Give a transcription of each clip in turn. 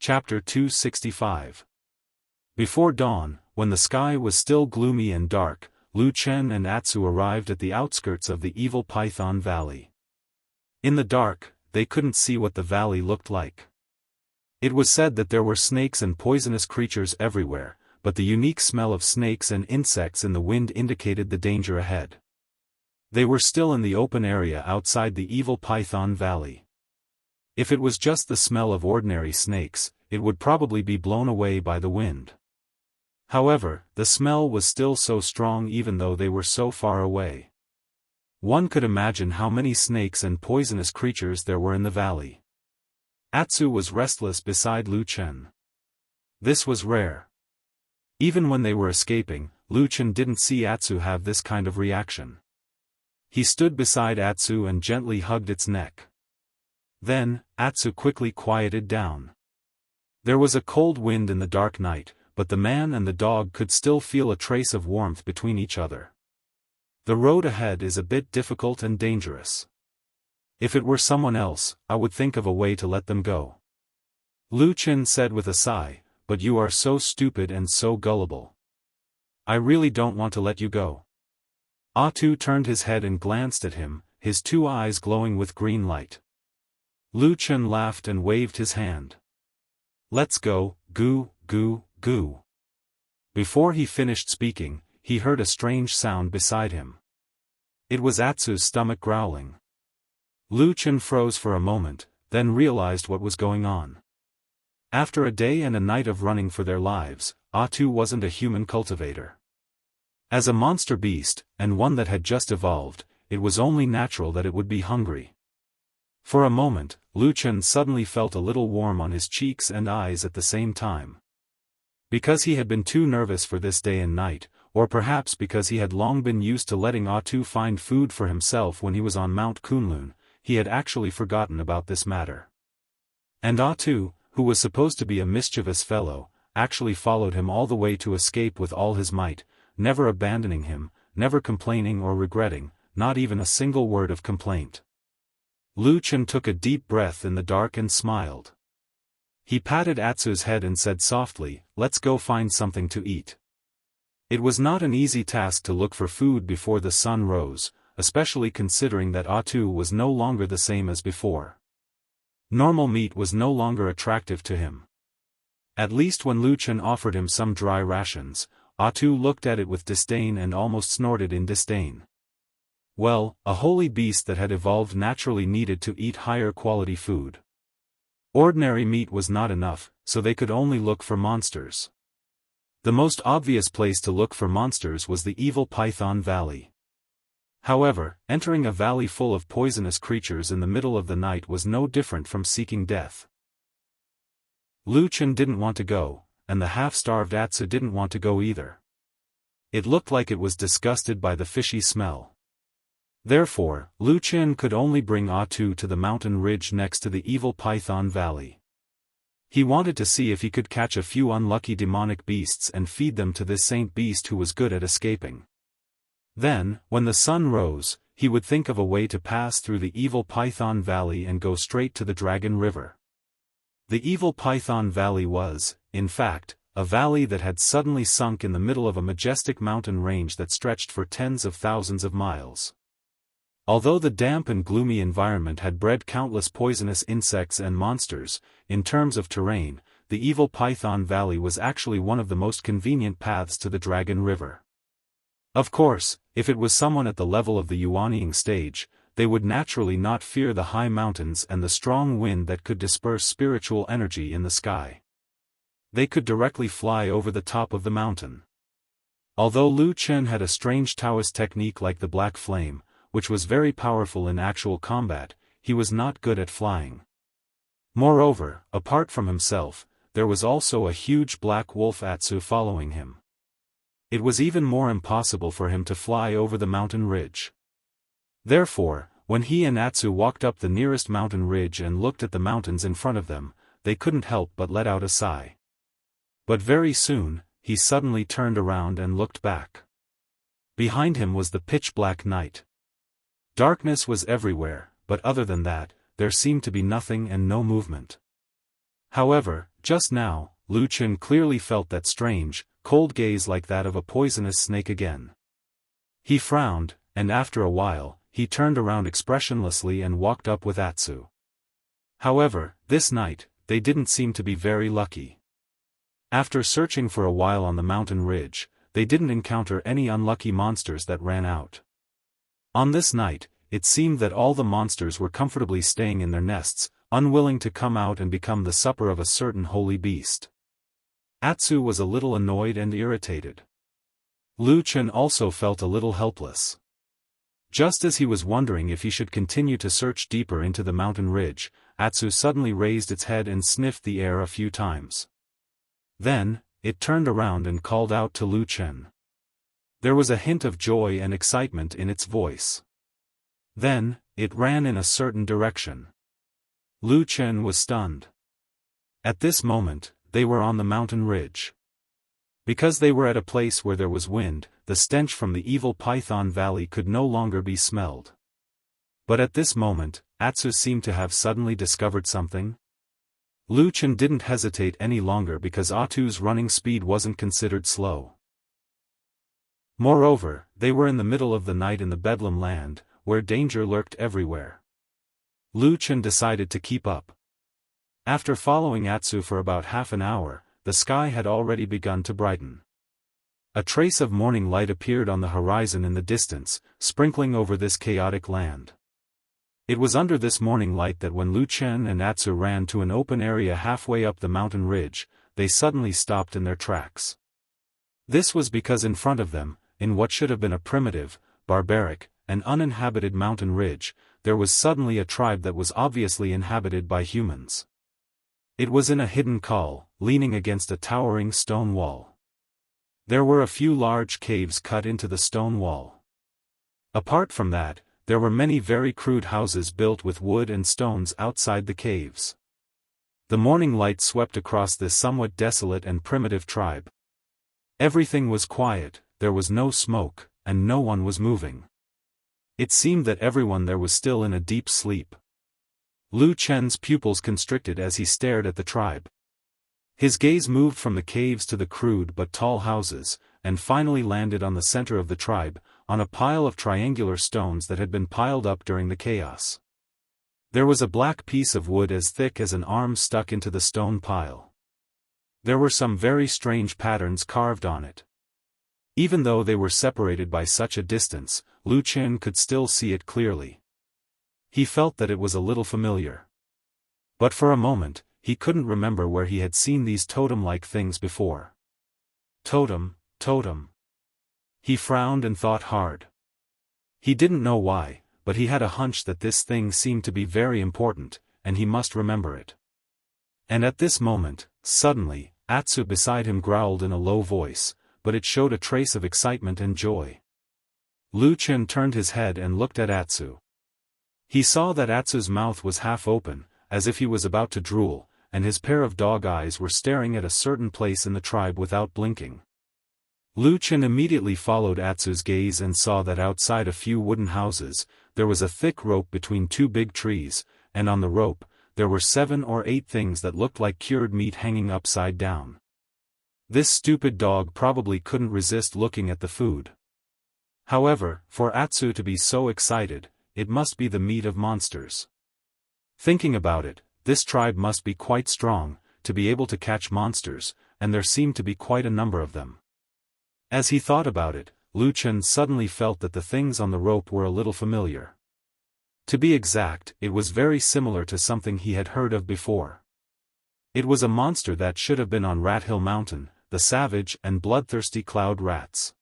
Chapter 265. Before dawn, when the sky was still gloomy and dark, Lu Chen and Atsu arrived at the outskirts of the evil Python Valley. In the dark, they couldn't see what the valley looked like. It was said that there were snakes and poisonous creatures everywhere, but the unique smell of snakes and insects in the wind indicated the danger ahead. They were still in the open area outside the evil Python Valley. If it was just the smell of ordinary snakes, it would probably be blown away by the wind. However, the smell was still so strong even though they were so far away. One could imagine how many snakes and poisonous creatures there were in the valley. Atsu was restless beside Lu Chen. This was rare. Even when they were escaping, Lu Chen didn't see Atsu have this kind of reaction. He stood beside Atsu and gently hugged its neck. Then, Atsu quickly quieted down. There was a cold wind in the dark night, but the man and the dog could still feel a trace of warmth between each other. The road ahead is a bit difficult and dangerous. If it were someone else, I would think of a way to let them go. Lu Chen said with a sigh, but you are so stupid and so gullible. I really don't want to let you go. Atsu turned his head and glanced at him, his two eyes glowing with green light. Lu Chen laughed and waved his hand. Let's go, goo, goo, goo. Before he finished speaking, he heard a strange sound beside him. It was Atsu's stomach growling. Lu Chen froze for a moment, then realized what was going on. After a day and a night of running for their lives, Atsu wasn't a human cultivator. As a monster beast, and one that had just evolved, it was only natural that it would be hungry. For a moment, Lu Chen suddenly felt a little warm on his cheeks and eyes at the same time. Because he had been too nervous for this day and night, or perhaps because he had long been used to letting Atsu find food for himself when he was on Mount Kunlun, he had actually forgotten about this matter. And Atsu, who was supposed to be a mischievous fellow, actually followed him all the way to escape with all his might, never abandoning him, never complaining or regretting, not even a single word of complaint. Lu Chen took a deep breath in the dark and smiled. He patted Atsu's head and said softly, "Let's go find something to eat." It was not an easy task to look for food before the sun rose, especially considering that Atsu was no longer the same as before. Normal meat was no longer attractive to him. At least when Lu Chen offered him some dry rations, Atsu looked at it with disdain and almost snorted in disdain. Well, a holy beast that had evolved naturally needed to eat higher quality food. Ordinary meat was not enough, so they could only look for monsters. The most obvious place to look for monsters was the evil Python Valley. However, entering a valley full of poisonous creatures in the middle of the night was no different from seeking death. Lu Chen didn't want to go, and the half-starved Atsu didn't want to go either. It looked like it was disgusted by the fishy smell. Therefore, Lu Chen could only bring Atsu to the mountain ridge next to the evil Python Valley. He wanted to see if he could catch a few unlucky demonic beasts and feed them to this saint beast who was good at escaping. Then, when the sun rose, he would think of a way to pass through the evil Python Valley and go straight to the Dragon River. The evil Python Valley was, in fact, a valley that had suddenly sunk in the middle of a majestic mountain range that stretched for tens of thousands of miles. Although the damp and gloomy environment had bred countless poisonous insects and monsters, in terms of terrain, the evil Python Valley was actually one of the most convenient paths to the Dragon River. Of course, if it was someone at the level of the Yuanying stage, they would naturally not fear the high mountains and the strong wind that could disperse spiritual energy in the sky. They could directly fly over the top of the mountain. Although Lu Chen had a strange Taoist technique like the Black Flame, which was very powerful in actual combat, he was not good at flying. Moreover, apart from himself, there was also a huge black wolf Atsu following him. It was even more impossible for him to fly over the mountain ridge. Therefore, when he and Atsu walked up the nearest mountain ridge and looked at the mountains in front of them, they couldn't help but let out a sigh. But very soon, he suddenly turned around and looked back. Behind him was the pitch-black night. Darkness was everywhere, but other than that, there seemed to be nothing and no movement. However, just now, Lu Chen clearly felt that strange, cold gaze like that of a poisonous snake again. He frowned, and after a while, he turned around expressionlessly and walked up with Atsu. However, this night, they didn't seem to be very lucky. After searching for a while on the mountain ridge, they didn't encounter any unlucky monsters that ran out. On this night, it seemed that all the monsters were comfortably staying in their nests, unwilling to come out and become the supper of a certain holy beast. Atsu was a little annoyed and irritated. Lu Chen also felt a little helpless. Just as he was wondering if he should continue to search deeper into the mountain ridge, Atsu suddenly raised its head and sniffed the air a few times. Then, it turned around and called out to Lu Chen. There was a hint of joy and excitement in its voice. Then, it ran in a certain direction. Lu Chen was stunned. At this moment, they were on the mountain ridge. Because they were at a place where there was wind, the stench from the evil Python Valley could no longer be smelled. But at this moment, Atsu seemed to have suddenly discovered something. Lu Chen didn't hesitate any longer because Atsu's running speed wasn't considered slow. Moreover, they were in the middle of the night in the Bedlam land, where danger lurked everywhere. Lu Chen decided to keep up. After following Atsu for about half an hour, the sky had already begun to brighten. A trace of morning light appeared on the horizon in the distance, sprinkling over this chaotic land. It was under this morning light that when Lu Chen and Atsu ran to an open area halfway up the mountain ridge, they suddenly stopped in their tracks. This was because in front of them, in what should have been a primitive, barbaric, and uninhabited mountain ridge, there was suddenly a tribe that was obviously inhabited by humans. It was in a hidden col, leaning against a towering stone wall. There were a few large caves cut into the stone wall. Apart from that, there were many very crude houses built with wood and stones outside the caves. The morning light swept across this somewhat desolate and primitive tribe. Everything was quiet, there was no smoke, and no one was moving. It seemed that everyone there was still in a deep sleep. Lu Chen's pupils constricted as he stared at the tribe. His gaze moved from the caves to the crude but tall houses, and finally landed on the center of the tribe, on a pile of triangular stones that had been piled up during the chaos. There was a black piece of wood as thick as an arm stuck into the stone pile. There were some very strange patterns carved on it. Even though they were separated by such a distance, Lu Chen could still see it clearly. He felt that it was a little familiar. But for a moment, he couldn't remember where he had seen these totem-like things before. Totem, totem. He frowned and thought hard. He didn't know why, but he had a hunch that this thing seemed to be very important, and he must remember it. And at this moment, suddenly, Atsu beside him growled in a low voice, but it showed a trace of excitement and joy. Lu Chen turned his head and looked at Atsu. He saw that Atsu's mouth was half open, as if he was about to drool, and his pair of dog eyes were staring at a certain place in the tribe without blinking. Lu Chen immediately followed Atsu's gaze and saw that outside a few wooden houses, there was a thick rope between two big trees, and on the rope, there were 7 or 8 things that looked like cured meat hanging upside down. This stupid dog probably couldn't resist looking at the food. However, for Atsu to be so excited, it must be the meat of monsters. Thinking about it, this tribe must be quite strong, to be able to catch monsters, and there seemed to be quite a number of them. As he thought about it, Lu Chen suddenly felt that the things on the rope were a little familiar. To be exact, it was very similar to something he had heard of before. It was a monster that should have been on Rat Hill Mountain, the savage and bloodthirsty cloud rats.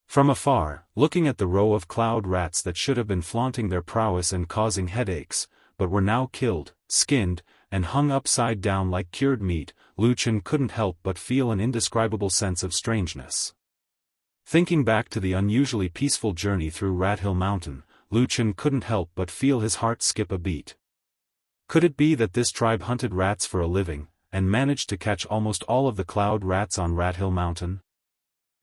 From afar, looking at the row of cloud rats that should have been flaunting their prowess and causing headaches, but were now killed, skinned, and hung upside down like cured meat, Lu Chen couldn't help but feel an indescribable sense of strangeness. Thinking back to the unusually peaceful journey through Rat Hill Mountain, Lu Chen couldn't help but feel his heart skip a beat. Could it be that this tribe hunted rats for a living, and managed to catch almost all of the cloud rats on Rat Hill Mountain?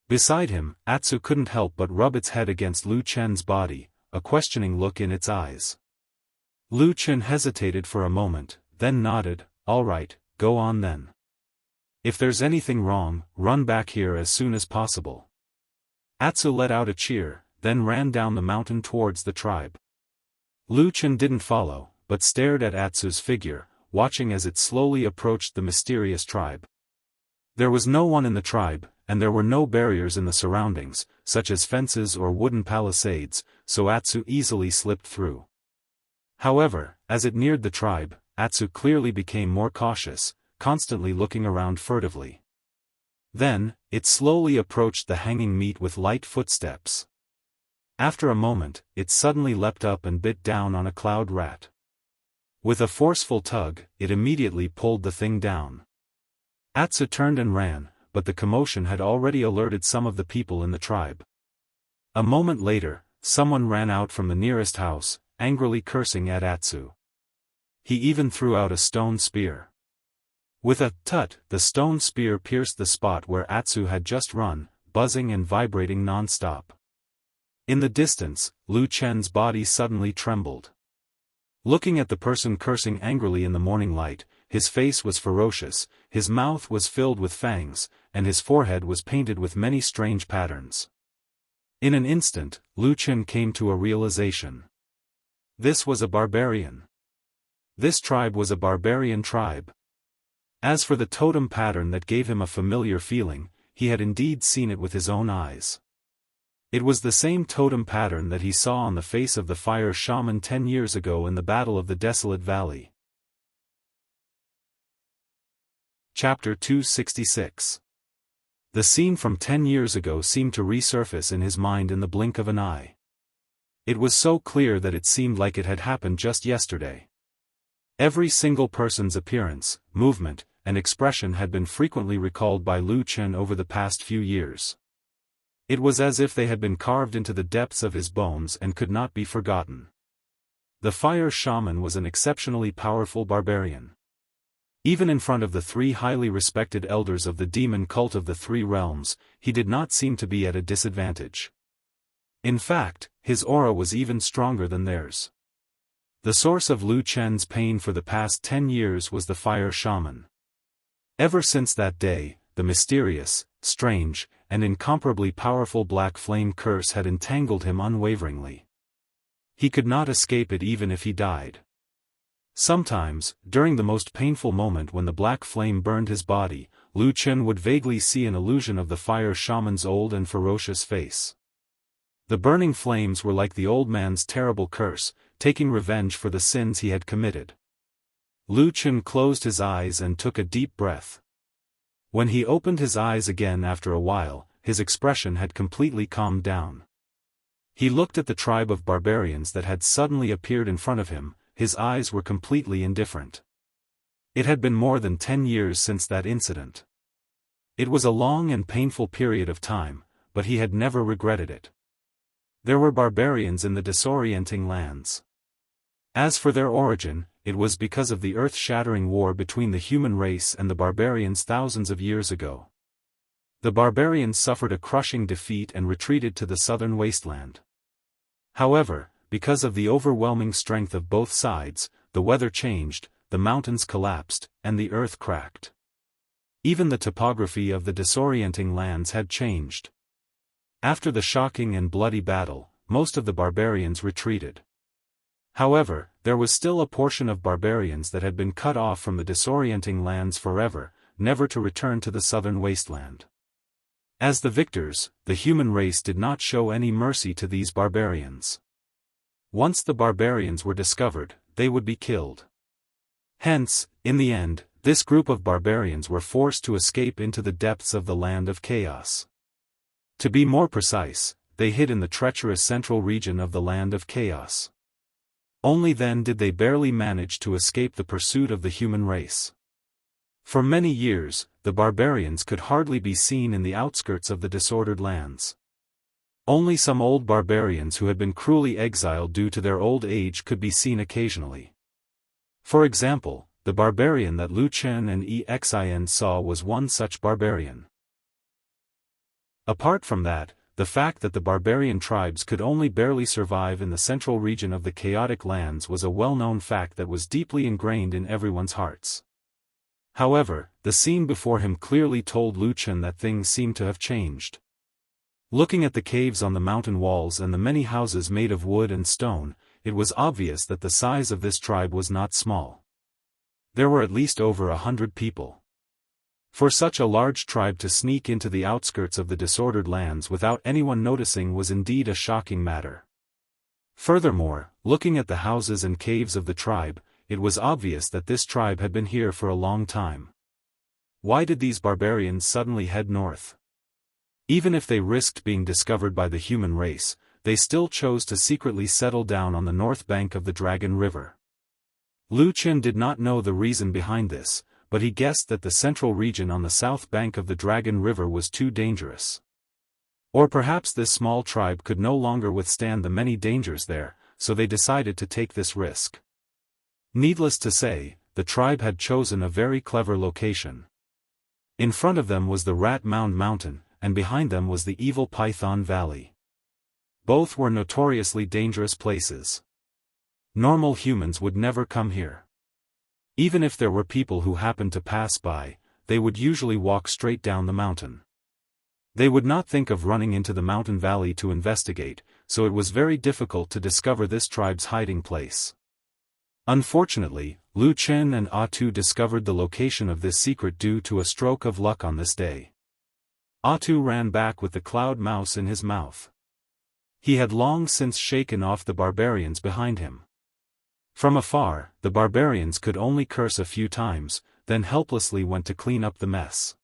Beside him, Atsu couldn't help but rub its head against Lu Chen's body, a questioning look in its eyes. Lu Chen hesitated for a moment, then nodded, "All right, go on then. If there's anything wrong, run back here as soon as possible." Atsu let out a cheer, then ran down the mountain towards the tribe. Lu Chen didn't follow, but stared at Atsu's figure, watching as it slowly approached the mysterious tribe. There was no one in the tribe, and there were no barriers in the surroundings, such as fences or wooden palisades, so Atsu easily slipped through. However, as it neared the tribe, Atsu clearly became more cautious, constantly looking around furtively. Then, it slowly approached the hanging meat with light footsteps. After a moment, it suddenly leapt up and bit down on a cloud rat. With a forceful tug, it immediately pulled the thing down. Atsu turned and ran, but the commotion had already alerted some of the people in the tribe. A moment later, someone ran out from the nearest house, angrily cursing at Atsu. He even threw out a stone spear. With a tut, the stone spear pierced the spot where Atsu had just run, buzzing and vibrating non-stop. In the distance, Lu Chen's body suddenly trembled. Looking at the person cursing angrily in the morning light, his face was ferocious, his mouth was filled with fangs, and his forehead was painted with many strange patterns. In an instant, Lu Chen came to a realization. This was a barbarian. This tribe was a barbarian tribe. As for the totem pattern that gave him a familiar feeling, he had indeed seen it with his own eyes. It was the same totem pattern that he saw on the face of the fire shaman 10 years ago in the Battle of the Desolate Valley. Chapter 266. The scene from 10 years ago seemed to resurface in his mind in the blink of an eye. It was so clear that it seemed like it had happened just yesterday. Every single person's appearance, movement, and expression had been frequently recalled by Lu Chen over the past few years. It was as if they had been carved into the depths of his bones and could not be forgotten. The fire shaman was an exceptionally powerful barbarian. Even in front of the 3 highly respected elders of the demon cult of the 3 realms, he did not seem to be at a disadvantage. In fact, his aura was even stronger than theirs. The source of Lu Chen's pain for the past 10 years was the fire shaman. Ever since that day, the mysterious, strange, and incomparably powerful black flame curse had entangled him unwaveringly. He could not escape it even if he died. Sometimes, during the most painful moment when the black flame burned his body, Lu Chen would vaguely see an illusion of the fire shaman's old and ferocious face. The burning flames were like the old man's terrible curse, taking revenge for the sins he had committed. Lu Chen closed his eyes and took a deep breath. When he opened his eyes again after a while, his expression had completely calmed down. He looked at the tribe of barbarians that had suddenly appeared in front of him, his eyes were completely indifferent. It had been more than 10 years since that incident. It was a long and painful period of time, but he had never regretted it. There were barbarians in the disorienting lands. As for their origin, it was because of the earth-shattering war between the human race and the barbarians thousands of years ago. The barbarians suffered a crushing defeat and retreated to the southern wasteland. However, because of the overwhelming strength of both sides, the weather changed, the mountains collapsed, and the earth cracked. Even the topography of the disorienting lands had changed. After the shocking and bloody battle, most of the barbarians retreated. However, there was still a portion of barbarians that had been cut off from the disorienting lands forever, never to return to the southern wasteland. As the victors, the human race did not show any mercy to these barbarians. Once the barbarians were discovered, they would be killed. Hence, in the end, this group of barbarians were forced to escape into the depths of the land of chaos. To be more precise, they hid in the treacherous central region of the land of chaos. Only then did they barely manage to escape the pursuit of the human race. For many years, the barbarians could hardly be seen in the outskirts of the disordered lands. Only some old barbarians who had been cruelly exiled due to their old age could be seen occasionally. For example, the barbarian that Lu Chen and Xin saw was one such barbarian. Apart from that, the fact that the barbarian tribes could only barely survive in the central region of the chaotic lands was a well-known fact that was deeply ingrained in everyone's hearts. However, the scene before him clearly told Lu Chen that things seemed to have changed. Looking at the caves on the mountain walls and the many houses made of wood and stone, it was obvious that the size of this tribe was not small. There were at least over 100 people. For such a large tribe to sneak into the outskirts of the disordered lands without anyone noticing was indeed a shocking matter. Furthermore, looking at the houses and caves of the tribe, it was obvious that this tribe had been here for a long time. Why did these barbarians suddenly head north? Even if they risked being discovered by the human race, they still chose to secretly settle down on the north bank of the Dragon River. Lu Chen did not know the reason behind this, but he guessed that the central region on the south bank of the Dragon River was too dangerous. Or perhaps this small tribe could no longer withstand the many dangers there, so they decided to take this risk. Needless to say, the tribe had chosen a very clever location. In front of them was the Rat Mound Mountain, and behind them was the Evil Python Valley. Both were notoriously dangerous places. Normal humans would never come here. Even if there were people who happened to pass by, they would usually walk straight down the mountain. They would not think of running into the mountain valley to investigate, so it was very difficult to discover this tribe's hiding place. Unfortunately, Lu Chen and Atu discovered the location of this secret due to a stroke of luck on this day. Atu ran back with the cloud mouse in his mouth. He had long since shaken off the barbarians behind him. From afar, the barbarians could only curse a few times, then helplessly went to clean up the mess.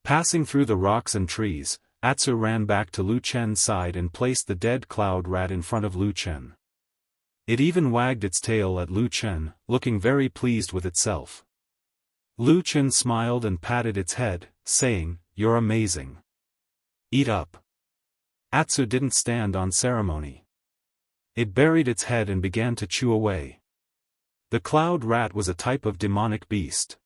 Passing through the rocks and trees, Atsu ran back to Lu Chen's side and placed the dead cloud rat in front of Lu Chen. It even wagged its tail at Lu Chen, looking very pleased with itself. Lu Chen smiled and patted its head, saying, "You're amazing. Eat up." Atsu didn't stand on ceremony. It buried its head and began to chew away. The cloud rat was a type of demonic beast.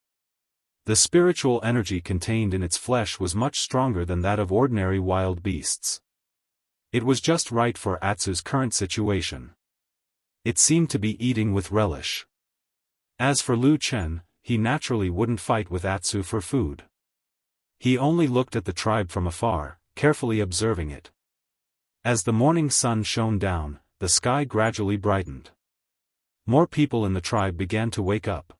The spiritual energy contained in its flesh was much stronger than that of ordinary wild beasts. It was just right for Atsu's current situation. It seemed to be eating with relish. As for Lu Chen, he naturally wouldn't fight with Atsu for food. He only looked at the tribe from afar, carefully observing it. As the morning sun shone down, the sky gradually brightened. More people in the tribe began to wake up.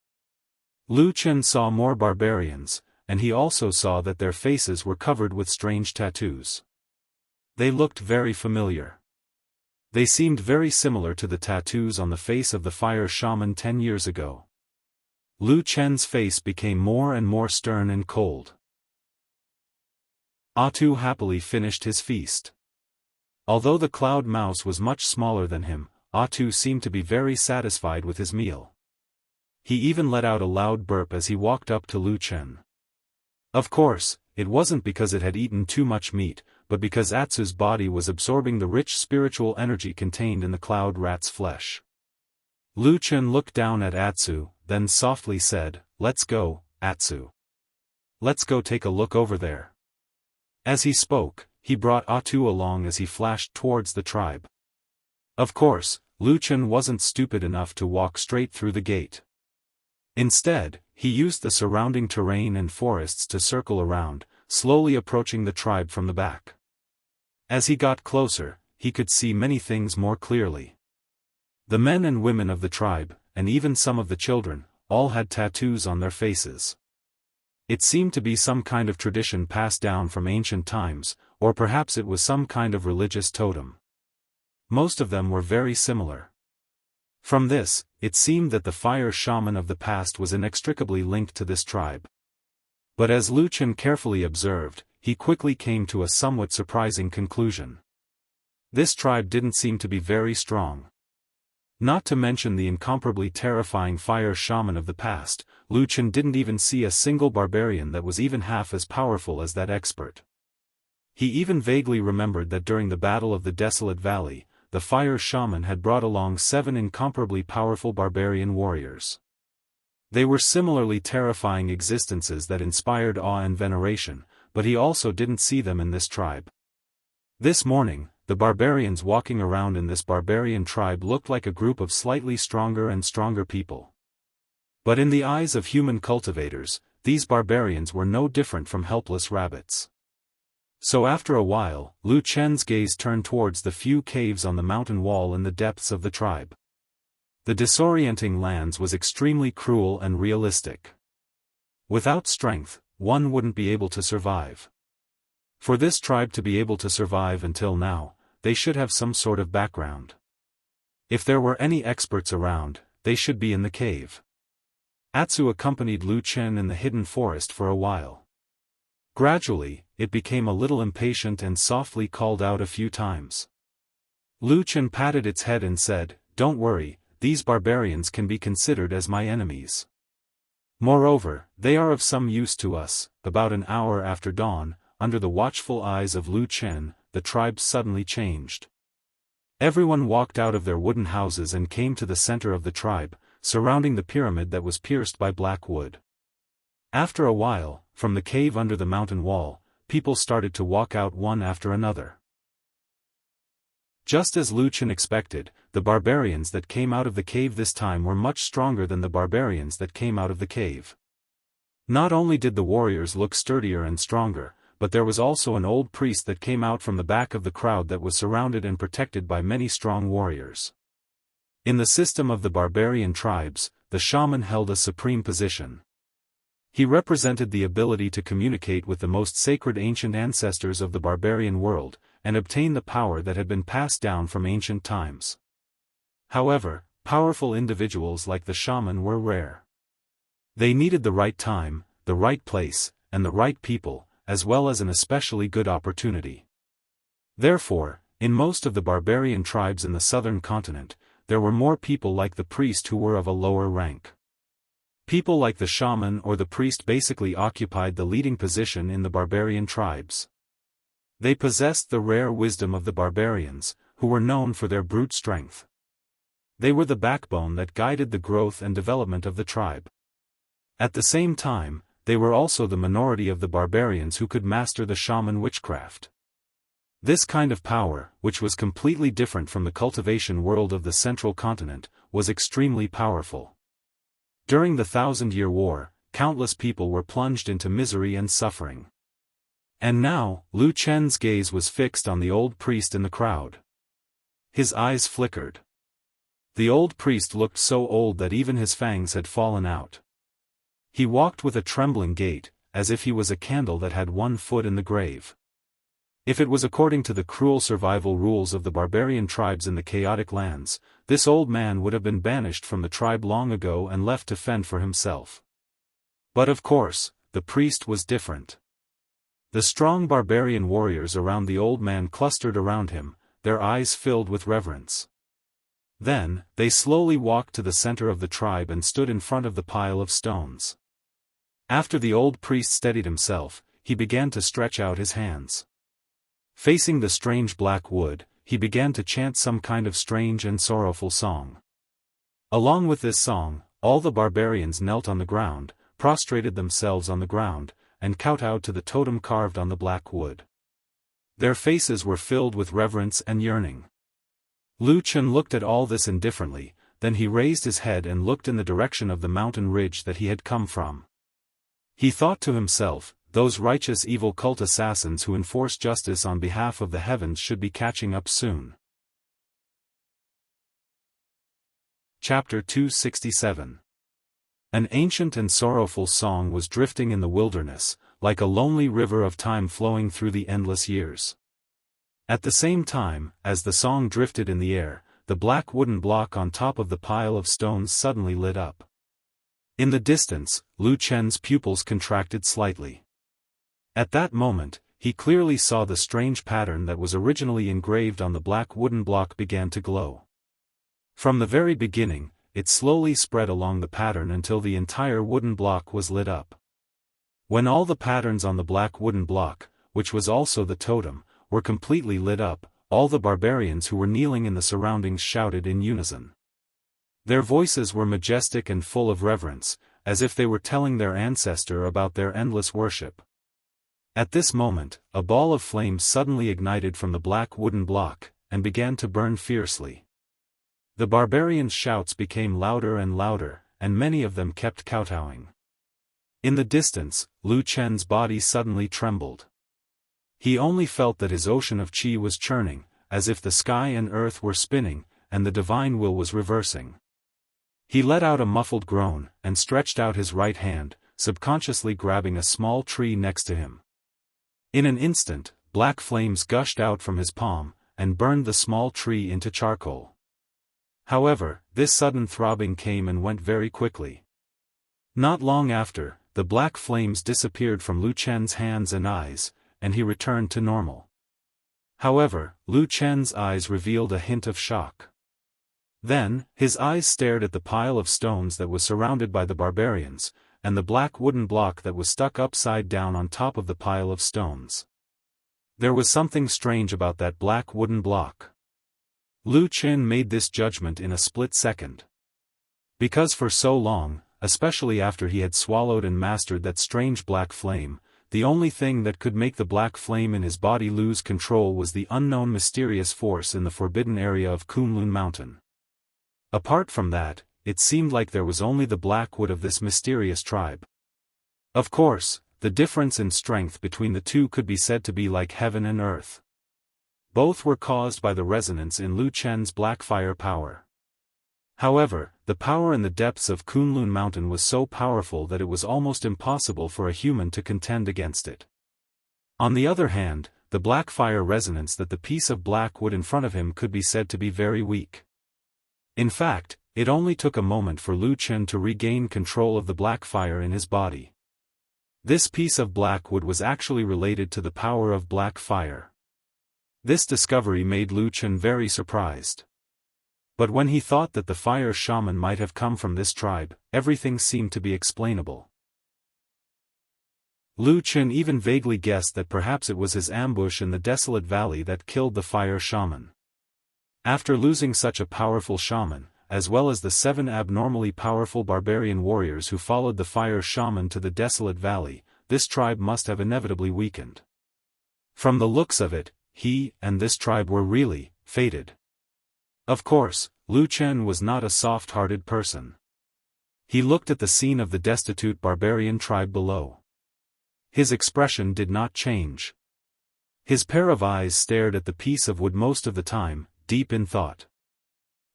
Lu Chen saw more barbarians, and he also saw that their faces were covered with strange tattoos. They looked very familiar. They seemed very similar to the tattoos on the face of the fire shaman 10 years ago. Lu Chen's face became more and more stern and cold. Atu happily finished his feast. Although the cloud mouse was much smaller than him, Atu seemed to be very satisfied with his meal. He even let out a loud burp as he walked up to Lu Chen. Of course, it wasn't because it had eaten too much meat, but because Atsu's body was absorbing the rich spiritual energy contained in the cloud rat's flesh. Lu Chen looked down at Atsu, then softly said, "Let's go, Atsu. Let's go take a look over there." As he spoke, he brought Atu along as he flashed towards the tribe. Of course, Lu Chen wasn't stupid enough to walk straight through the gate. Instead, he used the surrounding terrain and forests to circle around, slowly approaching the tribe from the back. As he got closer, he could see many things more clearly. The men and women of the tribe, and even some of the children, all had tattoos on their faces. It seemed to be some kind of tradition passed down from ancient times, or perhaps it was some kind of religious totem. Most of them were very similar. From this, it seemed that the fire shaman of the past was inextricably linked to this tribe. But as Lu Chen carefully observed, he quickly came to a somewhat surprising conclusion. This tribe didn't seem to be very strong. Not to mention the incomparably terrifying fire shaman of the past, Lu Chen didn't even see a single barbarian that was even half as powerful as that expert. He even vaguely remembered that during the Battle of the Desolate Valley, the fire shaman had brought along 7 incomparably powerful barbarian warriors. They were similarly terrifying existences that inspired awe and veneration, but he also didn't see them in this tribe. This morning, the barbarians walking around in this barbarian tribe looked like a group of slightly stronger and stronger people. But in the eyes of human cultivators, these barbarians were no different from helpless rabbits. So after a while, Lu Chen's gaze turned towards the few caves on the mountain wall in the depths of the tribe. The disorienting lands was extremely cruel and realistic. Without strength, one wouldn't be able to survive. For this tribe to be able to survive until now, they should have some sort of background. If there were any experts around, they should be in the cave. Atsu accompanied Lu Chen in the hidden forest for a while. Gradually, it became a little impatient and softly called out a few times. Lu Chen patted its head and said, "Don't worry, these barbarians can be considered as my enemies. Moreover, they are of some use to us." About an hour after dawn, under the watchful eyes of Lu Chen, the tribe suddenly changed. Everyone walked out of their wooden houses and came to the center of the tribe, surrounding the pyramid that was pierced by black wood. After a while, from the cave under the mountain wall, people started to walk out one after another. Just as Lu Chen expected, the barbarians that came out of the cave this time were much stronger than the barbarians that came out of the cave. Not only did the warriors look sturdier and stronger, but there was also an old priest that came out from the back of the crowd that was surrounded and protected by many strong warriors. In the system of the barbarian tribes, the shaman held a supreme position. He represented the ability to communicate with the most sacred ancient ancestors of the barbarian world, and obtain the power that had been passed down from ancient times. However, powerful individuals like the shaman were rare. They needed the right time, the right place, and the right people, as well as an especially good opportunity. Therefore, in most of the barbarian tribes in the southern continent, there were more people like the priest who were of a lower rank. People like the shaman or the priest basically occupied the leading position in the barbarian tribes. They possessed the rare wisdom of the barbarians, who were known for their brute strength. They were the backbone that guided the growth and development of the tribe. At the same time, they were also the minority of the barbarians who could master the shaman witchcraft. This kind of power, which was completely different from the cultivation world of the central continent, was extremely powerful. During the 1,000-Year War, countless people were plunged into misery and suffering. And now, Lu Chen's gaze was fixed on the old priest in the crowd. His eyes flickered. The old priest looked so old that even his fangs had fallen out. He walked with a trembling gait, as if he was a candle that had one foot in the grave. If it was according to the cruel survival rules of the barbarian tribes in the chaotic lands, this old man would have been banished from the tribe long ago and left to fend for himself. But of course, the priest was different. The strong barbarian warriors around the old man clustered around him, their eyes filled with reverence. Then, they slowly walked to the center of the tribe and stood in front of the pile of stones. After the old priest steadied himself, he began to stretch out his hands. Facing the strange black wood, he began to chant some kind of strange and sorrowful song. Along with this song, all the barbarians knelt on the ground, prostrated themselves on the ground, and kowtowed to the totem carved on the black wood. Their faces were filled with reverence and yearning. Lu Chen looked at all this indifferently, then he raised his head and looked in the direction of the mountain ridge that he had come from. He thought to himself, those righteous evil cult assassins who enforce justice on behalf of the heavens should be catching up soon. Chapter 267. An ancient and sorrowful song was drifting in the wilderness, like a lonely river of time flowing through the endless years. At the same time, as the song drifted in the air, the black wooden block on top of the pile of stones suddenly lit up. In the distance, Lu Chen's pupils contracted slightly. At that moment, he clearly saw the strange pattern that was originally engraved on the black wooden block began to glow. From the very beginning, it slowly spread along the pattern until the entire wooden block was lit up. When all the patterns on the black wooden block, which was also the totem, were completely lit up, all the barbarians who were kneeling in the surroundings shouted in unison. Their voices were majestic and full of reverence, as if they were telling their ancestor about their endless worship. At this moment, a ball of flame suddenly ignited from the black wooden block, and began to burn fiercely. The barbarians' shouts became louder and louder, and many of them kept kowtowing. In the distance, Lu Chen's body suddenly trembled. He only felt that his ocean of qi was churning, as if the sky and earth were spinning, and the divine will was reversing. He let out a muffled groan, and stretched out his right hand, subconsciously grabbing a small tree next to him. In an instant, black flames gushed out from his palm, and burned the small tree into charcoal. However, this sudden throbbing came and went very quickly. Not long after, the black flames disappeared from Lu Chen's hands and eyes, and he returned to normal. However, Lu Chen's eyes revealed a hint of shock. Then, his eyes stared at the pile of stones that was surrounded by the barbarians, and the black wooden block that was stuck upside down on top of the pile of stones. There was something strange about that black wooden block. Lu Chen made this judgment in a split second. Because for so long, especially after he had swallowed and mastered that strange black flame, the only thing that could make the black flame in his body lose control was the unknown mysterious force in the forbidden area of Kunlun Mountain. Apart from that, it seemed like there was only the black wood of this mysterious tribe. Of course, the difference in strength between the two could be said to be like heaven and earth. Both were caused by the resonance in Lu Chen's black fire power. However, the power in the depths of Kunlun Mountain was so powerful that it was almost impossible for a human to contend against it. On the other hand, the black fire resonance that the piece of black wood in front of him could be said to be very weak. In fact, it only took a moment for Lu Chen to regain control of the black fire in his body. This piece of black wood was actually related to the power of black fire. This discovery made Lu Chen very surprised. But when he thought that the fire shaman might have come from this tribe, everything seemed to be explainable. Lu Chen even vaguely guessed that perhaps it was his ambush in the desolate valley that killed the fire shaman. After losing such a powerful shaman, as well as the 7 abnormally powerful barbarian warriors who followed the fire shaman to the desolate valley, this tribe must have inevitably weakened. From the looks of it, he and this tribe were really fated. Of course, Lu Chen was not a soft-hearted person. He looked at the scene of the destitute barbarian tribe below. His expression did not change. His pair of eyes stared at the piece of wood most of the time, deep in thought.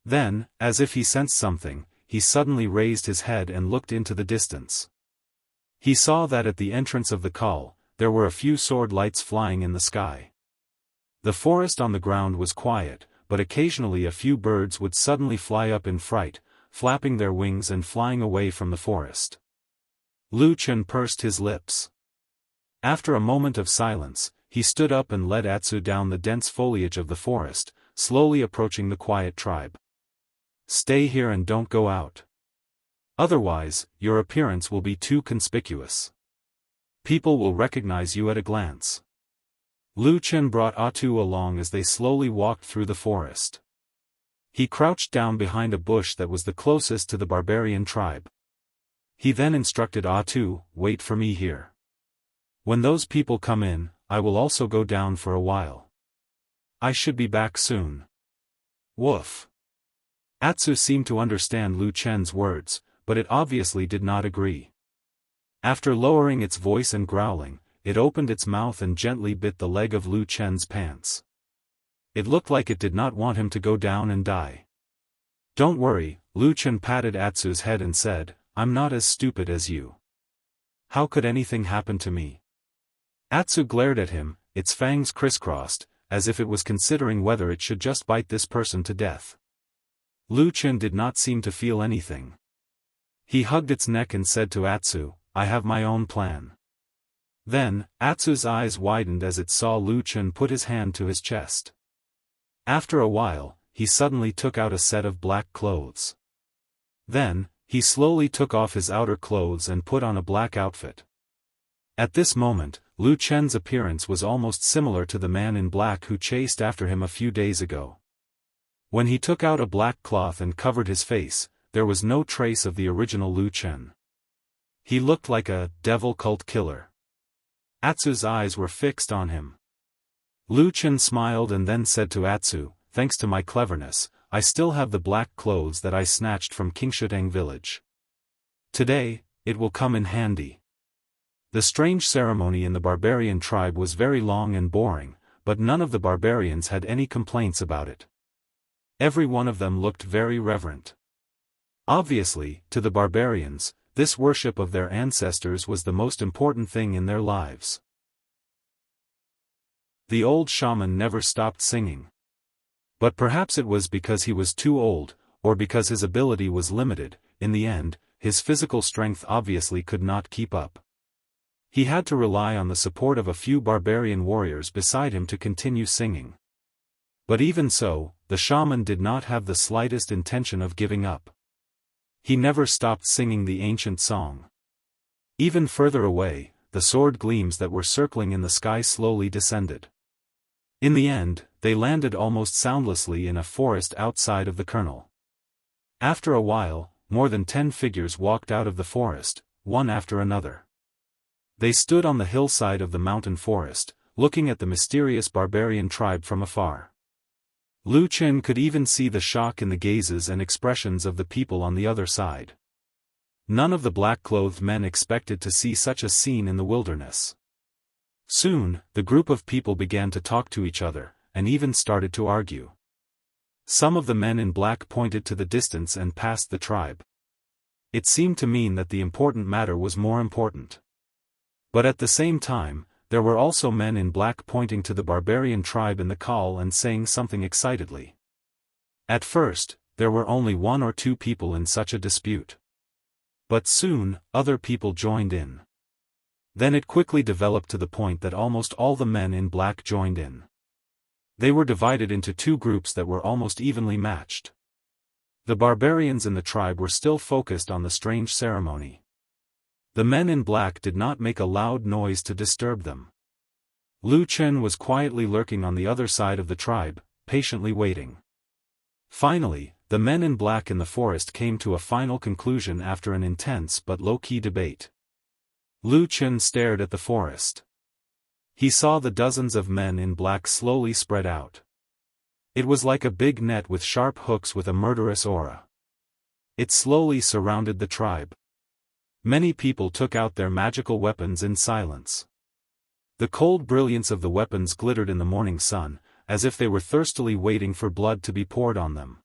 Then, as if he sensed something, he suddenly raised his head and looked into the distance. He saw that at the entrance of the call, there were a few sword lights flying in the sky. The forest on the ground was quiet, but occasionally a few birds would suddenly fly up in fright, flapping their wings and flying away from the forest. Lu Chen pursed his lips. After a moment of silence, he stood up and led Atsu down the dense foliage of the forest, slowly approaching the quiet tribe. Stay here and don't go out. Otherwise, your appearance will be too conspicuous. People will recognize you at a glance. Lu Chen brought Atsu along as they slowly walked through the forest. He crouched down behind a bush that was the closest to the barbarian tribe. He then instructed Atsu, "Wait for me here. When those people come in, I will also go down for a while. I should be back soon." Woof. Atsu seemed to understand Lu Chen's words, but it obviously did not agree. After lowering its voice and growling, it opened its mouth and gently bit the leg of Lu Chen's pants. It looked like it did not want him to go down and die. "Don't worry," Lu Chen patted Atsu's head and said, "I'm not as stupid as you. How could anything happen to me?" Atsu glared at him, its fangs crisscrossed, as if it was considering whether it should just bite this person to death. Lu Chen did not seem to feel anything. He hugged its neck and said to Atsu, "I have my own plan." Then, Atsu's eyes widened as it saw Lu Chen put his hand to his chest. After a while, he suddenly took out a set of black clothes. Then, he slowly took off his outer clothes and put on a black outfit. At this moment, Lu Chen's appearance was almost similar to the man in black who chased after him a few days ago. When he took out a black cloth and covered his face, there was no trace of the original Lu Chen. He looked like a devil cult killer. Atsu's eyes were fixed on him. Lu Chen smiled and then said to Atsu, "Thanks to my cleverness, I still have the black clothes that I snatched from Qingshutang village. Today, it will come in handy." The strange ceremony in the barbarian tribe was very long and boring, but none of the barbarians had any complaints about it. Every one of them looked very reverent. Obviously, to the barbarians, this worship of their ancestors was the most important thing in their lives. The old shaman never stopped singing. But perhaps it was because he was too old, or because his ability was limited. In the end, his physical strength obviously could not keep up. He had to rely on the support of a few barbarian warriors beside him to continue singing. But even so, the shaman did not have the slightest intention of giving up. He never stopped singing the ancient song. Even further away, the sword gleams that were circling in the sky slowly descended. In the end, they landed almost soundlessly in a forest outside of the kernel. After a while, more than 10 figures walked out of the forest, one after another. They stood on the hillside of the mountain forest, looking at the mysterious barbarian tribe from afar. Lu Qin could even see the shock in the gazes and expressions of the people on the other side. None of the black-clothed men expected to see such a scene in the wilderness. Soon, the group of people began to talk to each other, and even started to argue. Some of the men in black pointed to the distance and past the tribe. It seemed to mean that the important matter was more important. But at the same time, there were also men in black pointing to the barbarian tribe in the call and saying something excitedly. At first, there were only 1 or 2 people in such a dispute. But soon, other people joined in. Then it quickly developed to the point that almost all the men in black joined in. They were divided into 2 groups that were almost evenly matched. The barbarians in the tribe were still focused on the strange ceremony. The men in black did not make a loud noise to disturb them. Lu Qin was quietly lurking on the other side of the tribe, patiently waiting. Finally, the men in black in the forest came to a final conclusion after an intense but low-key debate. Lu Qin stared at the forest. He saw the dozens of men in black slowly spread out. It was like a big net with sharp hooks with a murderous aura. It slowly surrounded the tribe. Many people took out their magical weapons in silence. The cold brilliance of the weapons glittered in the morning sun, as if they were thirstily waiting for blood to be poured on them.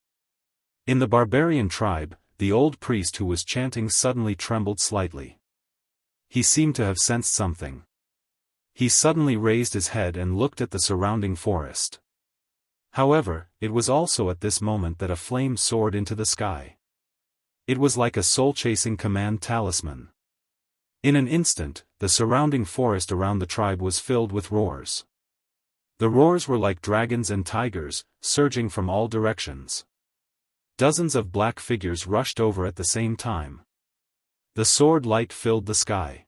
In the barbarian tribe, the old priest who was chanting suddenly trembled slightly. He seemed to have sensed something. He suddenly raised his head and looked at the surrounding forest. However, it was also at this moment that a flame soared into the sky. It was like a soul-chasing command talisman. In an instant, the surrounding forest around the tribe was filled with roars. The roars were like dragons and tigers, surging from all directions. Dozens of black figures rushed over at the same time. The sword light filled the sky.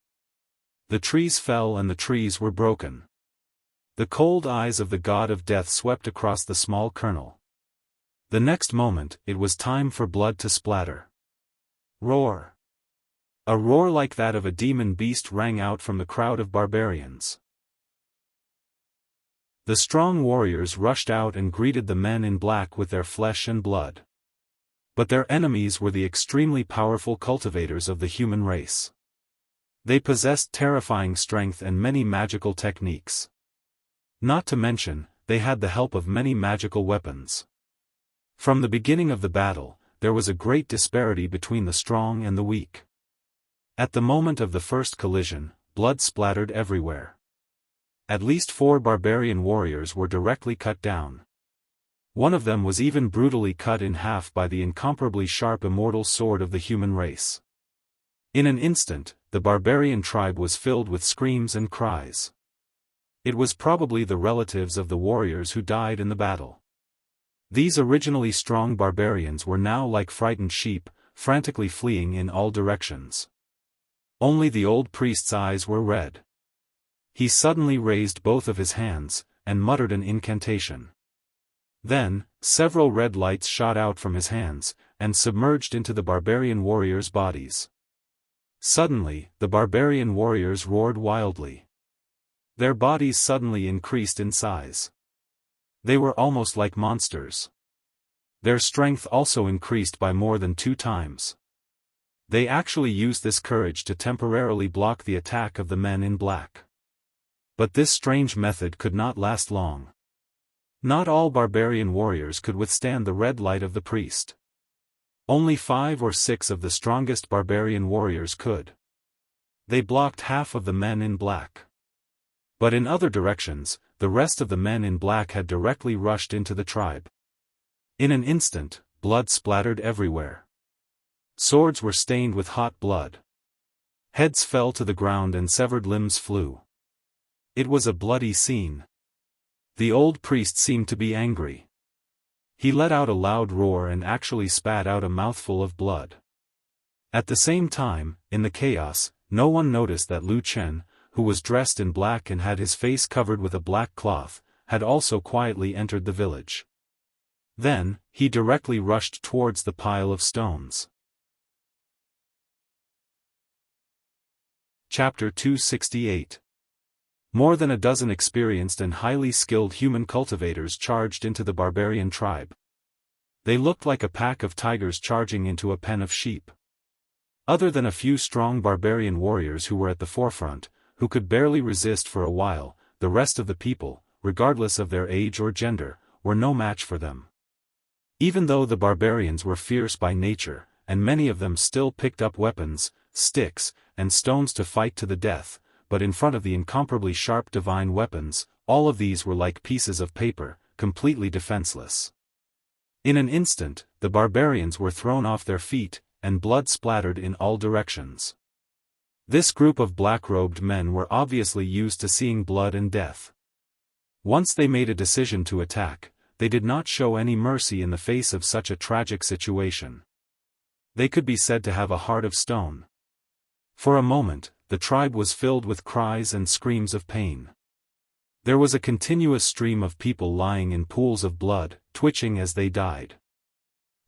The trees fell and the trees were broken. The cold eyes of the god of death swept across the small kernel. The next moment, it was time for blood to splatter. Roar! A roar like that of a demon beast rang out from the crowd of barbarians. The strong warriors rushed out and greeted the men in black with their flesh and blood. But their enemies were the extremely powerful cultivators of the human race. They possessed terrifying strength and many magical techniques. Not to mention, they had the help of many magical weapons. From the beginning of the battle, there was a great disparity between the strong and the weak. At the moment of the first collision, blood splattered everywhere. At least 4 barbarian warriors were directly cut down. One of them was even brutally cut in half by the incomparably sharp immortal sword of the human race. In an instant, the barbarian tribe was filled with screams and cries. It was probably the relatives of the warriors who died in the battle. These originally strong barbarians were now like frightened sheep, frantically fleeing in all directions. Only the old priest's eyes were red. He suddenly raised both of his hands, and muttered an incantation. Then, several red lights shot out from his hands, and submerged into the barbarian warriors' bodies. Suddenly, the barbarian warriors roared wildly. Their bodies suddenly increased in size. They were almost like monsters. Their strength also increased by more than 2 times. They actually used this courage to temporarily block the attack of the men in black. But this strange method could not last long. Not all barbarian warriors could withstand the red light of the priest. Only 5 or 6 of the strongest barbarian warriors could. They blocked half of the men in black. But in other directions, the rest of the men in black had directly rushed into the tribe. In an instant, blood splattered everywhere. Swords were stained with hot blood. Heads fell to the ground and severed limbs flew. It was a bloody scene. The old priest seemed to be angry. He let out a loud roar and actually spat out a mouthful of blood. At the same time, in the chaos, no one noticed that Lu Chen, who was dressed in black and had his face covered with a black cloth, had also quietly entered the village. Then, he directly rushed towards the pile of stones. Chapter 268. More than a dozen experienced and highly skilled human cultivators charged into the barbarian tribe. They looked like a pack of tigers charging into a pen of sheep. Other than a few strong barbarian warriors who were at the forefront, who could barely resist for a while, the rest of the people, regardless of their age or gender, were no match for them. Even though the barbarians were fierce by nature, and many of them still picked up weapons, sticks, and stones to fight to the death, but in front of the incomparably sharp divine weapons, all of these were like pieces of paper, completely defenseless. In an instant, the barbarians were thrown off their feet, and blood splattered in all directions. This group of black-robed men were obviously used to seeing blood and death. Once they made a decision to attack, they did not show any mercy in the face of such a tragic situation. They could be said to have a heart of stone. For a moment, the tribe was filled with cries and screams of pain. There was a continuous stream of people lying in pools of blood, twitching as they died.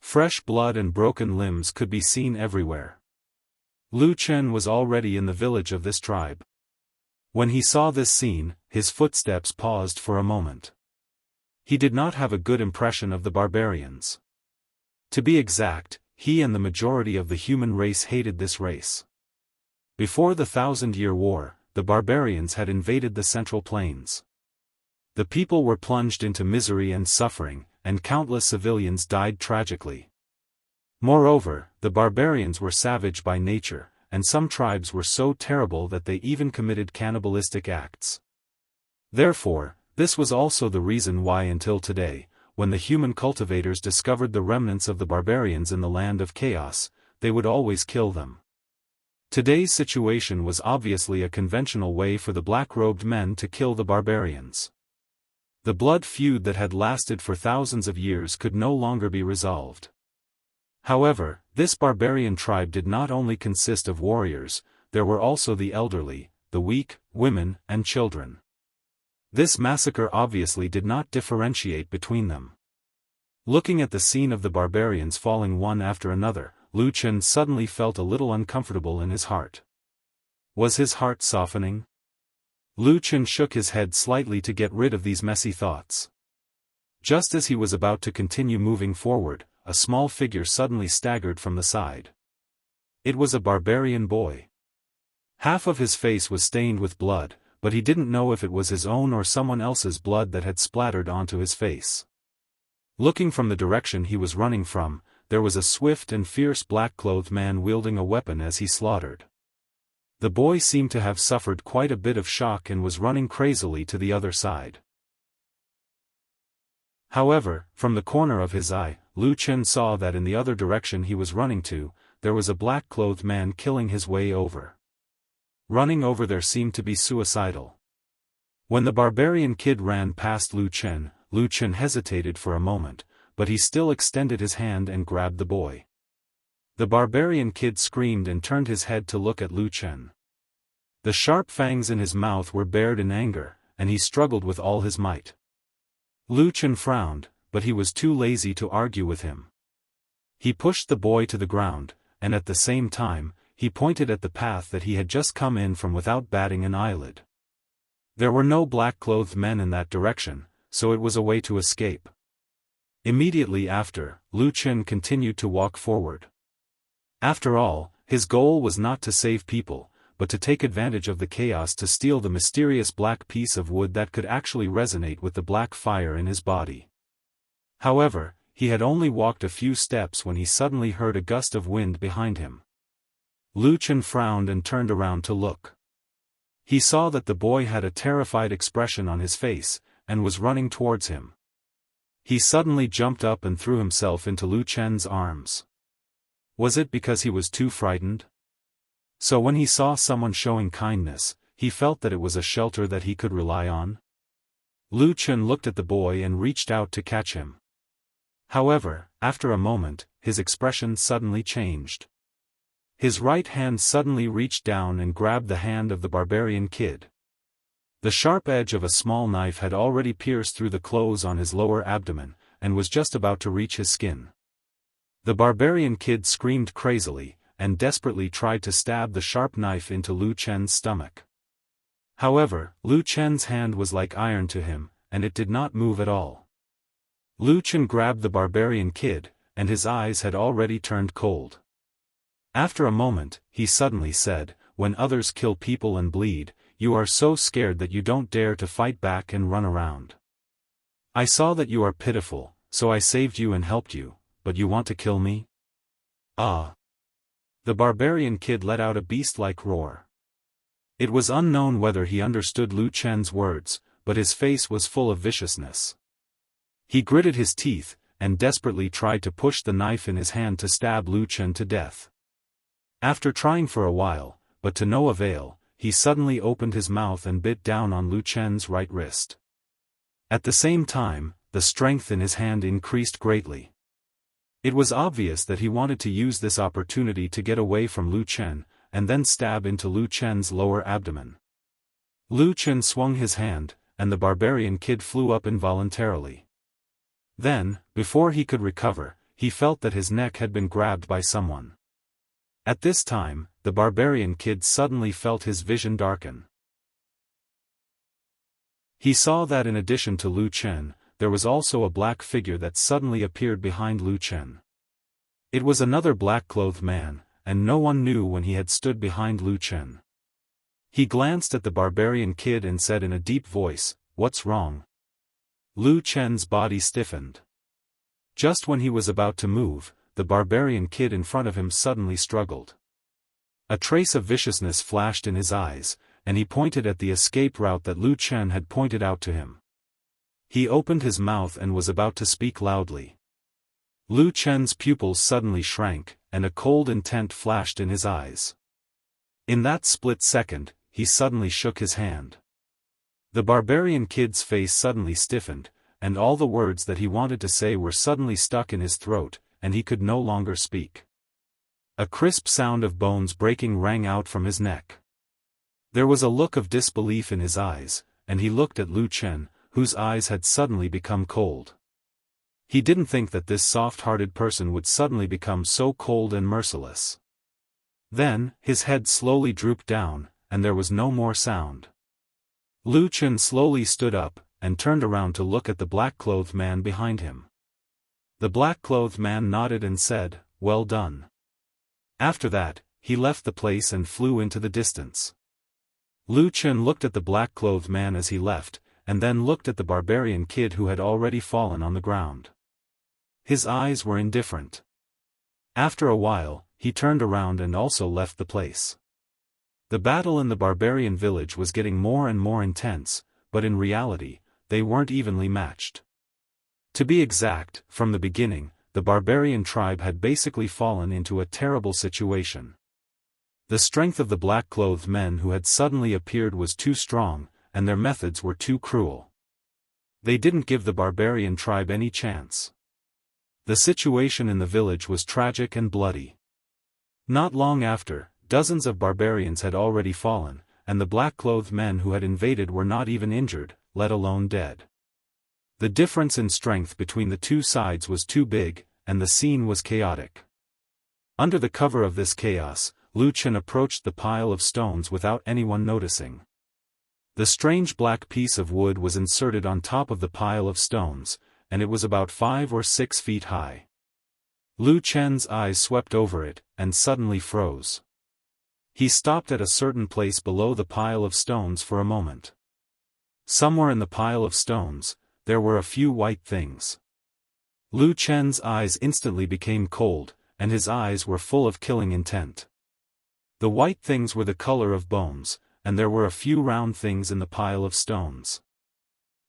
Fresh blood and broken limbs could be seen everywhere. Lu Chen was already in the village of this tribe. When he saw this scene, his footsteps paused for a moment. He did not have a good impression of the barbarians. To be exact, he and the majority of the human race hated this race. Before the 1,000-Year War, the barbarians had invaded the Central Plains. The people were plunged into misery and suffering, and countless civilians died tragically. Moreover, the barbarians were savage by nature, and some tribes were so terrible that they even committed cannibalistic acts. Therefore, this was also the reason why until today, when the human cultivators discovered the remnants of the barbarians in the land of chaos, they would always kill them. Today's situation was obviously a conventional way for the black-robed men to kill the barbarians. The blood feud that had lasted for thousands of years could no longer be resolved. However, this barbarian tribe did not only consist of warriors, there were also the elderly, the weak, women, and children. This massacre obviously did not differentiate between them. Looking at the scene of the barbarians falling one after another, Lu Chen suddenly felt a little uncomfortable in his heart. Was his heart softening? Lu Chen shook his head slightly to get rid of these messy thoughts. Just as he was about to continue moving forward, a small figure suddenly staggered from the side. It was a barbarian boy. Half of his face was stained with blood, but he didn't know if it was his own or someone else's blood that had splattered onto his face. Looking from the direction he was running from, there was a swift and fierce black-clothed man wielding a weapon as he slaughtered. The boy seemed to have suffered quite a bit of shock and was running crazily to the other side. However, from the corner of his eye, Lu Chen saw that in the other direction he was running to, there was a black-clothed man killing his way over. Running over there seemed to be suicidal. When the barbarian kid ran past Lu Chen hesitated for a moment, but he still extended his hand and grabbed the boy. The barbarian kid screamed and turned his head to look at Lu Chen. The sharp fangs in his mouth were bared in anger, and he struggled with all his might. Lu Chen frowned, but he was too lazy to argue with him. He pushed the boy to the ground, and at the same time, he pointed at the path that he had just come in from without batting an eyelid. There were no black-clothed men in that direction, so it was a way to escape. Immediately after, Lu Chen continued to walk forward. After all, His goal was not to save people, but to take advantage of the chaos to steal the mysterious black piece of wood that could actually resonate with the black fire in his body. However, he had only walked a few steps when he suddenly heard a gust of wind behind him. Lu Chen frowned and turned around to look. He saw that the boy had a terrified expression on his face, and was running towards him. He suddenly jumped up and threw himself into Lu Chen's arms. Was it because he was too frightened? So when he saw someone showing kindness, he felt that it was a shelter that he could rely on? Lu Chen looked at the boy and reached out to catch him. However, after a moment, his expression suddenly changed. His right hand suddenly reached down and grabbed the hand of the barbarian kid. The sharp edge of a small knife had already pierced through the clothes on his lower abdomen, and was just about to reach his skin. The barbarian kid screamed crazily, and desperately tried to stab the sharp knife into Lu Chen's stomach. However, Lu Chen's hand was like iron to him, and it did not move at all. Lu Chen grabbed the barbarian kid, and his eyes had already turned cold. After a moment, he suddenly said, "When others kill people and bleed, you are so scared that you don't dare to fight back and run around. I saw that you are pitiful, so I saved you and helped you, but you want to kill me? Ah!" The barbarian kid let out a beast-like roar. It was unknown whether he understood Lu Chen's words, but his face was full of viciousness. He gritted his teeth, and desperately tried to push the knife in his hand to stab Lu Chen to death. After trying for a while, but to no avail, he suddenly opened his mouth and bit down on Lu Chen's right wrist. At the same time, the strength in his hand increased greatly. It was obvious that he wanted to use this opportunity to get away from Lu Chen, and then stab into Lu Chen's lower abdomen. Lu Chen swung his hand, and the barbarian kid flew up involuntarily. Then, before he could recover, he felt that his neck had been grabbed by someone. At this time, the barbarian kid suddenly felt his vision darken. He saw that in addition to Lu Chen, there was also a black figure that suddenly appeared behind Lu Chen. It was another black-clothed man, and no one knew when he had stood behind Lu Chen. He glanced at the barbarian kid and said in a deep voice, "What's wrong?" Lu Chen's body stiffened. Just when he was about to move, the barbarian kid in front of him suddenly struggled. A trace of viciousness flashed in his eyes, and he pointed at the escape route that Lu Chen had pointed out to him. He opened his mouth and was about to speak loudly. Lu Chen's pupils suddenly shrank, and a cold intent flashed in his eyes. In that split second, he suddenly shook his hand. The barbarian kid's face suddenly stiffened, and all the words that he wanted to say were suddenly stuck in his throat, and he could no longer speak. A crisp sound of bones breaking rang out from his neck. There was a look of disbelief in his eyes, and he looked at Lu Chen, whose eyes had suddenly become cold. He didn't think that this soft-hearted person would suddenly become so cold and merciless. Then, his head slowly drooped down, and there was no more sound. Lu Chen slowly stood up, and turned around to look at the black-clothed man behind him. The black-clothed man nodded and said, "Well done." After that, he left the place and flew into the distance. Lu Chen looked at the black-clothed man as he left, and then looked at the barbarian kid who had already fallen on the ground. His eyes were indifferent. After a while, he turned around and also left the place. The battle in the barbarian village was getting more and more intense, but in reality, they weren't evenly matched. To be exact, from the beginning, the barbarian tribe had basically fallen into a terrible situation. The strength of the black-clothed men who had suddenly appeared was too strong, and their methods were too cruel. They didn't give the barbarian tribe any chance. The situation in the village was tragic and bloody. Not long after, dozens of barbarians had already fallen, and the black-clothed men who had invaded were not even injured, let alone dead. The difference in strength between the two sides was too big, and the scene was chaotic. Under the cover of this chaos, Lu Chen approached the pile of stones without anyone noticing. The strange black piece of wood was inserted on top of the pile of stones, and it was about 5 or 6 feet high. Lu Chen's eyes swept over it, and suddenly froze. He stopped at a certain place below the pile of stones for a moment. Somewhere in the pile of stones, there were a few white things. Lu Chen's eyes instantly became cold, and his eyes were full of killing intent. The white things were the color of bones, and there were a few round things in the pile of stones.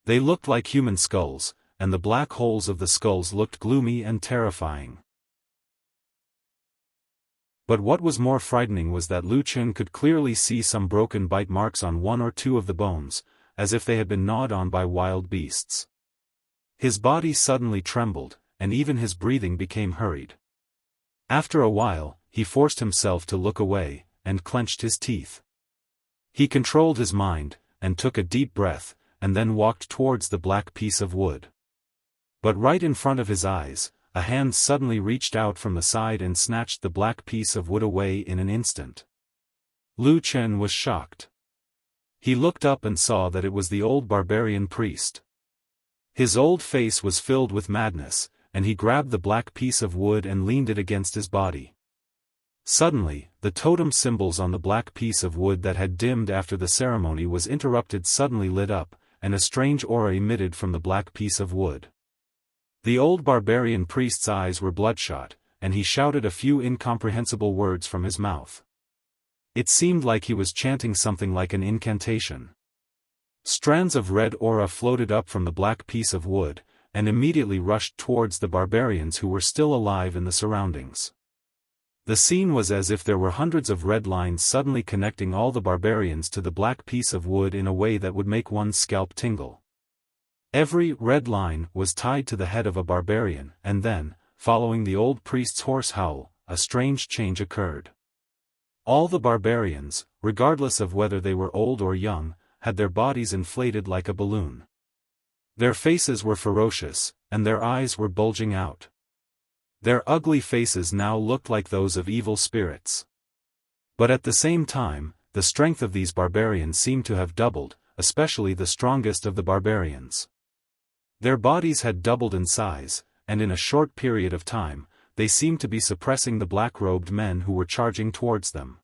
They looked like human skulls, and the black holes of the skulls looked gloomy and terrifying. But what was more frightening was that Lu Chen could clearly see some broken bite marks on one or two of the bones, as if they had been gnawed on by wild beasts. His body suddenly trembled, and even his breathing became hurried. After a while, he forced himself to look away, and clenched his teeth. He controlled his mind, and took a deep breath, and then walked towards the black piece of wood. But right in front of his eyes, a hand suddenly reached out from the side and snatched the black piece of wood away in an instant. Lu Chen was shocked. He looked up and saw that it was the old barbarian priest. His old face was filled with madness, and he grabbed the black piece of wood and leaned it against his body. Suddenly, the totem symbols on the black piece of wood that had dimmed after the ceremony was interrupted suddenly lit up, and a strange aura emitted from the black piece of wood. The old barbarian priest's eyes were bloodshot, and he shouted a few incomprehensible words from his mouth. It seemed like he was chanting something like an incantation. Strands of red aura floated up from the black piece of wood, and immediately rushed towards the barbarians who were still alive in the surroundings. The scene was as if there were hundreds of red lines suddenly connecting all the barbarians to the black piece of wood in a way that would make one's scalp tingle. Every red line was tied to the head of a barbarian, and then, following the old priest's hoarse howl, a strange change occurred. All the barbarians, regardless of whether they were old or young, had their bodies inflated like a balloon. Their faces were ferocious, and their eyes were bulging out. Their ugly faces now looked like those of evil spirits. But at the same time, the strength of these barbarians seemed to have doubled, especially the strongest of the barbarians. Their bodies had doubled in size, and in a short period of time, they seemed to be suppressing the black-robed men who were charging towards them.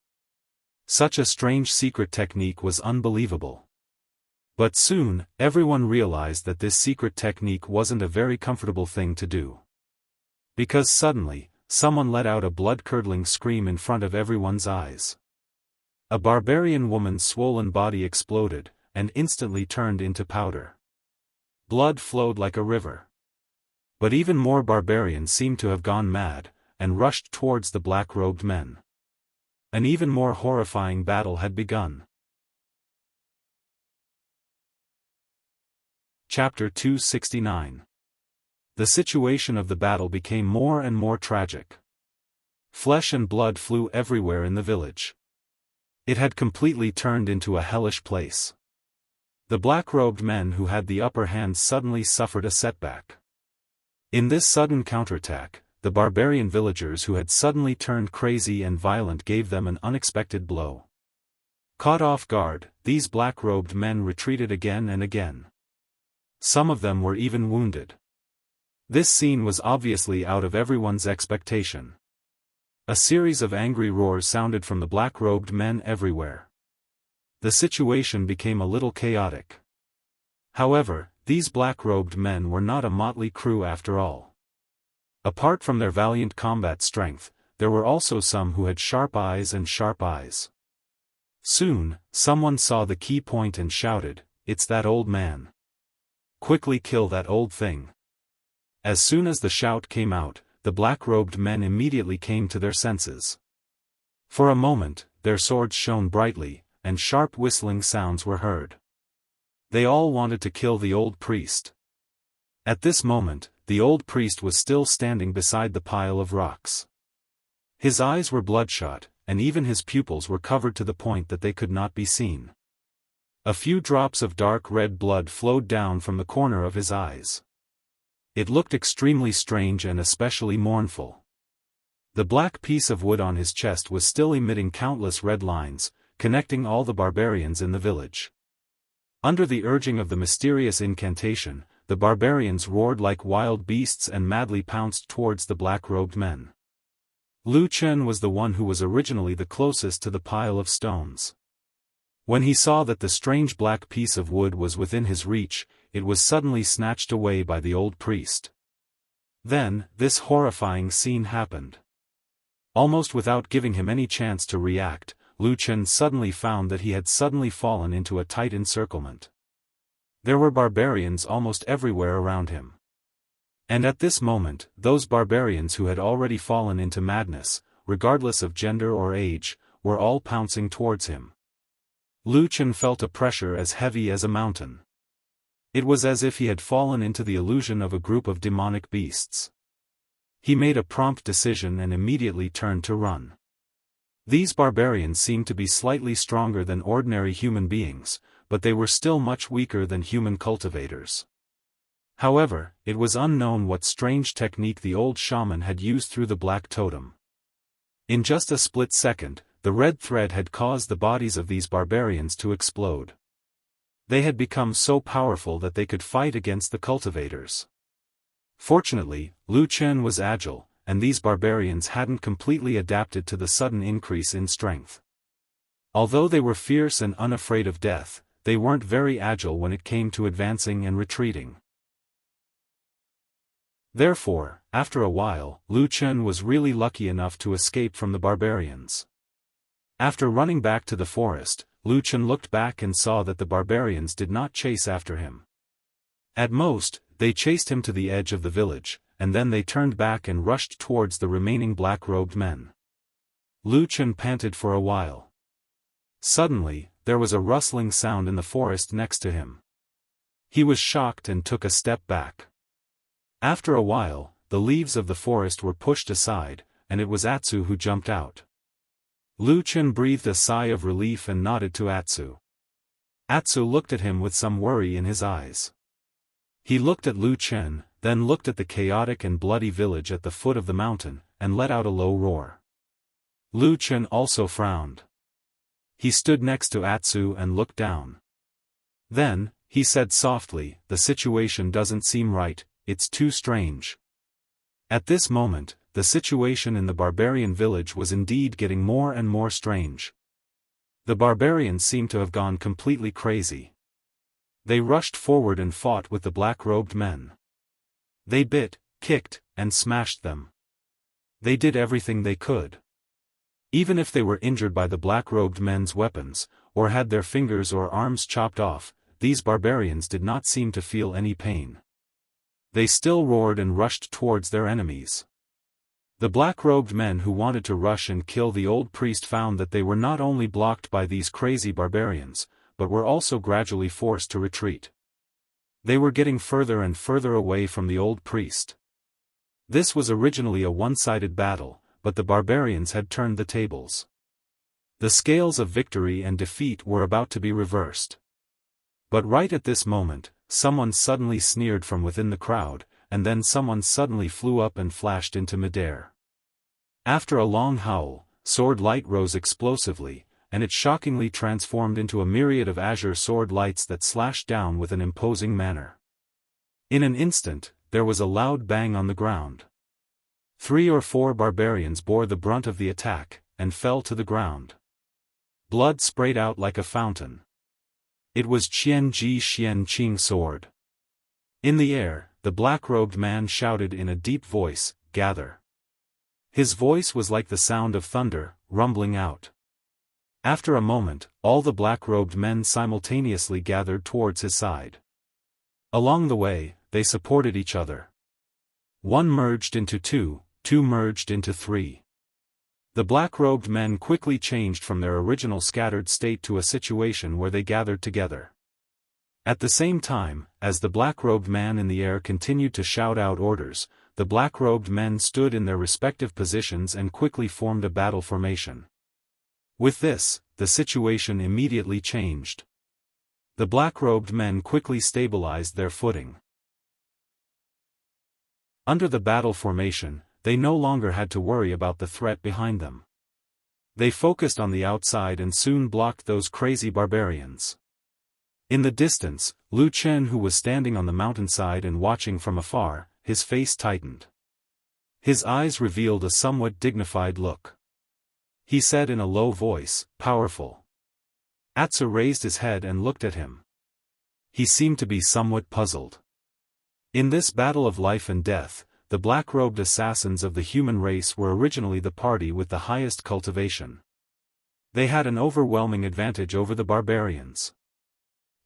Such a strange secret technique was unbelievable. But soon, everyone realized that this secret technique wasn't a very comfortable thing to do. Because suddenly, someone let out a blood-curdling scream in front of everyone's eyes. A barbarian woman's swollen body exploded, and instantly turned into powder. Blood flowed like a river. But even more barbarians seemed to have gone mad, and rushed towards the black-robed men. An even more horrifying battle had begun. Chapter 269. The situation of the battle became more and more tragic. Flesh and blood flew everywhere in the village. It had completely turned into a hellish place. The black-robed men who had the upper hand suddenly suffered a setback. In this sudden counterattack, the barbarian villagers who had suddenly turned crazy and violent gave them an unexpected blow. Caught off guard, these black-robed men retreated again and again. Some of them were even wounded. This scene was obviously out of everyone's expectation. A series of angry roars sounded from the black-robed men everywhere. The situation became a little chaotic. However, these black-robed men were not a motley crew after all. Apart from their valiant combat strength, there were also some who had sharp eyes and sharp eyes. Soon, someone saw the key point and shouted, "It's that old man. Quickly kill that old thing." As soon as the shout came out, the black-robed men immediately came to their senses. For a moment, their swords shone brightly, and sharp whistling sounds were heard. They all wanted to kill the old priest. At this moment, the old priest was still standing beside the pile of rocks. His eyes were bloodshot, and even his pupils were covered to the point that they could not be seen. A few drops of dark red blood flowed down from the corner of his eyes. It looked extremely strange and especially mournful. The black piece of wood on his chest was still emitting countless red lines, connecting all the barbarians in the village. Under the urging of the mysterious incantation, the barbarians roared like wild beasts and madly pounced towards the black-robed men. Lu Chen was the one who was originally the closest to the pile of stones. When he saw that the strange black piece of wood was within his reach, it was suddenly snatched away by the old priest. Then, this horrifying scene happened. Almost without giving him any chance to react, Lu Chen suddenly found that he had suddenly fallen into a tight encirclement. There were barbarians almost everywhere around him. And at this moment, those barbarians who had already fallen into madness, regardless of gender or age, were all pouncing towards him. Lu Chen felt a pressure as heavy as a mountain. It was as if he had fallen into the illusion of a group of demonic beasts. He made a prompt decision and immediately turned to run. These barbarians seemed to be slightly stronger than ordinary human beings, but they were still much weaker than human cultivators. However, it was unknown what strange technique the old shaman had used through the black totem. In just a split second, the red thread had caused the bodies of these barbarians to explode. They had become so powerful that they could fight against the cultivators. Fortunately, Lu Chen was agile, and these barbarians hadn't completely adapted to the sudden increase in strength. Although they were fierce and unafraid of death, they weren't very agile when it came to advancing and retreating. Therefore, after a while, Lu Chen was really lucky enough to escape from the barbarians. After running back to the forest, Lu Chen looked back and saw that the barbarians did not chase after him. At most, they chased him to the edge of the village, and then they turned back and rushed towards the remaining black-robed men. Lu Chen panted for a while. Suddenly, there was a rustling sound in the forest next to him. He was shocked and took a step back. After a while, the leaves of the forest were pushed aside, and it was Atsu who jumped out. Lu Chen breathed a sigh of relief and nodded to Atsu. Atsu looked at him with some worry in his eyes. He looked at Lu Chen, then looked at the chaotic and bloody village at the foot of the mountain, and let out a low roar. Lu Chen also frowned. He stood next to Atsu and looked down. Then, he said softly, "The situation doesn't seem right, it's too strange." At this moment, the situation in the barbarian village was indeed getting more and more strange. The barbarians seemed to have gone completely crazy. They rushed forward and fought with the black-robed men. They bit, kicked, and smashed them. They did everything they could. Even if they were injured by the black-robed men's weapons, or had their fingers or arms chopped off, these barbarians did not seem to feel any pain. They still roared and rushed towards their enemies. The black-robed men who wanted to rush and kill the old priest found that they were not only blocked by these crazy barbarians, but were also gradually forced to retreat. They were getting further and further away from the old priest. This was originally a one-sided battle, but the barbarians had turned the tables. The scales of victory and defeat were about to be reversed. But right at this moment, someone suddenly sneered from within the crowd, and then someone suddenly flew up and flashed into midair. After a long howl, sword light rose explosively, and it shockingly transformed into a myriad of azure sword lights that slashed down with an imposing manner. In an instant, there was a loud bang on the ground. 3 or 4 barbarians bore the brunt of the attack, and fell to the ground. Blood sprayed out like a fountain. It was Qianji Xianqing sword. In the air, the black-robed man shouted in a deep voice, "Gather." His voice was like the sound of thunder, rumbling out. After a moment, all the black-robed men simultaneously gathered towards his side. Along the way, they supported each other. 1 merged into 2, 2 merged into 3. The black-robed men quickly changed from their original scattered state to a situation where they gathered together. At the same time, as the black-robed man in the air continued to shout out orders, the black-robed men stood in their respective positions and quickly formed a battle formation. With this, the situation immediately changed. The black-robed men quickly stabilized their footing. Under the battle formation, they no longer had to worry about the threat behind them. They focused on the outside and soon blocked those crazy barbarians. In the distance, Lu Chen, who was standing on the mountainside and watching from afar, his face tightened. His eyes revealed a somewhat dignified look. He said in a low voice, "Powerful." Atsu raised his head and looked at him. He seemed to be somewhat puzzled. In this battle of life and death, the black-robed assassins of the human race were originally the party with the highest cultivation. They had an overwhelming advantage over the barbarians.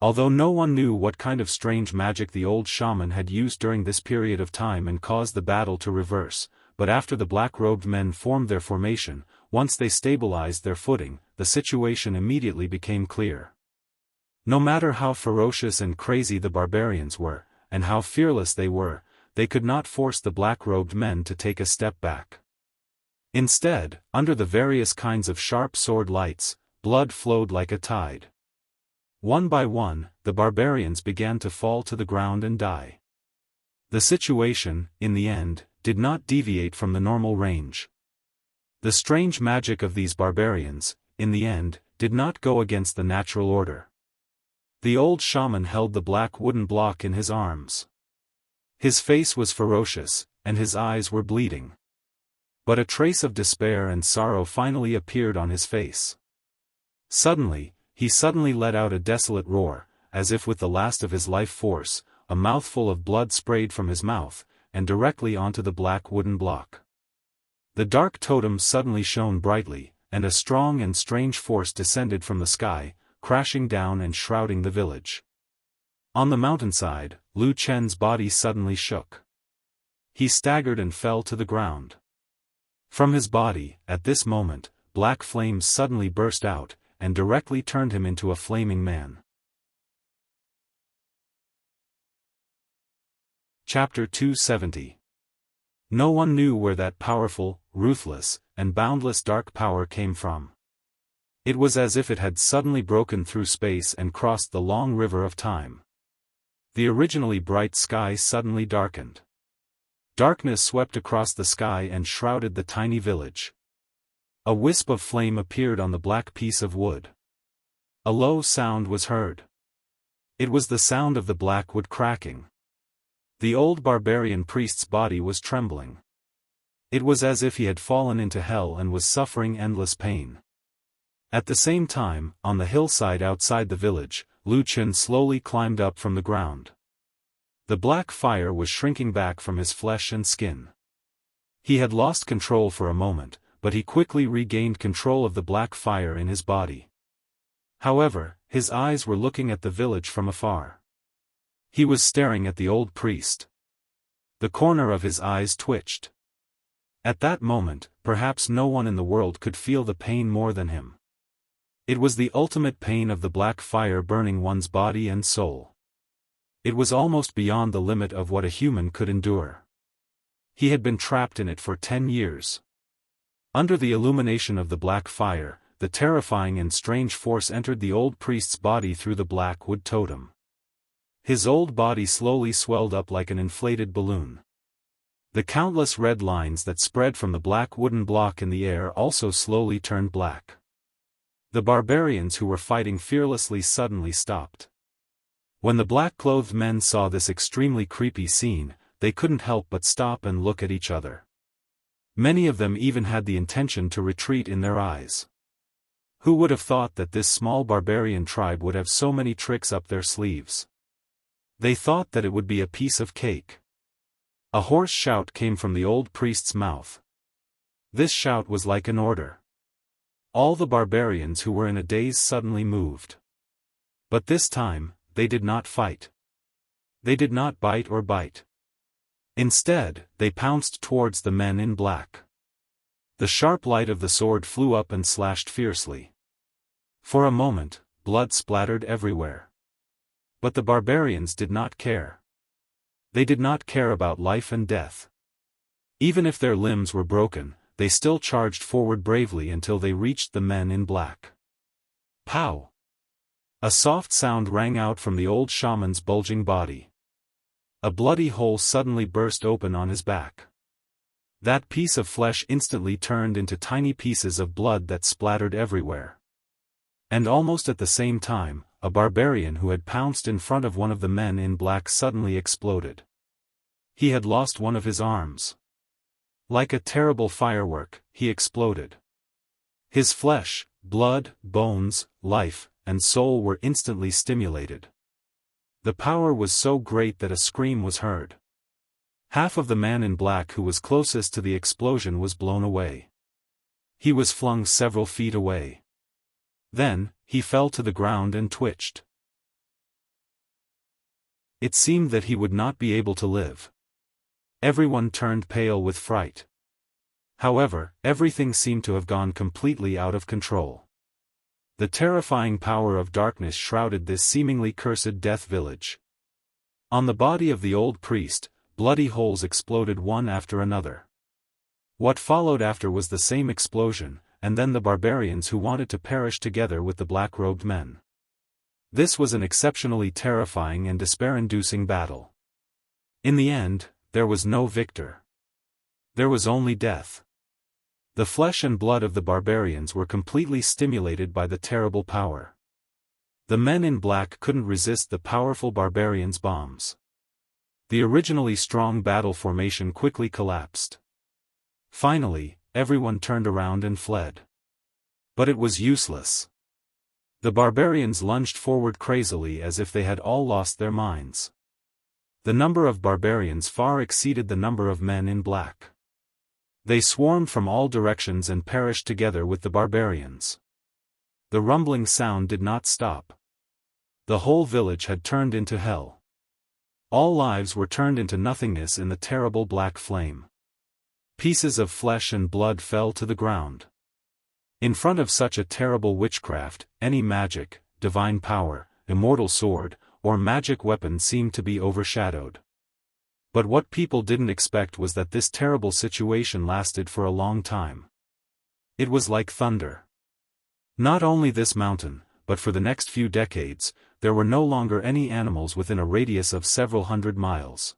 Although no one knew what kind of strange magic the old shaman had used during this period of time and caused the battle to reverse, but after the black-robed men formed their formation, once they stabilized their footing, the situation immediately became clear. No matter how ferocious and crazy the barbarians were, and how fearless they could not force the black-robed men to take a step back. Instead, under the various kinds of sharp sword lights, blood flowed like a tide. One by one, the barbarians began to fall to the ground and die. The situation, in the end, did not deviate from the normal range. The strange magic of these barbarians, in the end, did not go against the natural order. The old shaman held the black wooden block in his arms. His face was ferocious, and his eyes were bleeding. But a trace of despair and sorrow finally appeared on his face. He suddenly let out a desolate roar, as if with the last of his life force, a mouthful of blood sprayed from his mouth, and directly onto the black wooden block. The dark totem suddenly shone brightly, and a strong and strange force descended from the sky, crashing down and shrouding the village. On the mountainside, Lu Chen's body suddenly shook. He staggered and fell to the ground. From his body, at this moment, black flames suddenly burst out, and directly turned him into a flaming man. Chapter 270. No one knew where that powerful, ruthless, and boundless dark power came from. It was as if it had suddenly broken through space and crossed the long river of time. The originally bright sky suddenly darkened. Darkness swept across the sky and shrouded the tiny village. A wisp of flame appeared on the black piece of wood. A low sound was heard. It was the sound of the black wood cracking. The old barbarian priest's body was trembling. It was as if he had fallen into hell and was suffering endless pain. At the same time, on the hillside outside the village, Lu Chen slowly climbed up from the ground. The black fire was shrinking back from his flesh and skin. He had lost control for a moment, but he quickly regained control of the black fire in his body. However, his eyes were looking at the village from afar. He was staring at the old priest. The corner of his eyes twitched. At that moment, perhaps no one in the world could feel the pain more than him. It was the ultimate pain of the black fire burning one's body and soul. It was almost beyond the limit of what a human could endure. He had been trapped in it for 10 years. Under the illumination of the black fire, the terrifying and strange force entered the old priest's body through the black wood totem. His old body slowly swelled up like an inflated balloon. The countless red lines that spread from the black wooden block in the air also slowly turned black. The barbarians who were fighting fearlessly suddenly stopped. When the black-clothed men saw this extremely creepy scene, they couldn't help but stop and look at each other. Many of them even had the intention to retreat in their eyes. Who would have thought that this small barbarian tribe would have so many tricks up their sleeves? They thought that it would be a piece of cake. A hoarse shout came from the old priest's mouth. This shout was like an order. All the barbarians who were in a daze suddenly moved. But this time, they did not fight. They did not bite or bite. Instead, they pounced towards the men in black. The sharp light of the sword flew up and slashed fiercely. For a moment, blood splattered everywhere. But the barbarians did not care. They did not care about life and death. Even if their limbs were broken, they still charged forward bravely until they reached the men in black. Pow! A soft sound rang out from the old shaman's bulging body. A bloody hole suddenly burst open on his back. That piece of flesh instantly turned into tiny pieces of blood that splattered everywhere. And almost at the same time, a barbarian who had pounced in front of one of the men in black suddenly exploded. He had lost one of his arms. Like a terrible firework, he exploded. His flesh, blood, bones, life, and soul were instantly stimulated. The power was so great that a scream was heard. Half of the man in black who was closest to the explosion was blown away. He was flung several feet away. Then, he fell to the ground and twitched. It seemed that he would not be able to live. Everyone turned pale with fright. However, everything seemed to have gone completely out of control. The terrifying power of darkness shrouded this seemingly cursed death village. On the body of the old priest, bloody holes exploded one after another. What followed after was the same explosion, and then the barbarians who wanted to perish together with the black-robed men. This was an exceptionally terrifying and despair-inducing battle. In the end, there was no victor. There was only death. The flesh and blood of the barbarians were completely stimulated by the terrible power. The men in black couldn't resist the powerful barbarians' bombs. The originally strong battle formation quickly collapsed. Finally, everyone turned around and fled. But it was useless. The barbarians lunged forward crazily as if they had all lost their minds. The number of barbarians far exceeded the number of men in black. They swarmed from all directions and perished together with the barbarians. The rumbling sound did not stop. The whole village had turned into hell. All lives were turned into nothingness in the terrible black flame. Pieces of flesh and blood fell to the ground. In front of such a terrible witchcraft, any magic, divine power, immortal sword, or magic weapon seemed to be overshadowed. But what people didn't expect was that this terrible situation lasted for a long time. It was like thunder. Not only this mountain, but for the next few decades, there were no longer any animals within a radius of several hundred miles.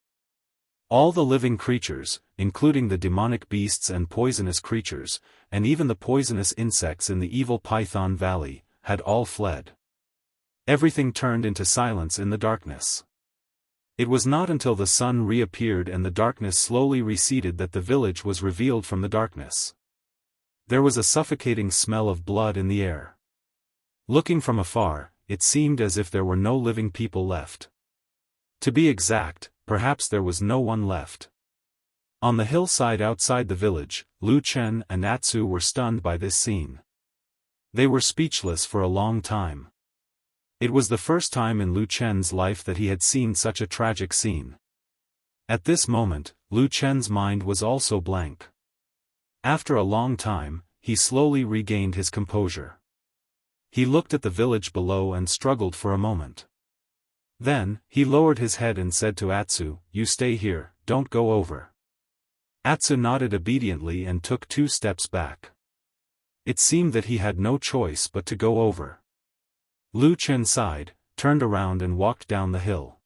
All the living creatures, including the demonic beasts and poisonous creatures, and even the poisonous insects in the evil Python Valley, had all fled. Everything turned into silence in the darkness. It was not until the sun reappeared and the darkness slowly receded that the village was revealed from the darkness. There was a suffocating smell of blood in the air. Looking from afar, it seemed as if there were no living people left. To be exact, perhaps there was no one left. On the hillside outside the village, Lu Chen and Atsu were stunned by this scene. They were speechless for a long time. It was the first time in Lu Chen's life that he had seen such a tragic scene. At this moment, Lu Chen's mind was also blank. After a long time, he slowly regained his composure. He looked at the village below and struggled for a moment. Then, he lowered his head and said to Atsu, "You stay here, don't go over." Atsu nodded obediently and took 2 steps back. It seemed that he had no choice but to go over. Lu Chen sighed, turned around and walked down the hill.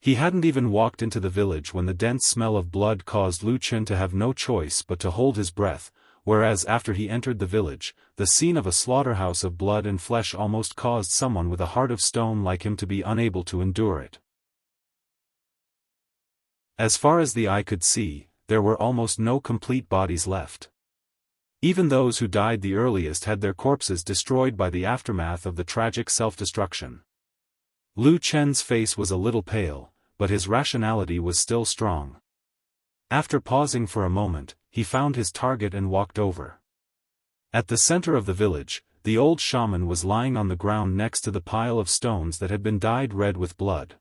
He hadn't even walked into the village when the dense smell of blood caused Lu Chen to have no choice but to hold his breath, whereas after he entered the village, the scene of a slaughterhouse of blood and flesh almost caused someone with a heart of stone like him to be unable to endure it. As far as the eye could see, there were almost no complete bodies left. Even those who died the earliest had their corpses destroyed by the aftermath of the tragic self-destruction. Lu Chen's face was a little pale, but his rationality was still strong. After pausing for a moment, he found his target and walked over. At the center of the village, the old shaman was lying on the ground next to the pile of stones that had been dyed red with blood.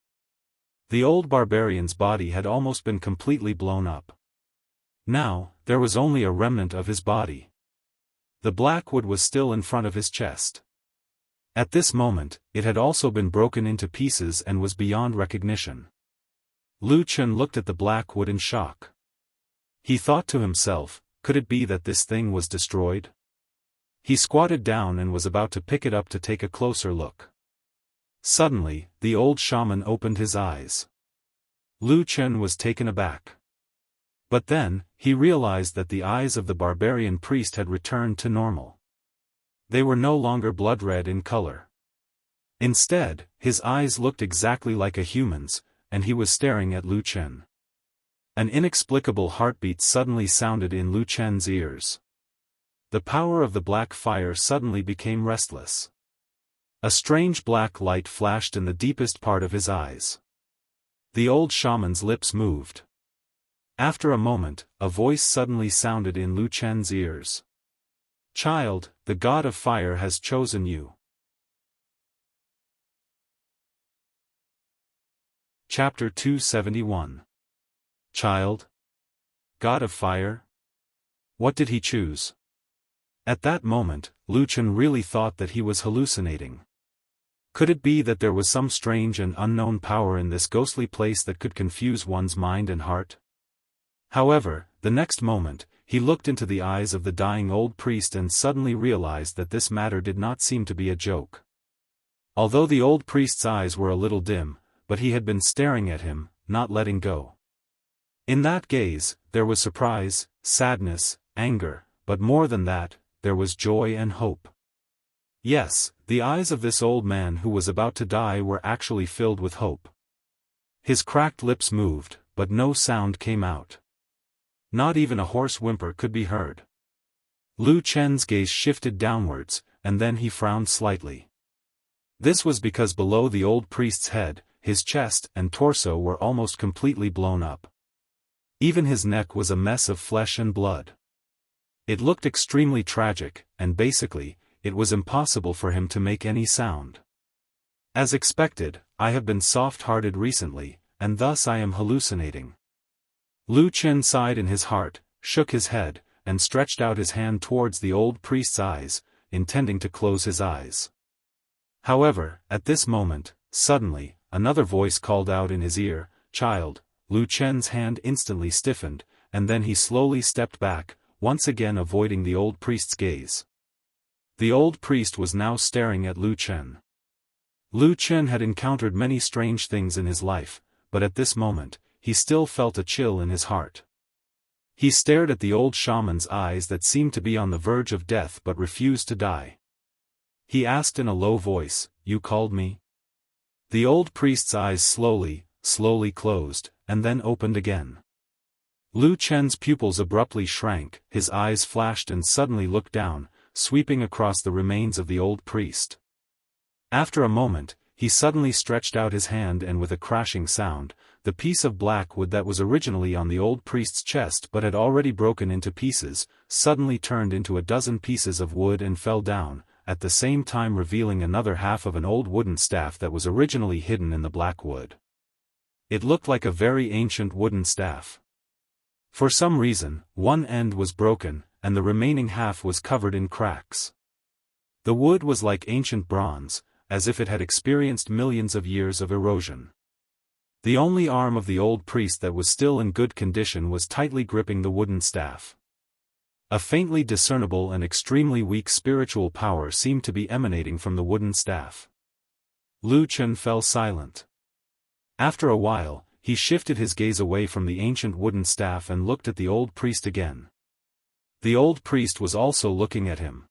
The old barbarian's body had almost been completely blown up. Now, there was only a remnant of his body. The black wood was still in front of his chest. At this moment, it had also been broken into pieces and was beyond recognition. Lu Chen looked at the black wood in shock. He thought to himself, could it be that this thing was destroyed? He squatted down and was about to pick it up to take a closer look. Suddenly, the old shaman opened his eyes. Lu Chen was taken aback. But then, he realized that the eyes of the barbarian priest had returned to normal. They were no longer blood red in color. Instead, his eyes looked exactly like a human's, and he was staring at Lu Chen. An inexplicable heartbeat suddenly sounded in Lu Chen's ears. The power of the black fire suddenly became restless. A strange black light flashed in the deepest part of his eyes. The old shaman's lips moved. After a moment, a voice suddenly sounded in Lu Chen's ears. "Child, the god of fire has chosen you." Chapter 271. Child? God of fire? What did he choose? At that moment, Lu Chen really thought that he was hallucinating. Could it be that there was some strange and unknown power in this ghostly place that could confuse one's mind and heart? However, the next moment, he looked into the eyes of the dying old priest and suddenly realized that this matter did not seem to be a joke. Although the old priest's eyes were a little dim, but he had been staring at him, not letting go. In that gaze, there was surprise, sadness, anger, but more than that, there was joy and hope. Yes, the eyes of this old man who was about to die were actually filled with hope. His cracked lips moved, but no sound came out. Not even a hoarse whimper could be heard. Lu Chen's gaze shifted downwards, and then he frowned slightly. This was because below the old priest's head, his chest and torso were almost completely blown up. Even his neck was a mess of flesh and blood. It looked extremely tragic, and basically, it was impossible for him to make any sound. As expected, I have been soft-hearted recently, and thus I am hallucinating. Lu Chen sighed in his heart, shook his head, and stretched out his hand towards the old priest's eyes, intending to close his eyes. However, at this moment, suddenly, another voice called out in his ear, "Child." Lu Chen's hand instantly stiffened, and then he slowly stepped back, once again avoiding the old priest's gaze. The old priest was now staring at Lu Chen. Lu Chen had encountered many strange things in his life, but at this moment, he still felt a chill in his heart. He stared at the old shaman's eyes that seemed to be on the verge of death but refused to die. He asked in a low voice, "You called me?" The old priest's eyes slowly closed, and then opened again. Lu Chen's pupils abruptly shrank, his eyes flashed and suddenly looked down, sweeping across the remains of the old priest. After a moment, he suddenly stretched out his hand and with a crashing sound, the piece of black wood that was originally on the old priest's chest but had already broken into pieces, suddenly turned into a dozen pieces of wood and fell down, at the same time revealing another half of an old wooden staff that was originally hidden in the black wood. It looked like a very ancient wooden staff. For some reason, one end was broken, and the remaining half was covered in cracks. The wood was like ancient bronze, as if it had experienced millions of years of erosion. The only arm of the old priest that was still in good condition was tightly gripping the wooden staff. A faintly discernible and extremely weak spiritual power seemed to be emanating from the wooden staff. Lu Chen fell silent. After a while, he shifted his gaze away from the ancient wooden staff and looked at the old priest again. The old priest was also looking at him.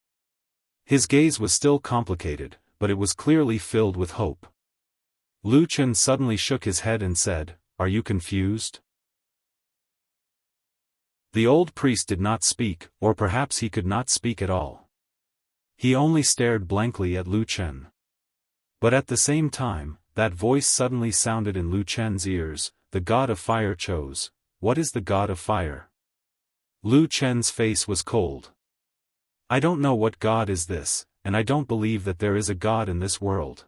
His gaze was still complicated, but it was clearly filled with hope. Lu Chen suddenly shook his head and said, "Are you confused?" The old priest did not speak, or perhaps he could not speak at all. He only stared blankly at Lu Chen. But at the same time, that voice suddenly sounded in Lu Chen's ears, "The god of fire chose." What is the god of fire? Lu Chen's face was cold. "I don't know what god is this, and I don't believe that there is a god in this world.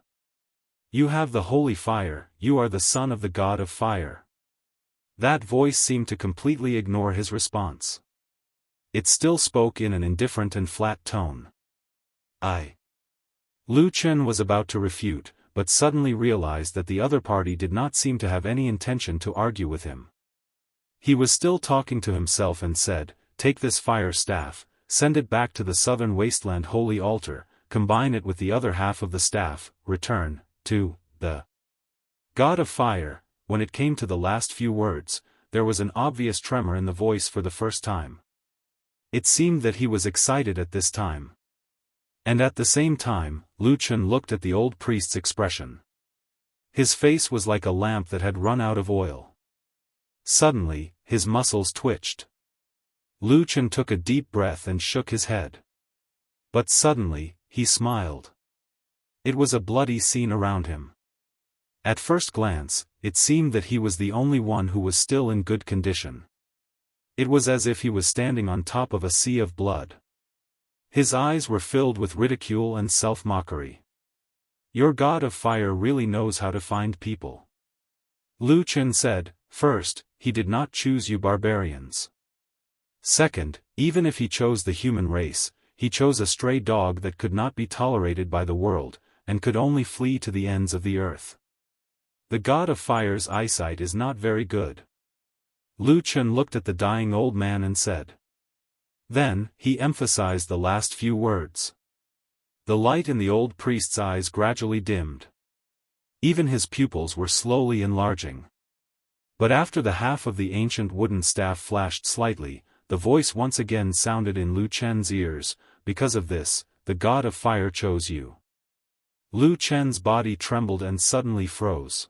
You have the holy fire, you are the son of the god of fire." That voice seemed to completely ignore his response. It still spoke in an indifferent and flat tone. Lu Chen was about to refute, but suddenly realized that the other party did not seem to have any intention to argue with him. He was still talking to himself and said, "Take this fire staff, send it back to the southern wasteland holy altar, combine it with the other half of the staff, return to the god of fire." When it came to the last few words, there was an obvious tremor in the voice for the first time. It seemed that he was excited at this time. And at the same time, Lu Chen looked at the old priest's expression. His face was like a lamp that had run out of oil. Suddenly, his muscles twitched. Lu Chen took a deep breath and shook his head. But suddenly, he smiled. It was a bloody scene around him. At first glance, it seemed that he was the only one who was still in good condition. It was as if he was standing on top of a sea of blood. His eyes were filled with ridicule and self-mockery. Your god of fire really knows how to find people. Lu Chen said, first, he did not choose you barbarians. Second, even if he chose the human race, he chose a stray dog that could not be tolerated by the world, and could only flee to the ends of the earth. The god of fire's eyesight is not very good. Lu Chen looked at the dying old man and said. Then, he emphasized the last few words. The light in the old priest's eyes gradually dimmed. Even his pupils were slowly enlarging. But after the half of the ancient wooden staff flashed slightly, the voice once again sounded in Lu Chen's ears, because of this, the god of fire chose you. Lu Chen's body trembled and suddenly froze.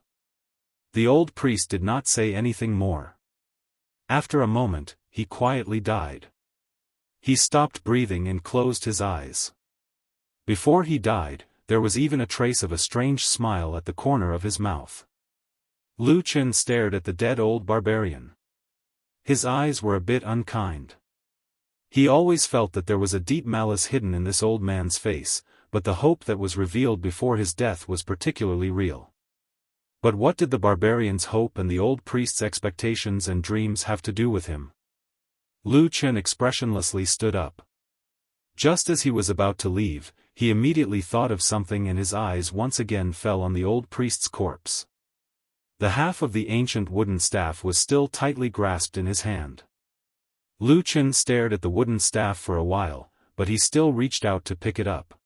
The old priest did not say anything more. After a moment, he quietly died. He stopped breathing and closed his eyes. Before he died, there was even a trace of a strange smile at the corner of his mouth. Lu Chen stared at the dead old barbarian. His eyes were a bit unkind. He always felt that there was a deep malice hidden in this old man's face, but the hope that was revealed before his death was particularly real. But what did the barbarian's hope and the old priest's expectations and dreams have to do with him? Lu Chen expressionlessly stood up. Just as he was about to leave, he immediately thought of something and his eyes once again fell on the old priest's corpse. The half of the ancient wooden staff was still tightly grasped in his hand. Lu Chen stared at the wooden staff for a while, but he still reached out to pick it up.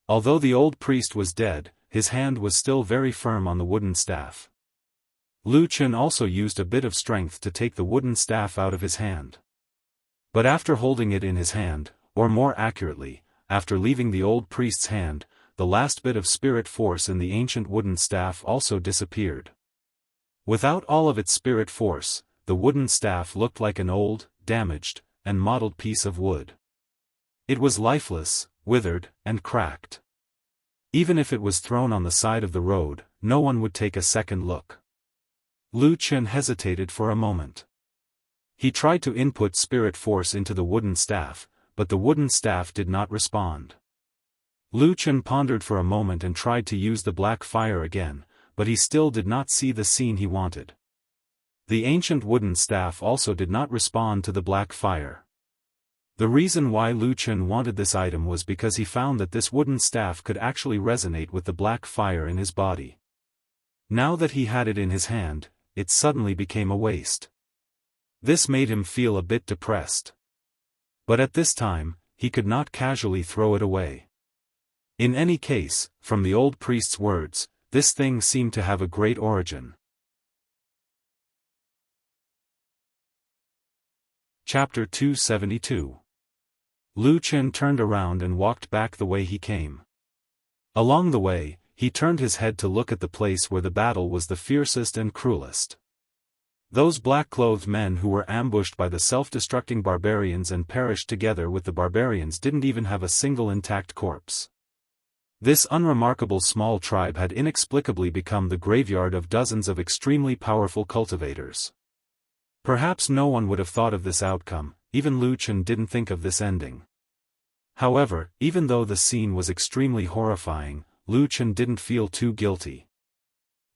Although the old priest was dead, his hand was still very firm on the wooden staff. Lu Chen also used a bit of strength to take the wooden staff out of his hand. But after holding it in his hand, or more accurately, after leaving the old priest's hand, the last bit of spirit force in the ancient wooden staff also disappeared. Without all of its spirit force, the wooden staff looked like an old, damaged, and mottled piece of wood. It was lifeless, withered, and cracked. Even if it was thrown on the side of the road, no one would take a second look. Lu Chen hesitated for a moment. He tried to input spirit force into the wooden staff, but the wooden staff did not respond. Lu Chen pondered for a moment and tried to use the black fire again, but he still did not see the scene he wanted. The ancient wooden staff also did not respond to the black fire. The reason why Lu Chen wanted this item was because he found that this wooden staff could actually resonate with the black fire in his body. Now that he had it in his hand, it suddenly became a waste. This made him feel a bit depressed. But at this time, he could not casually throw it away. In any case, from the old priest's words, this thing seemed to have a great origin. Chapter 272. Lu Chen turned around and walked back the way he came. Along the way, he turned his head to look at the place where the battle was the fiercest and cruelest. Those black-clothed men who were ambushed by the self-destructing barbarians and perished together with the barbarians didn't even have a single intact corpse. This unremarkable small tribe had inexplicably become the graveyard of dozens of extremely powerful cultivators. Perhaps no one would have thought of this outcome, even Lu Chen didn't think of this ending. However, even though the scene was extremely horrifying, Lu Chen didn't feel too guilty.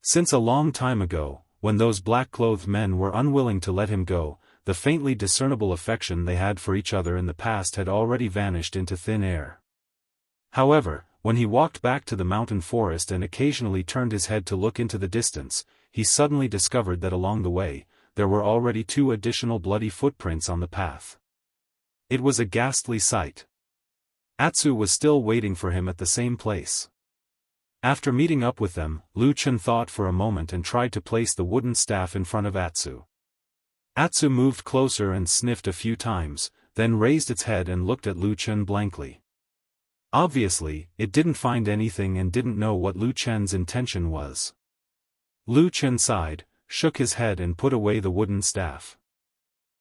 Since a long time ago, when those black-clothed men were unwilling to let him go, the faintly discernible affection they had for each other in the past had already vanished into thin air. However, when he walked back to the mountain forest and occasionally turned his head to look into the distance, he suddenly discovered that along the way, there were already 2 additional bloody footprints on the path. It was a ghastly sight. Atsu was still waiting for him at the same place. After meeting up with them, Lu Chen thought for a moment and tried to place the wooden staff in front of Atsu. Atsu moved closer and sniffed a few times, then raised its head and looked at Lu Chen blankly. Obviously, it didn't find anything and didn't know what Lu Chen's intention was. Lu Chen sighed, shook his head and put away the wooden staff.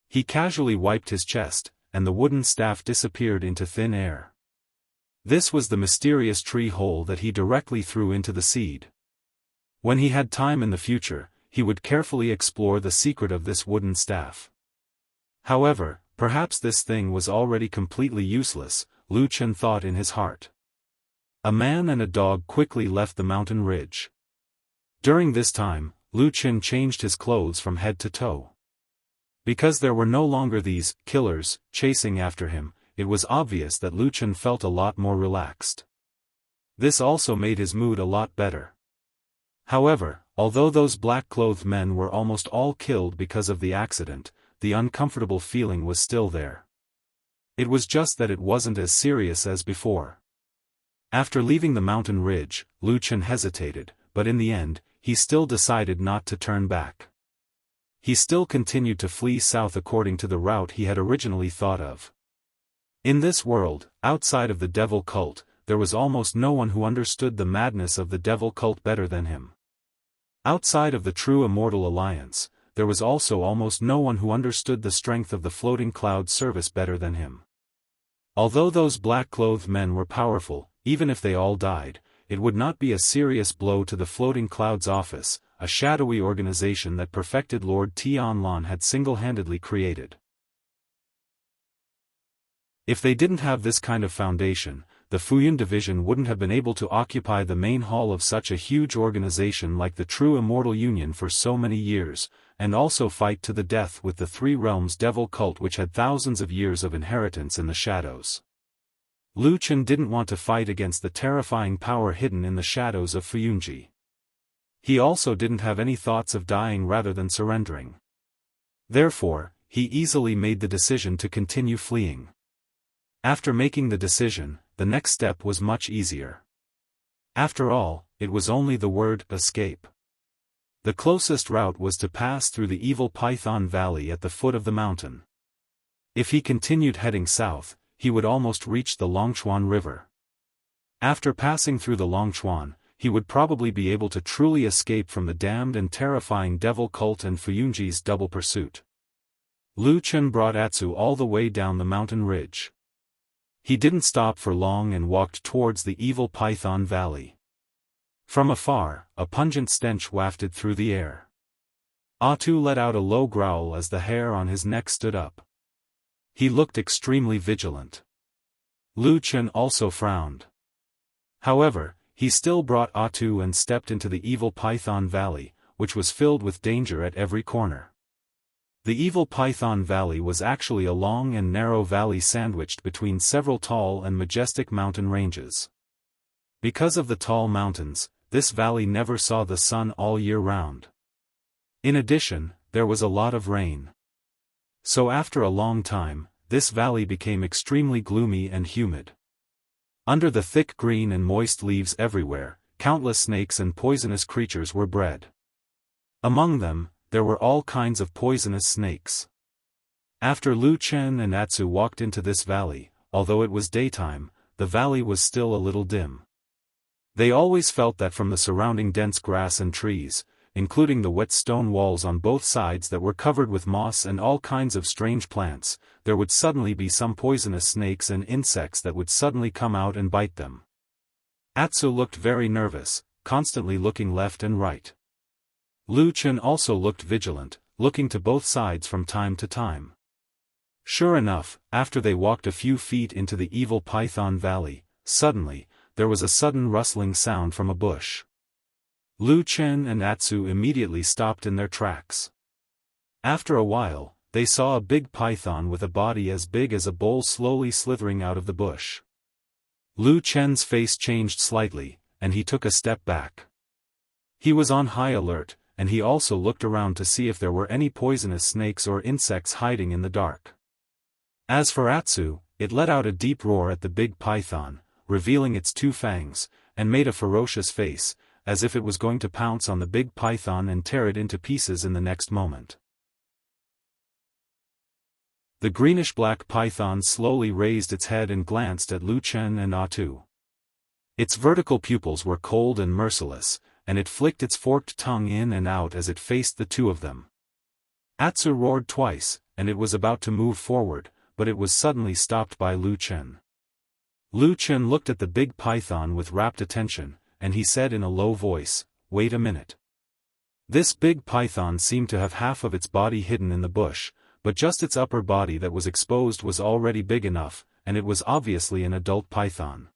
He casually wiped his chest, and the wooden staff disappeared into thin air. This was the mysterious tree hole that he directly threw into the seed. When he had time in the future, he would carefully explore the secret of this wooden staff. However, perhaps this thing was already completely useless, Lu Chen thought in his heart. A man and a dog quickly left the mountain ridge. During this time, Lu Chen changed his clothes from head to toe. Because there were no longer these killers chasing after him, it was obvious that Lu Chen felt a lot more relaxed. This also made his mood a lot better. However, although those black-clothed men were almost all killed because of the accident, the uncomfortable feeling was still there. It was just that it wasn't as serious as before. After leaving the mountain ridge, Lu Chen hesitated, but in the end, he still decided not to turn back. He still continued to flee south according to the route he had originally thought of. In this world, outside of the devil cult, there was almost no one who understood the madness of the devil cult better than him. Outside of the true Immortal Alliance, there was also almost no one who understood the strength of the floating cloud service better than him. Although those black-clothed men were powerful, even if they all died, it would not be a serious blow to the Floating Clouds Office, a shadowy organization that perfected Lord Tianlan had single-handedly created. If they didn't have this kind of foundation, the Fuyun division wouldn't have been able to occupy the main hall of such a huge organization like the True Immortal Union for so many years, and also fight to the death with the Three Realms devil cult which had thousands of years of inheritance in the shadows. Lu Chen didn't want to fight against the terrifying power hidden in the shadows of Fuyunji. He also didn't have any thoughts of dying rather than surrendering. Therefore, he easily made the decision to continue fleeing. After making the decision, the next step was much easier. After all, it was only the word escape. The closest route was to pass through the evil Python Valley at the foot of the mountain. If he continued heading south, he would almost reach the Longchuan River. After passing through the Longchuan, he would probably be able to truly escape from the damned and terrifying devil cult and Fuyunji's double pursuit. Lu Chen brought Atsu all the way down the mountain ridge. He didn't stop for long and walked towards the evil Python Valley. From afar, a pungent stench wafted through the air. Atsu let out a low growl as the hair on his neck stood up. He looked extremely vigilant. Lu Chen also frowned. However, he still brought Atsu and stepped into the evil Python Valley, which was filled with danger at every corner. The evil Python Valley was actually a long and narrow valley sandwiched between several tall and majestic mountain ranges. Because of the tall mountains, this valley never saw the sun all year round. In addition, there was a lot of rain. So after a long time, this valley became extremely gloomy and humid. Under the thick green and moist leaves everywhere, countless snakes and poisonous creatures were bred. Among them, there were all kinds of poisonous snakes. After Lu Chen and Atsu walked into this valley, although it was daytime, the valley was still a little dim. They always felt that from the surrounding dense grass and trees, including the wet stone walls on both sides that were covered with moss and all kinds of strange plants, there would suddenly be some poisonous snakes and insects that would suddenly come out and bite them. Atsu looked very nervous, constantly looking left and right. Lu Chen also looked vigilant, looking to both sides from time to time. Sure enough, after they walked a few feet into the evil Python Valley, suddenly, there was a sudden rustling sound from a bush. Lu Chen and Atsu immediately stopped in their tracks. After a while, they saw a big python with a body as big as a bowl slowly slithering out of the bush. Lu Chen's face changed slightly, and he took a step back. He was on high alert, and he also looked around to see if there were any poisonous snakes or insects hiding in the dark. As for Atsu, it let out a deep roar at the big python, revealing its two fangs, and made a ferocious face, as if it was going to pounce on the big python and tear it into pieces in the next moment. The greenish-black python slowly raised its head and glanced at Lu Chen and Atsu. Its vertical pupils were cold and merciless, and it flicked its forked tongue in and out as it faced the two of them. Atsu roared twice, and it was about to move forward, but it was suddenly stopped by Lu Chen. Lu Chen looked at the big python with rapt attention, and he said in a low voice, "Wait a minute." This big python seemed to have half of its body hidden in the bush, but just its upper body that was exposed was already big enough, and it was obviously an adult python.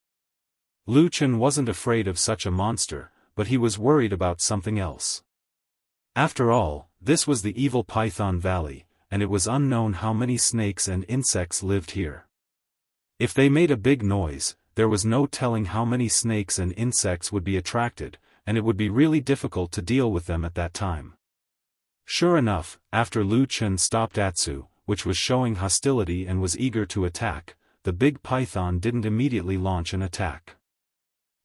Lu Chen wasn't afraid of such a monster, but he was worried about something else. After all, this was the evil Python Valley, and it was unknown how many snakes and insects lived here. If they made a big noise, there was no telling how many snakes and insects would be attracted, and it would be really difficult to deal with them at that time. Sure enough, after Lu Chen stopped Atsu, which was showing hostility and was eager to attack, the big python didn't immediately launch an attack.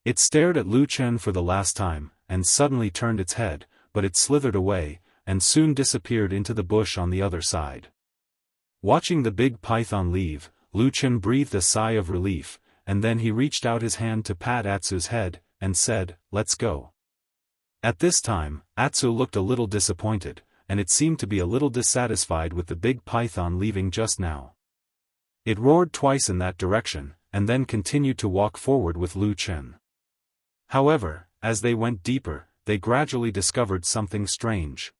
It stared at Lu Chen for the last time, and suddenly turned its head, but it slithered away, and soon disappeared into the bush on the other side. Watching the big python leave, Lu Chen breathed a sigh of relief, and then he reached out his hand to pat Atsu's head, and said, "Let's go." At this time, Atsu looked a little disappointed, and it seemed to be a little dissatisfied with the big python leaving just now. It roared twice in that direction, and then continued to walk forward with Lu Chen. However, as they went deeper, they gradually discovered something strange.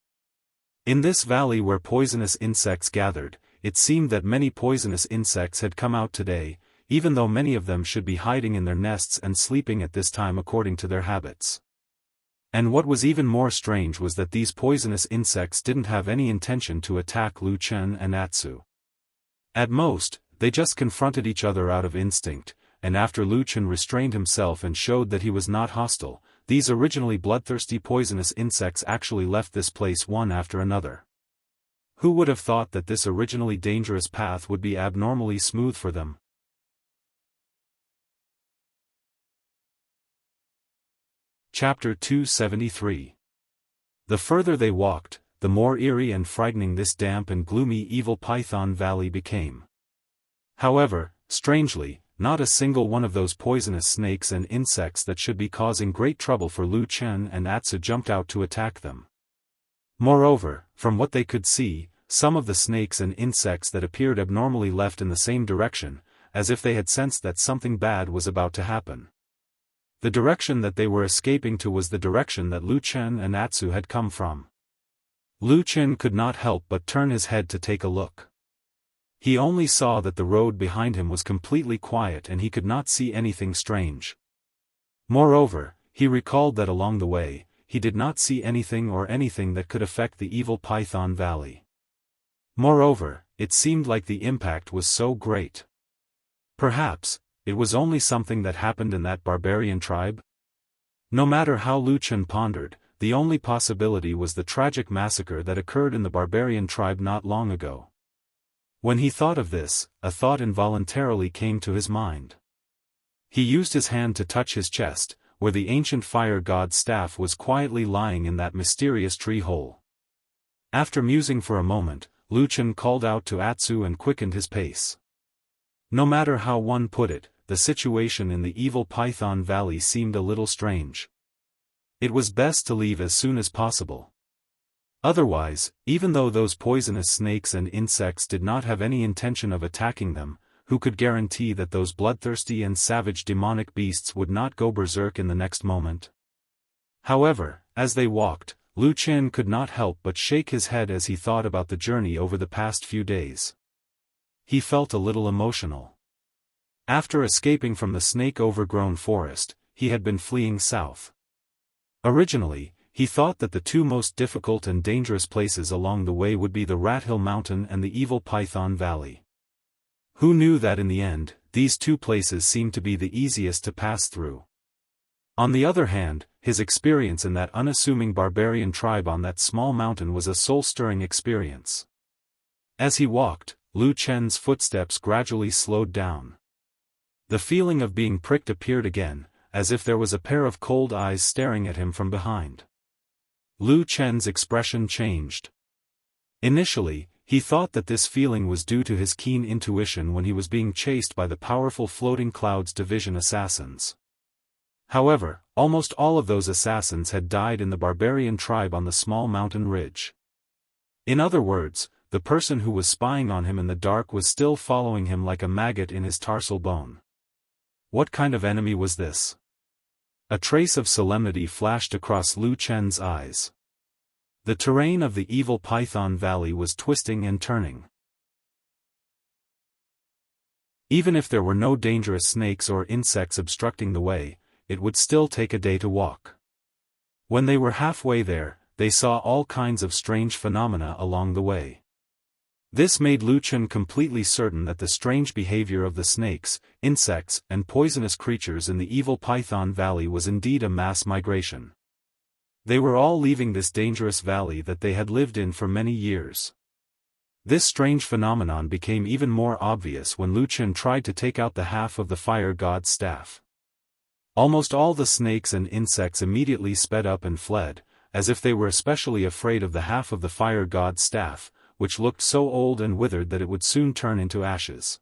In this valley where poisonous insects gathered, it seemed that many poisonous insects had come out today, even though many of them should be hiding in their nests and sleeping at this time according to their habits. And what was even more strange was that these poisonous insects didn't have any intention to attack Lu Chen and Atsu. At most, they just confronted each other out of instinct, and after Lu Chen restrained himself and showed that he was not hostile, these originally bloodthirsty poisonous insects actually left this place one after another. Who would have thought that this originally dangerous path would be abnormally smooth for them? Chapter 273. The further they walked, the more eerie and frightening this damp and gloomy evil Python Valley became. However, strangely, not a single one of those poisonous snakes and insects that should be causing great trouble for Lu Chen and Atsu jumped out to attack them. Moreover, from what they could see, some of the snakes and insects that appeared abnormally left in the same direction, as if they had sensed that something bad was about to happen. The direction that they were escaping to was the direction that Lu Chen and Atsu had come from. Lu Chen could not help but turn his head to take a look. He only saw that the road behind him was completely quiet and he could not see anything strange. Moreover, he recalled that along the way, he did not see anything that could affect the evil Python Valley. Moreover, it seemed like the impact was so great. Perhaps, it was only something that happened in that barbarian tribe? No matter how Lu Chen pondered, the only possibility was the tragic massacre that occurred in the barbarian tribe not long ago. When he thought of this, a thought involuntarily came to his mind. He used his hand to touch his chest, where the ancient fire god's staff was quietly lying in that mysterious tree hole. After musing for a moment, Lu Chen called out to Atsu and quickened his pace. No matter how one put it, the situation in the evil Python Valley seemed a little strange. It was best to leave as soon as possible. Otherwise, even though those poisonous snakes and insects did not have any intention of attacking them, who could guarantee that those bloodthirsty and savage demonic beasts would not go berserk in the next moment? However, as they walked, Lu Chen could not help but shake his head as he thought about the journey over the past few days. He felt a little emotional. After escaping from the snake-overgrown forest, he had been fleeing south. Originally, he thought that the two most difficult and dangerous places along the way would be the Rat Hill Mountain and the evil Python Valley. Who knew that in the end, these two places seemed to be the easiest to pass through. On the other hand, his experience in that unassuming barbarian tribe on that small mountain was a soul-stirring experience. As he walked, Lu Chen's footsteps gradually slowed down. The feeling of being pricked appeared again, as if there was a pair of cold eyes staring at him from behind. Lu Chen's expression changed. Initially, He thought that this feeling was due to his keen intuition when he was being chased by the powerful Floating Clouds Division assassins. However, almost all of those assassins had died in the barbarian tribe on the small mountain ridge. In other words, the person who was spying on him in the dark was still following him like a maggot in his tarsal bone. What kind of enemy was this? A trace of solemnity flashed across Lu Chen's eyes. The terrain of the evil Python Valley was twisting and turning. Even if there were no dangerous snakes or insects obstructing the way, it would still take a day to walk. When they were halfway there, they saw all kinds of strange phenomena along the way. This made Lu Chen completely certain that the strange behavior of the snakes, insects, and poisonous creatures in the evil Python Valley was indeed a mass migration. They were all leaving this dangerous valley that they had lived in for many years. This strange phenomenon became even more obvious when Lu Chen tried to take out the half of the fire god's staff. Almost all the snakes and insects immediately sped up and fled, as if they were especially afraid of the half of the fire god's staff, which looked so old and withered that it would soon turn into ashes.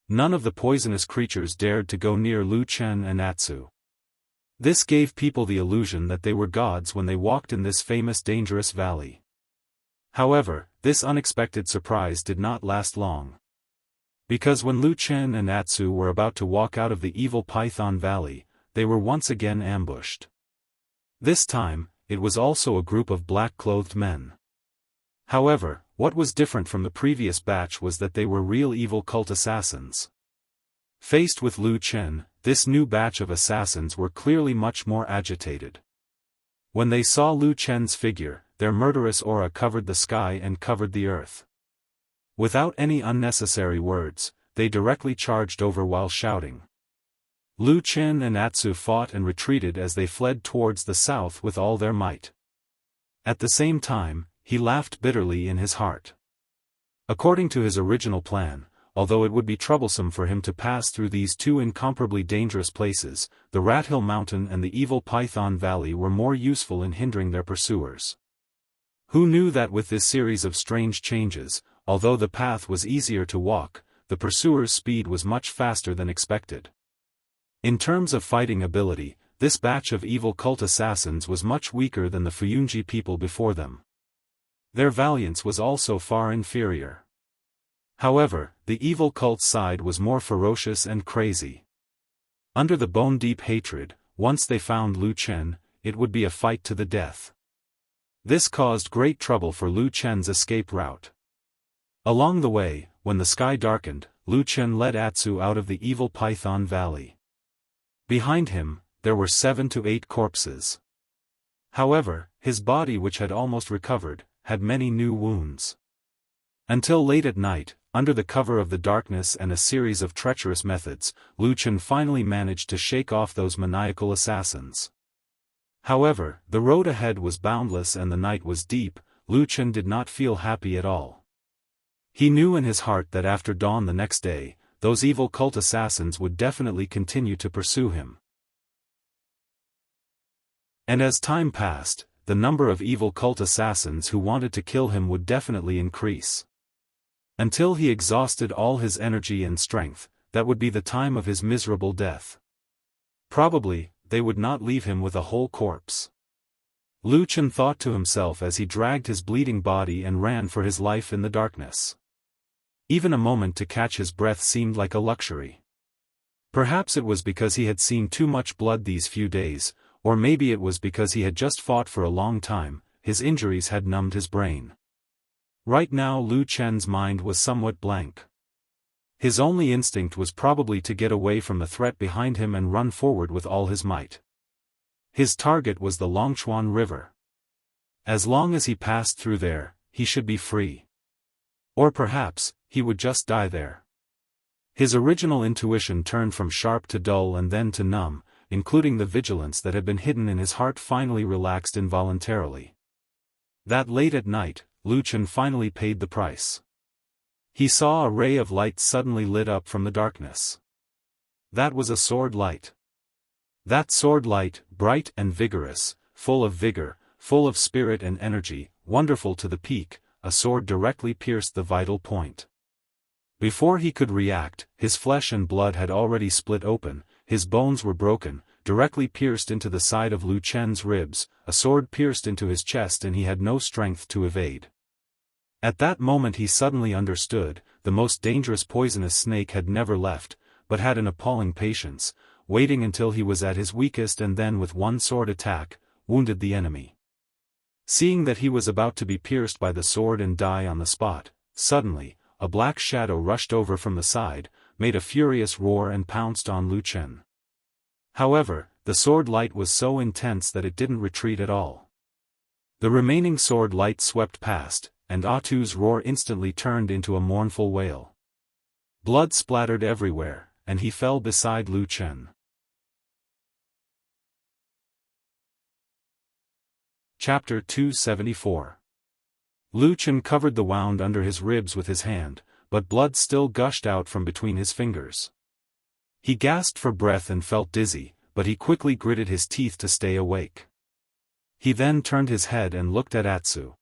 None of the poisonous creatures dared to go near Lu Chen and Atsu. This gave people the illusion that they were gods when they walked in this famous dangerous valley. However, this unexpected surprise did not last long. Because when Lu Chen and Atsu were about to walk out of the evil Python Valley, they were once again ambushed. This time, it was also a group of black-clothed men. However, what was different from the previous batch was that they were real evil cult assassins. Faced with Lu Chen, this new batch of assassins were clearly much more agitated. When they saw Lu Chen's figure, their murderous aura covered the sky and covered the earth. Without any unnecessary words, they directly charged over while shouting. Lu Chen and Atsu fought and retreated as they fled towards the south with all their might. At the same time, he laughed bitterly in his heart. According to his original plan, although it would be troublesome for him to pass through these two incomparably dangerous places, the Rat Hill Mountain and the evil Python Valley were more useful in hindering their pursuers. Who knew that with this series of strange changes, although the path was easier to walk, the pursuers' speed was much faster than expected. In terms of fighting ability, this batch of evil cult assassins was much weaker than the Fuyunji people before them. Their valiance was also far inferior. However, the evil cult side was more ferocious and crazy. Under the bone-deep hatred, once they found Lu Chen, it would be a fight to the death. This caused great trouble for Lu Chen's escape route. Along the way, when the sky darkened, Lu Chen led Atsu out of the evil Python Valley. Behind him, there were 7 to 8 corpses. However, his body, which had almost recovered, had many new wounds. Until late at night, under the cover of the darkness and a series of treacherous methods, Lu Chen finally managed to shake off those maniacal assassins. However, the road ahead was boundless and the night was deep. Lu Chen did not feel happy at all. He knew in his heart that after dawn the next day, those evil cult assassins would definitely continue to pursue him. And as time passed, the number of evil cult assassins who wanted to kill him would definitely increase. Until he exhausted all his energy and strength, that would be the time of his miserable death. Probably, they would not leave him with a whole corpse. Lu Chen thought to himself as he dragged his bleeding body and ran for his life in the darkness. Even a moment to catch his breath seemed like a luxury. Perhaps it was because he had seen too much blood these few days, or maybe it was because he had just fought for a long time. His injuries had numbed his brain. Right now Lu Chen's mind was somewhat blank. His only instinct was probably to get away from the threat behind him and run forward with all his might. His target was the Longchuan River. As long as he passed through there, he should be free. Or perhaps, he would just die there. His original intuition turned from sharp to dull and then to numb, including the vigilance that had been hidden in his heart finally relaxed involuntarily. That late at night, Lu Chen finally paid the price. He saw a ray of light suddenly lit up from the darkness. That was a sword light. That sword light, bright and vigorous, full of vigor, full of spirit and energy, wonderful to the peak, a sword directly pierced the vital point. Before he could react, his flesh and blood had already split open, his bones were broken, directly pierced into the side of Lu Chen's ribs, a sword pierced into his chest, and he had no strength to evade. At that moment he suddenly understood, the most dangerous poisonous snake had never left, but had an appalling patience, waiting until he was at his weakest and then with one sword attack, wounded the enemy. Seeing that he was about to be pierced by the sword and die on the spot, suddenly, a black shadow rushed over from the side, made a furious roar and pounced on Lu Chen. However, the sword light was so intense that it didn't retreat at all. The remaining sword light swept past, and Atu's roar instantly turned into a mournful wail. Blood splattered everywhere, and he fell beside Lu Chen. Chapter 274. Lu Chen covered the wound under his ribs with his hand, but blood still gushed out from between his fingers. He gasped for breath and felt dizzy, but he quickly gritted his teeth to stay awake. He then turned his head and looked at Atsu.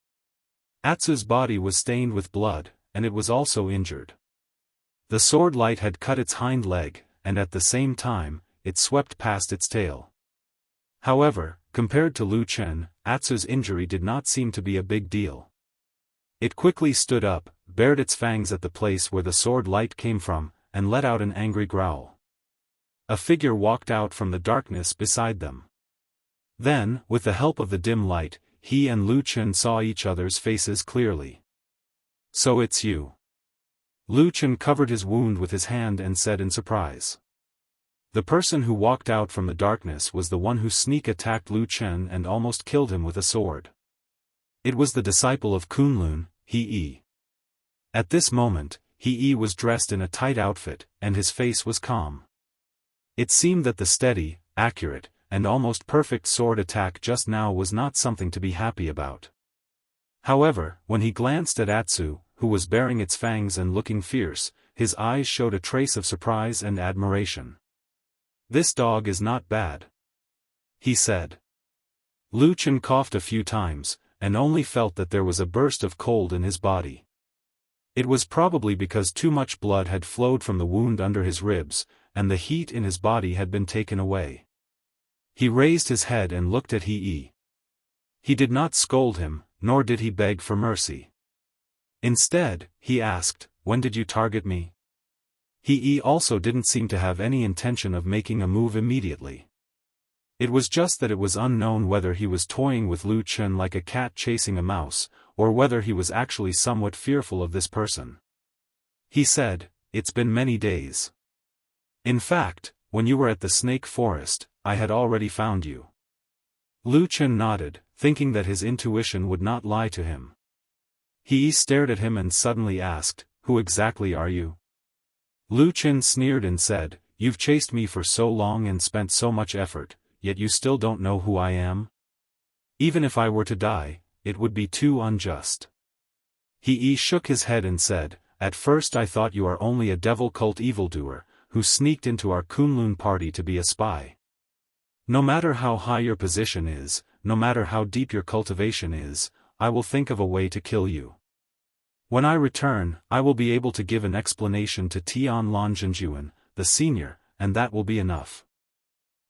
Atsu's body was stained with blood, and it was also injured. The sword light had cut its hind leg, and at the same time, it swept past its tail. However, compared to Lu Chen, Atsu's injury did not seem to be a big deal. It quickly stood up, bared its fangs at the place where the sword light came from, and let out an angry growl. A figure walked out from the darkness beside them. Then, with the help of the dim light, he and Lu Chen saw each other's faces clearly. "So it's you." Lu Chen covered his wound with his hand and said in surprise. The person who walked out from the darkness was the one who sneak attacked Lu Chen and almost killed him with a sword. It was the disciple of Kunlun, He. At this moment, He was dressed in a tight outfit, and his face was calm. It seemed that the steady, accurate, and almost perfect sword attack just now was not something to be happy about. However, when he glanced at Atsu, who was baring its fangs and looking fierce, his eyes showed a trace of surprise and admiration. "This dog is not bad," he said. Lu Chen coughed a few times, and only felt that there was a burst of cold in his body. It was probably because too much blood had flowed from the wound under his ribs, and the heat in his body had been taken away. He raised his head and looked at He. He did not scold him, nor did he beg for mercy. Instead, he asked, "When did you target me?" He also didn't seem to have any intention of making a move immediately. It was just that it was unknown whether he was toying with Lu Chen like a cat chasing a mouse, or whether he was actually somewhat fearful of this person. He said, "It's been many days. In fact, when you were at the snake forest, I had already found you." Lu Chen nodded, thinking that his intuition would not lie to him. He stared at him and suddenly asked, "Who exactly are you?" Lu Chen sneered and said, "You've chased me for so long and spent so much effort, yet you still don't know who I am? Even if I were to die, it would be too unjust." He shook his head and said, "At first I thought you are only a devil cult evildoer, who sneaked into our Kunlun party to be a spy. No matter how high your position is, no matter how deep your cultivation is, I will think of a way to kill you. When I return, I will be able to give an explanation to Tianlong, the senior, and that will be enough.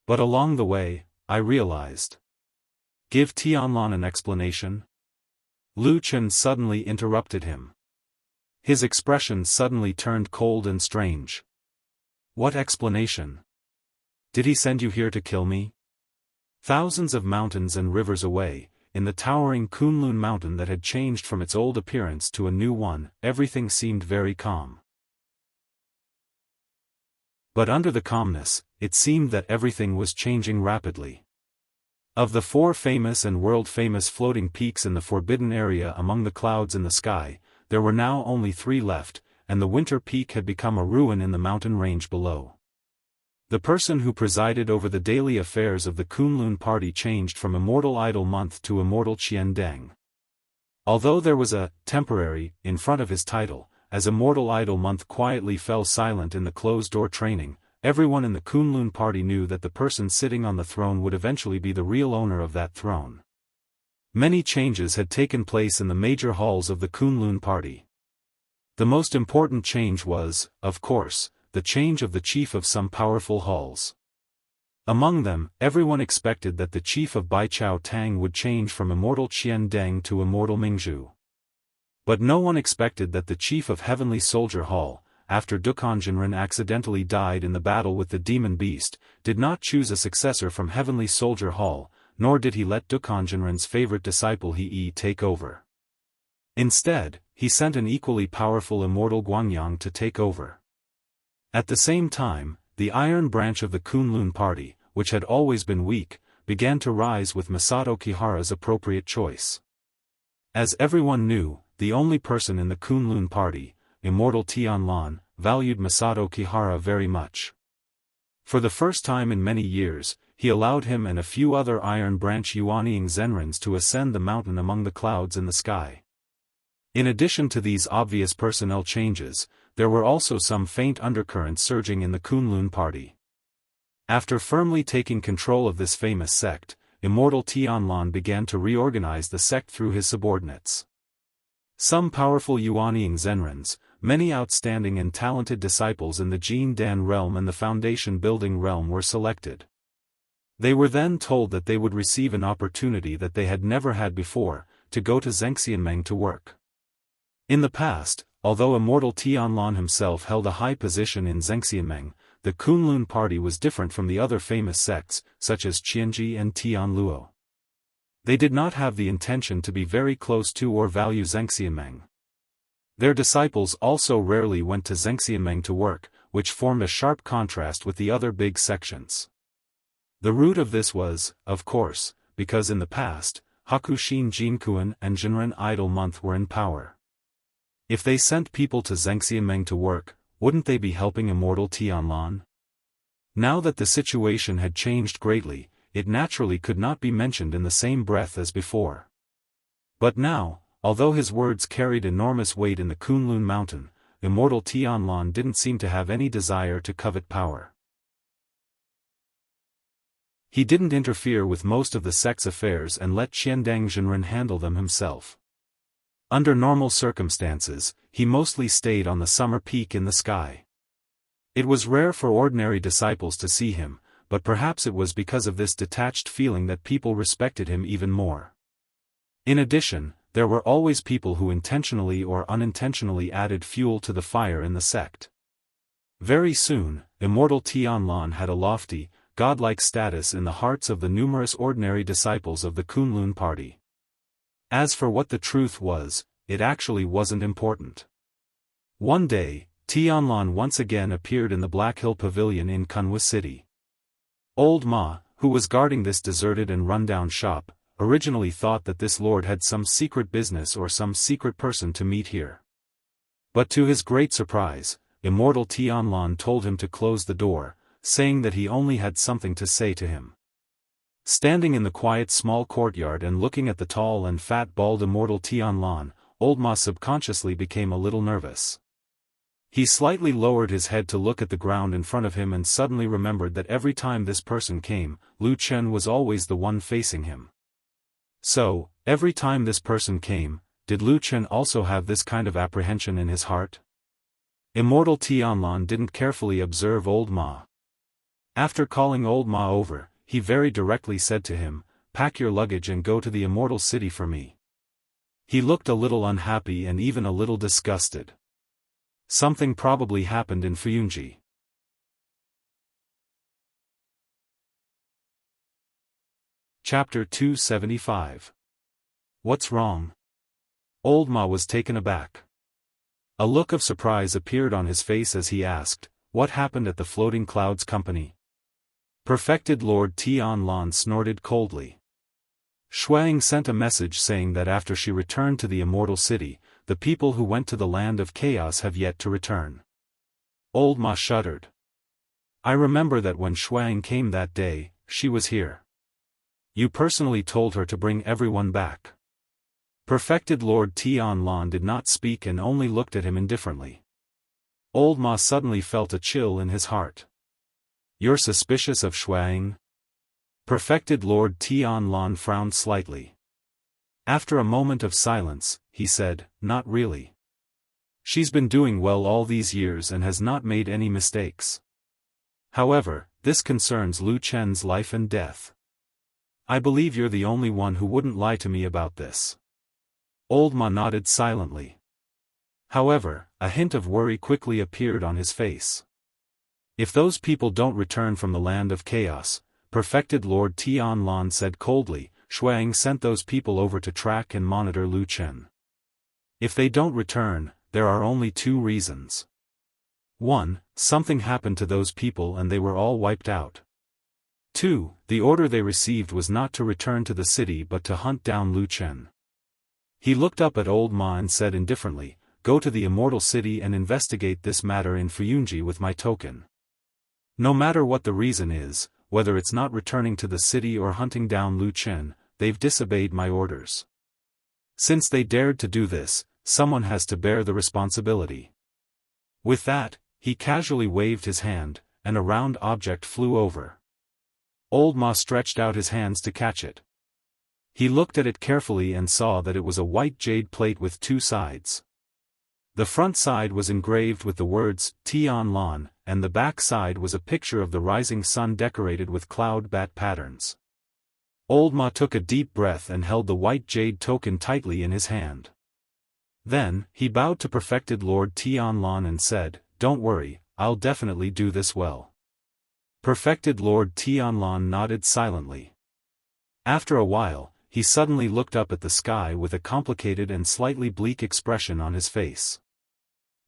But along the way, I realized." "Give Tianlong an explanation?" Lu Chen suddenly interrupted him. His expression suddenly turned cold and strange. "What explanation? Did he send you here to kill me?" Thousands of mountains and rivers away, in the towering Kunlun mountain that had changed from its old appearance to a new one, everything seemed very calm. But under the calmness, it seemed that everything was changing rapidly. Of the 4 famous and world-famous floating peaks in the forbidden area among the clouds in the sky, there were now only 3 left, and the winter peak had become a ruin in the mountain range below. The person who presided over the daily affairs of the Kunlun party changed from Immortal Idol Month to Immortal Qiandeng. Although there was a temporary in front of his title, as Immortal Idol Month quietly fell silent in the closed-door training, everyone in the Kunlun party knew that the person sitting on the throne would eventually be the real owner of that throne. Many changes had taken place in the major halls of the Kunlun party. The most important change was, of course, the change of the chief of some powerful halls. Among them, everyone expected that the chief of Baichao Tang would change from Immortal Qian Deng to Immortal Mingzhu. But no one expected that the chief of Heavenly Soldier Hall, after Dukanjinren accidentally died in the battle with the demon beast, did not choose a successor from Heavenly Soldier Hall, nor did he let Dukanjinren's favorite disciple He take over. Instead, he sent an equally powerful Immortal Guangyang to take over. At the same time, the iron branch of the Kunlun party, which had always been weak, began to rise with Masato Kihara's appropriate choice. As everyone knew, the only person in the Kunlun party, Immortal Tianlan, valued Masato Kihara very much. For the first time in many years, he allowed him and a few other Iron Branch Yuanying Zenrins to ascend the mountain among the clouds in the sky. In addition to these obvious personnel changes, there were also some faint undercurrents surging in the Kunlun party. After firmly taking control of this famous sect, Immortal Tianlan began to reorganize the sect through his subordinates. Some powerful Yuanying Zenrins, many outstanding and talented disciples in the Jin Dan realm and the Foundation Building realm were selected. They were then told that they would receive an opportunity that they had never had before, to go to Zhengxianmeng to work. In the past, although Immortal Tianlan himself held a high position in Zhengxianmeng, the Kunlun party was different from the other famous sects, such as Qianji and Tianluo. They did not have the intention to be very close to or value Zhengxianmeng. Their disciples also rarely went to Zhengxianmeng to work, which formed a sharp contrast with the other big sections. The root of this was, of course, because in the past, Hakushin Jinkuan and Jinren Idle Month were in power. If they sent people to Zhengxianmeng to work, wouldn't they be helping Immortal Tianlan? Now that the situation had changed greatly, it naturally could not be mentioned in the same breath as before. But now, although his words carried enormous weight in the Kunlun mountain, Immortal Tianlan didn't seem to have any desire to covet power. He didn't interfere with most of the sect's affairs and let Qiandang Jinren handle them himself. Under normal circumstances, he mostly stayed on the summer peak in the sky. It was rare for ordinary disciples to see him, but perhaps it was because of this detached feeling that people respected him even more. In addition, there were always people who intentionally or unintentionally added fuel to the fire in the sect. Very soon, Immortal Tianlan had a lofty, godlike status in the hearts of the numerous ordinary disciples of the Kunlun party. As for what the truth was, it actually wasn't important. One day, Tianlan once again appeared in the Black Hill Pavilion in Kunwa City. Old Ma, who was guarding this deserted and rundown shop, originally thought that this lord had some secret business or some secret person to meet here. But to his great surprise, Immortal Tianlan told him to close the door, saying that he only had something to say to him. Standing in the quiet small courtyard and looking at the tall and fat bald Immortal Tianlan, Old Ma subconsciously became a little nervous. He slightly lowered his head to look at the ground in front of him and suddenly remembered that every time this person came, Lu Chen was always the one facing him. So, every time this person came, did Lu Chen also have this kind of apprehension in his heart? Immortal Tianlan didn't carefully observe Old Ma. After calling Old Ma over, he very directly said to him, "Pack your luggage and go to the Immortal City for me." He looked a little unhappy and even a little disgusted. Something probably happened in Fuyunji. Chapter 275. What's wrong? Old Ma was taken aback. A look of surprise appeared on his face as he asked, "What happened at the Floating Clouds Company?" Perfected Lord Tianlan snorted coldly. Shuang sent a message saying that after she returned to the Immortal City, the people who went to the Land of Chaos have yet to return. Old Ma shuddered. "I remember that when Shuang came that day, she was here. You personally told her to bring everyone back." Perfected Lord Tianlan did not speak and only looked at him indifferently. Old Ma suddenly felt a chill in his heart. "You're suspicious of Shuang?" Perfected Lord Tianlan frowned slightly. After a moment of silence, he said, "Not really. She's been doing well all these years and has not made any mistakes. However, this concerns Lu Chen's life and death. I believe you're the only one who wouldn't lie to me about this." Old Ma nodded silently. However, a hint of worry quickly appeared on his face. "If those people don't return from the land of chaos," Perfected Lord Tianlan said coldly, "Shuang sent those people over to track and monitor Lu Chen. If they don't return, there are only two reasons. 1. Something happened to those people and they were all wiped out. 2. The order they received was not to return to the city but to hunt down Lu Chen." He looked up at Old Ma and said indifferently, "Go to the Immortal City and investigate this matter in Fuyunji with my token. No matter what the reason is, whether it's not returning to the city or hunting down Lu Chen, they've disobeyed my orders. Since they dared to do this, someone has to bear the responsibility." With that, he casually waved his hand, and a round object flew over. Old Ma stretched out his hands to catch it. He looked at it carefully and saw that it was a white jade plate with two sides. The front side was engraved with the words, Tianlan, and the back side was a picture of the rising sun decorated with cloud bat patterns. Old Ma took a deep breath and held the white jade token tightly in his hand. Then, he bowed to Perfected Lord Tianlan and said, "Don't worry, I'll definitely do this well." Perfected Lord Tianlan nodded silently. After a while, he suddenly looked up at the sky with a complicated and slightly bleak expression on his face.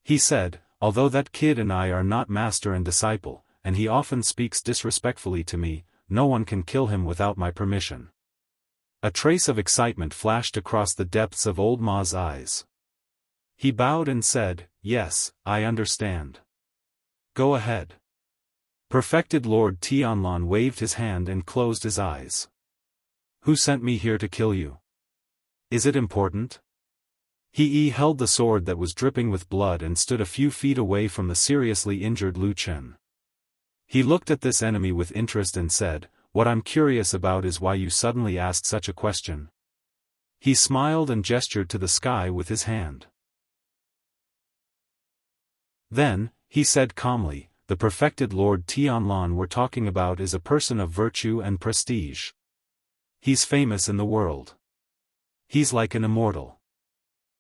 He said, "Although that kid and I are not master and disciple, and he often speaks disrespectfully to me, no one can kill him without my permission." A trace of excitement flashed across the depths of Old Ma's eyes. He bowed and said, "Yes, I understand. Go ahead." Perfected Lord Tianlan waved his hand and closed his eyes. "Who sent me here to kill you? Is it important?" He held the sword that was dripping with blood and stood a few feet away from the seriously injured Lu Chen. He looked at this enemy with interest and said, "What I'm curious about is why you suddenly asked such a question." He smiled and gestured to the sky with his hand. Then, he said calmly, "The Perfected Lord Tianlan we're talking about is a person of virtue and prestige. He's famous in the world. He's like an immortal.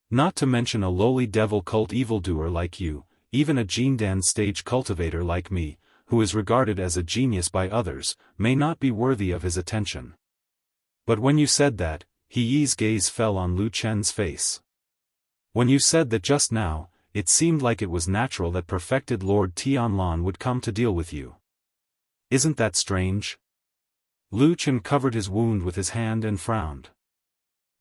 Not to mention a lowly devil cult evildoer like you, even a Jindan stage cultivator like me, who is regarded as a genius by others, may not be worthy of his attention." But when you said that, He Yi's gaze fell on Lu Chen's face. "When you said that just now, it seemed like it was natural that Perfected Lord Tianlan would come to deal with you. Isn't that strange?" Lu Chen covered his wound with his hand and frowned.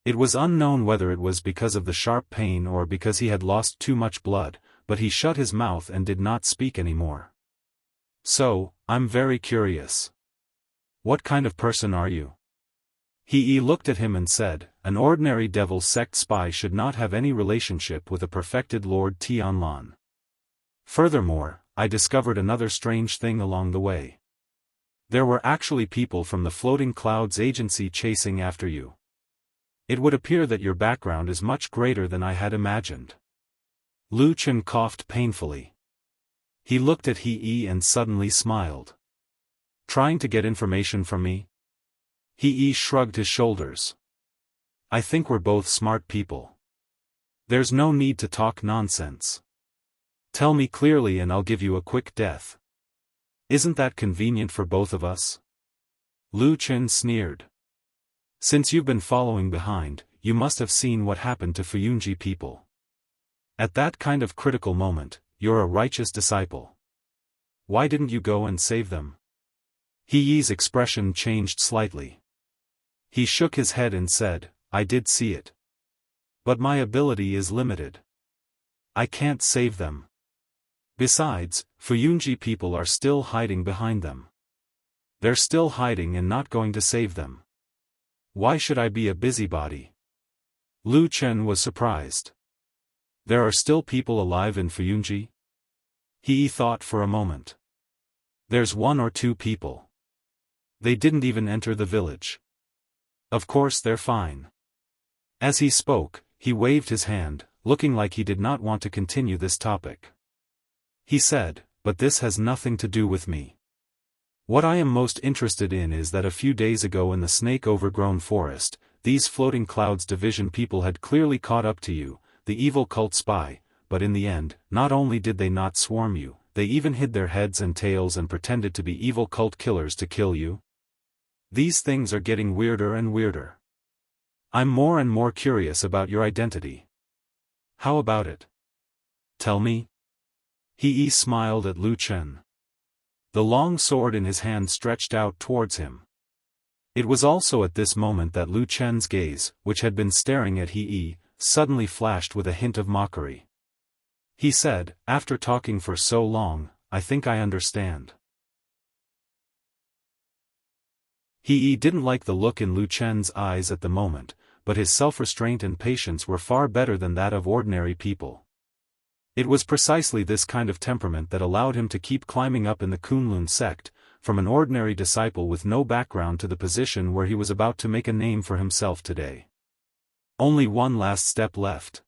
It was unknown whether it was because of the sharp pain or because he had lost too much blood, but he shut his mouth and did not speak anymore. "So, I'm very curious. What kind of person are you?" He looked at him and said, "An ordinary devil sect spy should not have any relationship with a Perfected Lord Tianlan. Furthermore, I discovered another strange thing along the way. There were actually people from the Floating Clouds Agency chasing after you. It would appear that your background is much greater than I had imagined." Lu Chen coughed painfully. He looked at He and suddenly smiled. "Trying to get information from me?" He shrugged his shoulders. "I think we're both smart people. There's no need to talk nonsense. Tell me clearly and I'll give you a quick death. Isn't that convenient for both of us?" Lu Chen sneered. "Since you've been following behind, you must have seen what happened to Fuyunji people. At that kind of critical moment, you're a righteous disciple. Why didn't you go and save them?" He Yi's expression changed slightly. He shook his head and said, "I did see it. But my ability is limited. I can't save them. Besides, Fuyunji people are still hiding behind them. They're still hiding and not going to save them. Why should I be a busybody?" Lu Chen was surprised. "There are still people alive in Fuyunji?" He thought for a moment. "There's 1 or 2 people. They didn't even enter the village. Of course they're fine. As he spoke, he waved his hand, looking like he did not want to continue this topic. He said, "But this has nothing to do with me. What I am most interested in is that a few days ago in the snake-overgrown forest, these floating clouds division people had clearly caught up to you, the evil cult spy, but in the end, not only did they not swarm you, they even hid their heads and tails and pretended to be evil cult killers to kill you. These things are getting weirder and weirder. I'm more and more curious about your identity. How about it? Tell me?" He smiled at Lu Chen. The long sword in his hand stretched out towards him. It was also at this moment that Lu Chen's gaze, which had been staring at He, suddenly flashed with a hint of mockery. He said, "After talking for so long, I think I understand." He didn't like the look in Lu Chen's eyes at the moment, but his self-restraint and patience were far better than that of ordinary people. It was precisely this kind of temperament that allowed him to keep climbing up in the Kunlun sect, from an ordinary disciple with no background to the position where he was about to make a name for himself today. Only one last step left.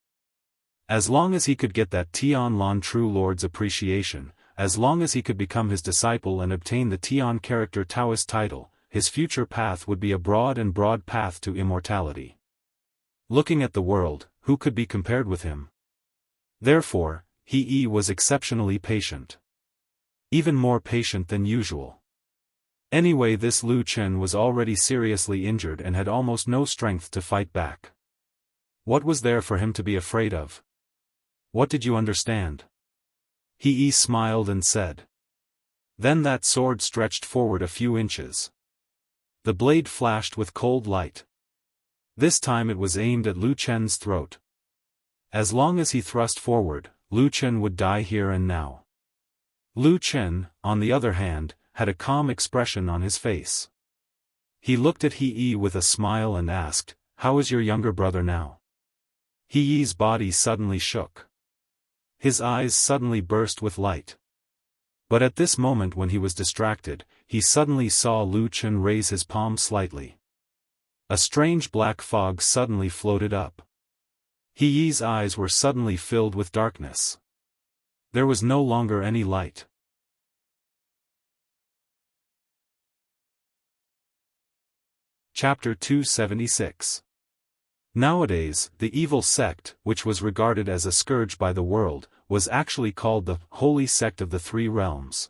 As long as he could get that Tianlan True Lord's appreciation, as long as he could become his disciple and obtain the Tian character Taoist title, his future path would be a broad path to immortality. Looking at the world, who could be compared with him? Therefore, He was exceptionally patient. Even more patient than usual. Anyway, this Lu Chen was already seriously injured and had almost no strength to fight back. What was there for him to be afraid of? What did you understand? He smiled and said. Then that sword stretched forward a few inches. The blade flashed with cold light. This time it was aimed at Lu Chen's throat. As long as he thrust forward, Lu Chen would die here and now. Lu Chen, on the other hand, had a calm expression on his face. He looked at He with a smile and asked, "How is your younger brother now?" He's body suddenly shook. His eyes suddenly burst with light. But at this moment when he was distracted, he suddenly saw Lu Chen raise his palm slightly. A strange black fog suddenly floated up. He's eyes were suddenly filled with darkness. There was no longer any light. Chapter 276. Nowadays, the evil sect, which was regarded as a scourge by the world, was actually called the Holy Sect of the Three Realms.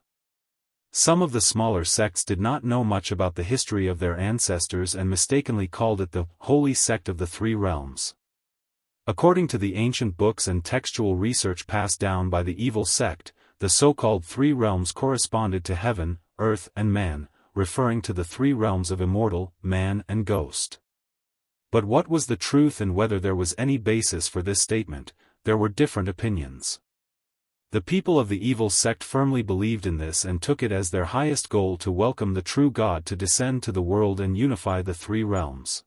Some of the smaller sects did not know much about the history of their ancestors and mistakenly called it the Holy Sect of the Three Realms. According to the ancient books and textual research passed down by the evil sect, the so-called three realms corresponded to heaven, earth and man, referring to the three realms of immortal, man and ghost. But what was the truth and whether there was any basis for this statement, there were different opinions. The people of the evil sect firmly believed in this and took it as their highest goal to welcome the true God to descend to the world and unify the three realms.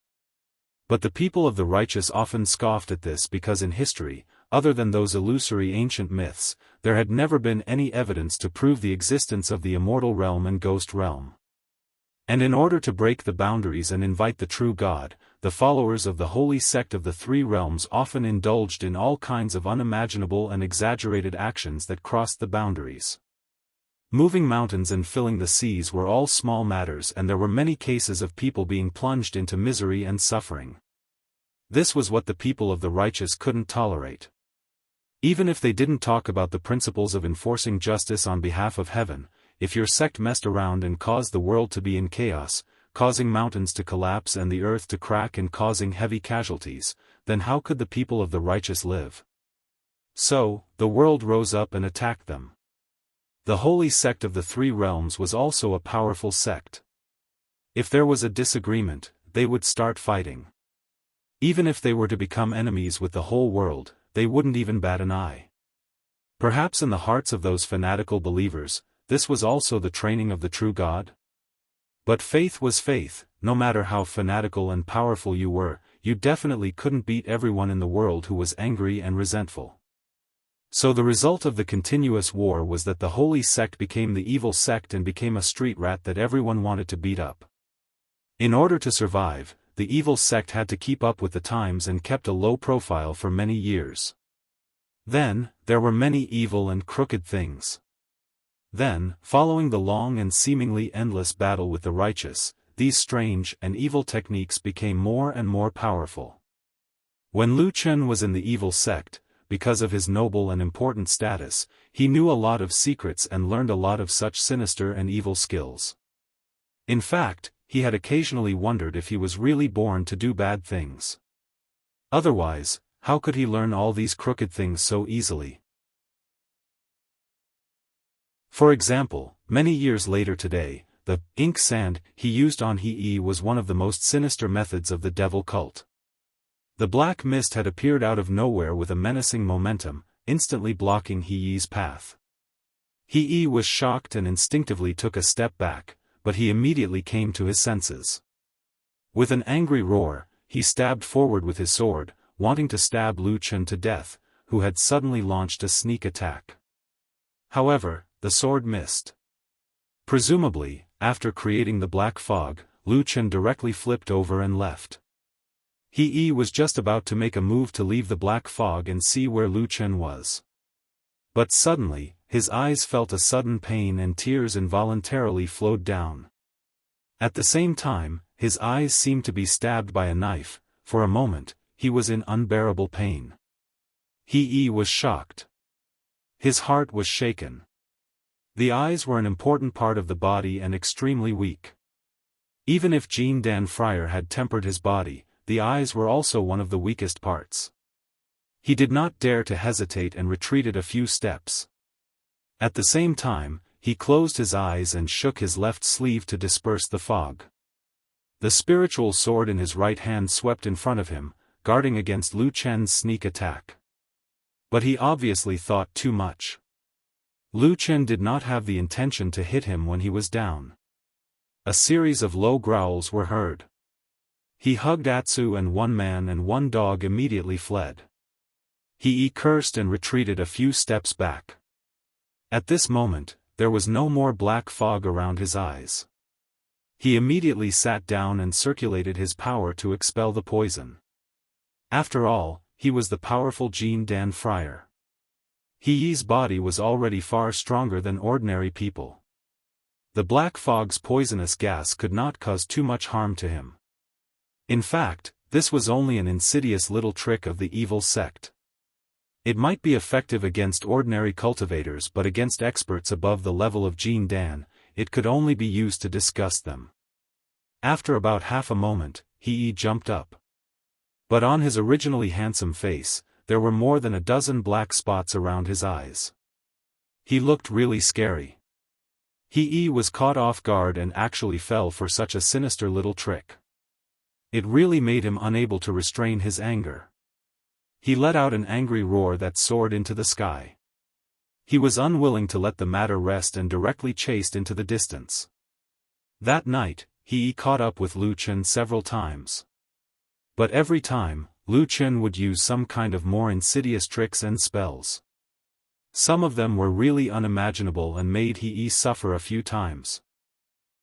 But the people of the righteous often scoffed at this because in history, other than those illusory ancient myths, there had never been any evidence to prove the existence of the immortal realm and ghost realm. And in order to break the boundaries and invite the true God, the followers of the holy sect of the three realms often indulged in all kinds of unimaginable and exaggerated actions that crossed the boundaries. Moving mountains and filling the seas were all small matters, and there were many cases of people being plunged into misery and suffering. This was what the people of the righteous couldn't tolerate. Even if they didn't talk about the principles of enforcing justice on behalf of heaven, if your sect messed around and caused the world to be in chaos, causing mountains to collapse and the earth to crack and causing heavy casualties, then how could the people of the righteous live? So, the world rose up and attacked them. The holy sect of the three realms was also a powerful sect. If there was a disagreement, they would start fighting. Even if they were to become enemies with the whole world, they wouldn't even bat an eye. Perhaps in the hearts of those fanatical believers, this was also the training of the true God? But faith was faith. No matter how fanatical and powerful you were, you definitely couldn't beat everyone in the world who was angry and resentful. So the result of the continuous war was that the holy sect became the evil sect and became a street rat that everyone wanted to beat up. In order to survive, the evil sect had to keep up with the times and kept a low profile for many years. Then, there were many evil and crooked things. Then, following the long and seemingly endless battle with the righteous, these strange and evil techniques became more and more powerful. When Lu Chen was in the evil sect, because of his noble and important status, he knew a lot of secrets and learned a lot of such sinister and evil skills. In fact, he had occasionally wondered if he was really born to do bad things. Otherwise, how could he learn all these crooked things so easily? For example, many years later today, the ink sand he used on He was one of the most sinister methods of the devil cult. The black mist had appeared out of nowhere with a menacing momentum, instantly blocking He's path. He was shocked and instinctively took a step back, but he immediately came to his senses. With an angry roar, he stabbed forward with his sword, wanting to stab Lu Chen to death, who had suddenly launched a sneak attack. However, the sword missed. Presumably, after creating the black fog, Lu Chen directly flipped over and left. He was just about to make a move to leave the black fog and see where Lu Chen was. But suddenly, his eyes felt a sudden pain and tears involuntarily flowed down. At the same time, his eyes seemed to be stabbed by a knife. For a moment, he was in unbearable pain. He was shocked. His heart was shaken. The eyes were an important part of the body and extremely weak. Even if Jean Dan Friar had tempered his body, the eyes were also one of the weakest parts. He did not dare to hesitate and retreated a few steps. At the same time, he closed his eyes and shook his left sleeve to disperse the fog. The spiritual sword in his right hand swept in front of him, guarding against Lu Chen's sneak attack. But he obviously thought too much. Lu Chen did not have the intention to hit him when he was down. A series of low growls were heard. He hugged Atsu and one man and one dog immediately fled. He cursed and retreated a few steps back. At this moment, there was no more black fog around his eyes. He immediately sat down and circulated his power to expel the poison. After all, he was the powerful Jean Dan Friar. He's body was already far stronger than ordinary people. The black fog's poisonous gas could not cause too much harm to him. In fact, this was only an insidious little trick of the evil sect. It might be effective against ordinary cultivators, but against experts above the level of Jean Dan, it could only be used to disgust them. After about half a moment, He jumped up. But on his originally handsome face, there were more than a dozen black spots around his eyes. He looked really scary. He was caught off guard and actually fell for such a sinister little trick. It really made him unable to restrain his anger. He let out an angry roar that soared into the sky. He was unwilling to let the matter rest and directly chased into the distance. That night, He caught up with Lu Chen several times. But every time, Lu Chen would use some kind of more insidious tricks and spells. Some of them were really unimaginable and made He suffer a few times.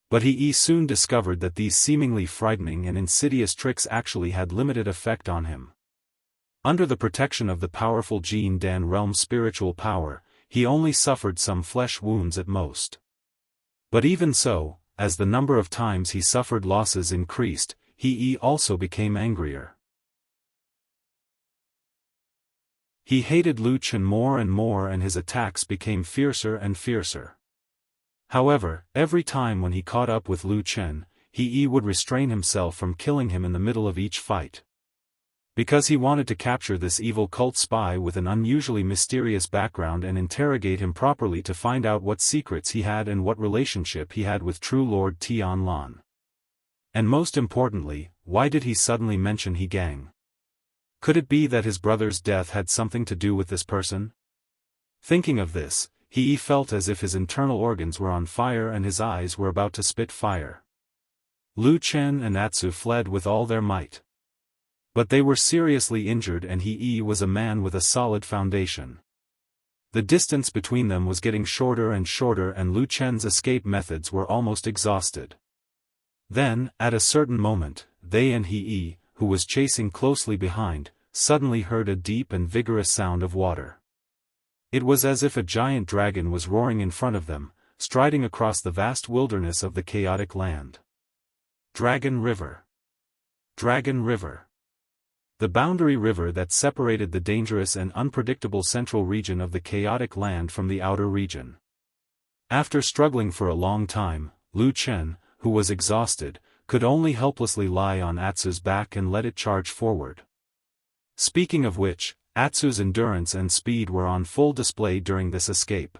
But He soon discovered that these seemingly frightening and insidious tricks actually had limited effect on him. Under the protection of the powerful Jean Dan realm's spiritual power, he only suffered some flesh wounds at most. But even so, as the number of times he suffered losses increased, He also became angrier. He hated Lu Chen more and more and his attacks became fiercer and fiercer. However, every time when he caught up with Lu Chen, He would restrain himself from killing him in the middle of each fight. Because he wanted to capture this evil cult spy with an unusually mysterious background and interrogate him properly to find out what secrets he had and what relationship he had with true Lord Tian Lan. And most importantly, why did he suddenly mention He Gang? Could it be that his brother's death had something to do with this person? Thinking of this, He felt as if his internal organs were on fire and his eyes were about to spit fire. Lu Chen and Atsu fled with all their might. But they were seriously injured and He was a man with a solid foundation. The distance between them was getting shorter and shorter and Lu Chen's escape methods were almost exhausted. Then, at a certain moment, they and He, who was chasing closely behind, suddenly heard a deep and vigorous sound of water. It was as if a giant dragon was roaring in front of them, striding across the vast wilderness of the chaotic land. Dragon River. Dragon River. The boundary river that separated the dangerous and unpredictable central region of the chaotic land from the outer region. After struggling for a long time, Lu Chen, who was exhausted, could only helplessly lie on Atsu's back and let it charge forward. Speaking of which, Atsu's endurance and speed were on full display during this escape.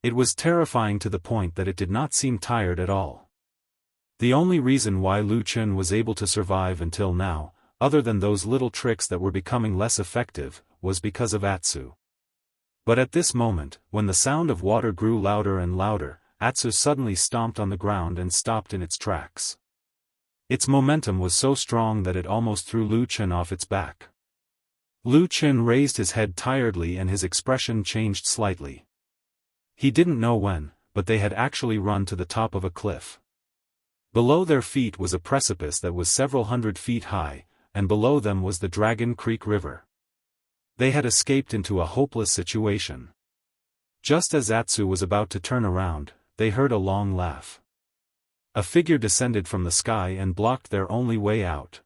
It was terrifying to the point that it did not seem tired at all. The only reason why Lu Chen was able to survive until now, other than those little tricks that were becoming less effective, was because of Atsu. But at this moment, when the sound of water grew louder and louder, Atsu suddenly stomped on the ground and stopped in its tracks. Its momentum was so strong that it almost threw Lu Chen off its back. Lu Chen raised his head tiredly and his expression changed slightly. He didn't know when, but they had actually run to the top of a cliff. Below their feet was a precipice that was several hundred feet high, and below them was the Dragon Creek River. They had escaped into a hopeless situation. Just as Atsu was about to turn around, they heard a long laugh. A figure descended from the sky and blocked their only way out.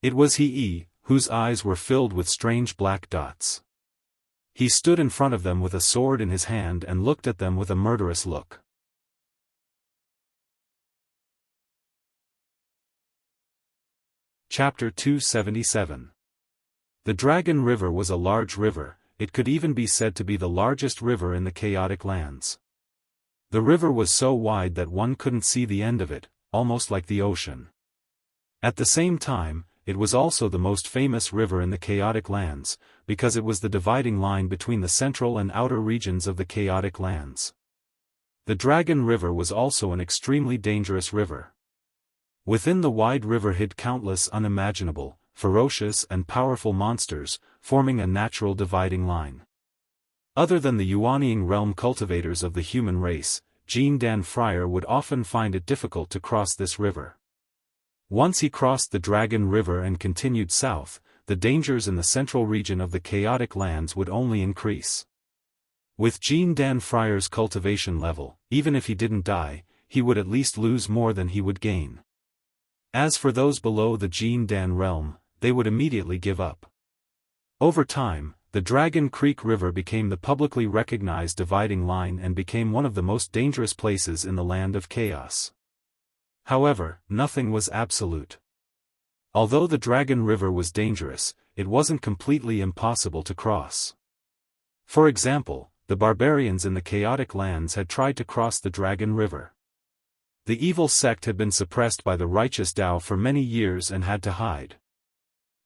It was He, whose eyes were filled with strange black dots. He stood in front of them with a sword in his hand and looked at them with a murderous look. Chapter 277. The Dragon River was a large river, it could even be said to be the largest river in the chaotic lands. The river was so wide that one couldn't see the end of it, almost like the ocean. At the same time, it was also the most famous river in the chaotic lands, because it was the dividing line between the central and outer regions of the chaotic lands. The Dragon River was also an extremely dangerous river. Within the wide river hid countless unimaginable, ferocious and powerful monsters, forming a natural dividing line. Other than the Yuanying realm cultivators of the human race, Jin Dan Friar would often find it difficult to cross this river. Once he crossed the Dragon River and continued south, the dangers in the central region of the chaotic lands would only increase. With Jin Dan Friar's cultivation level, even if he didn't die, he would at least lose more than he would gain. As for those below the Jin Dan realm, they would immediately give up. Over time, the Dragon Creek River became the publicly recognized dividing line and became one of the most dangerous places in the land of chaos. However, nothing was absolute. Although the Dragon River was dangerous, it wasn't completely impossible to cross. For example, the barbarians in the chaotic lands had tried to cross the Dragon River. The evil sect had been suppressed by the righteous Dao for many years and had to hide.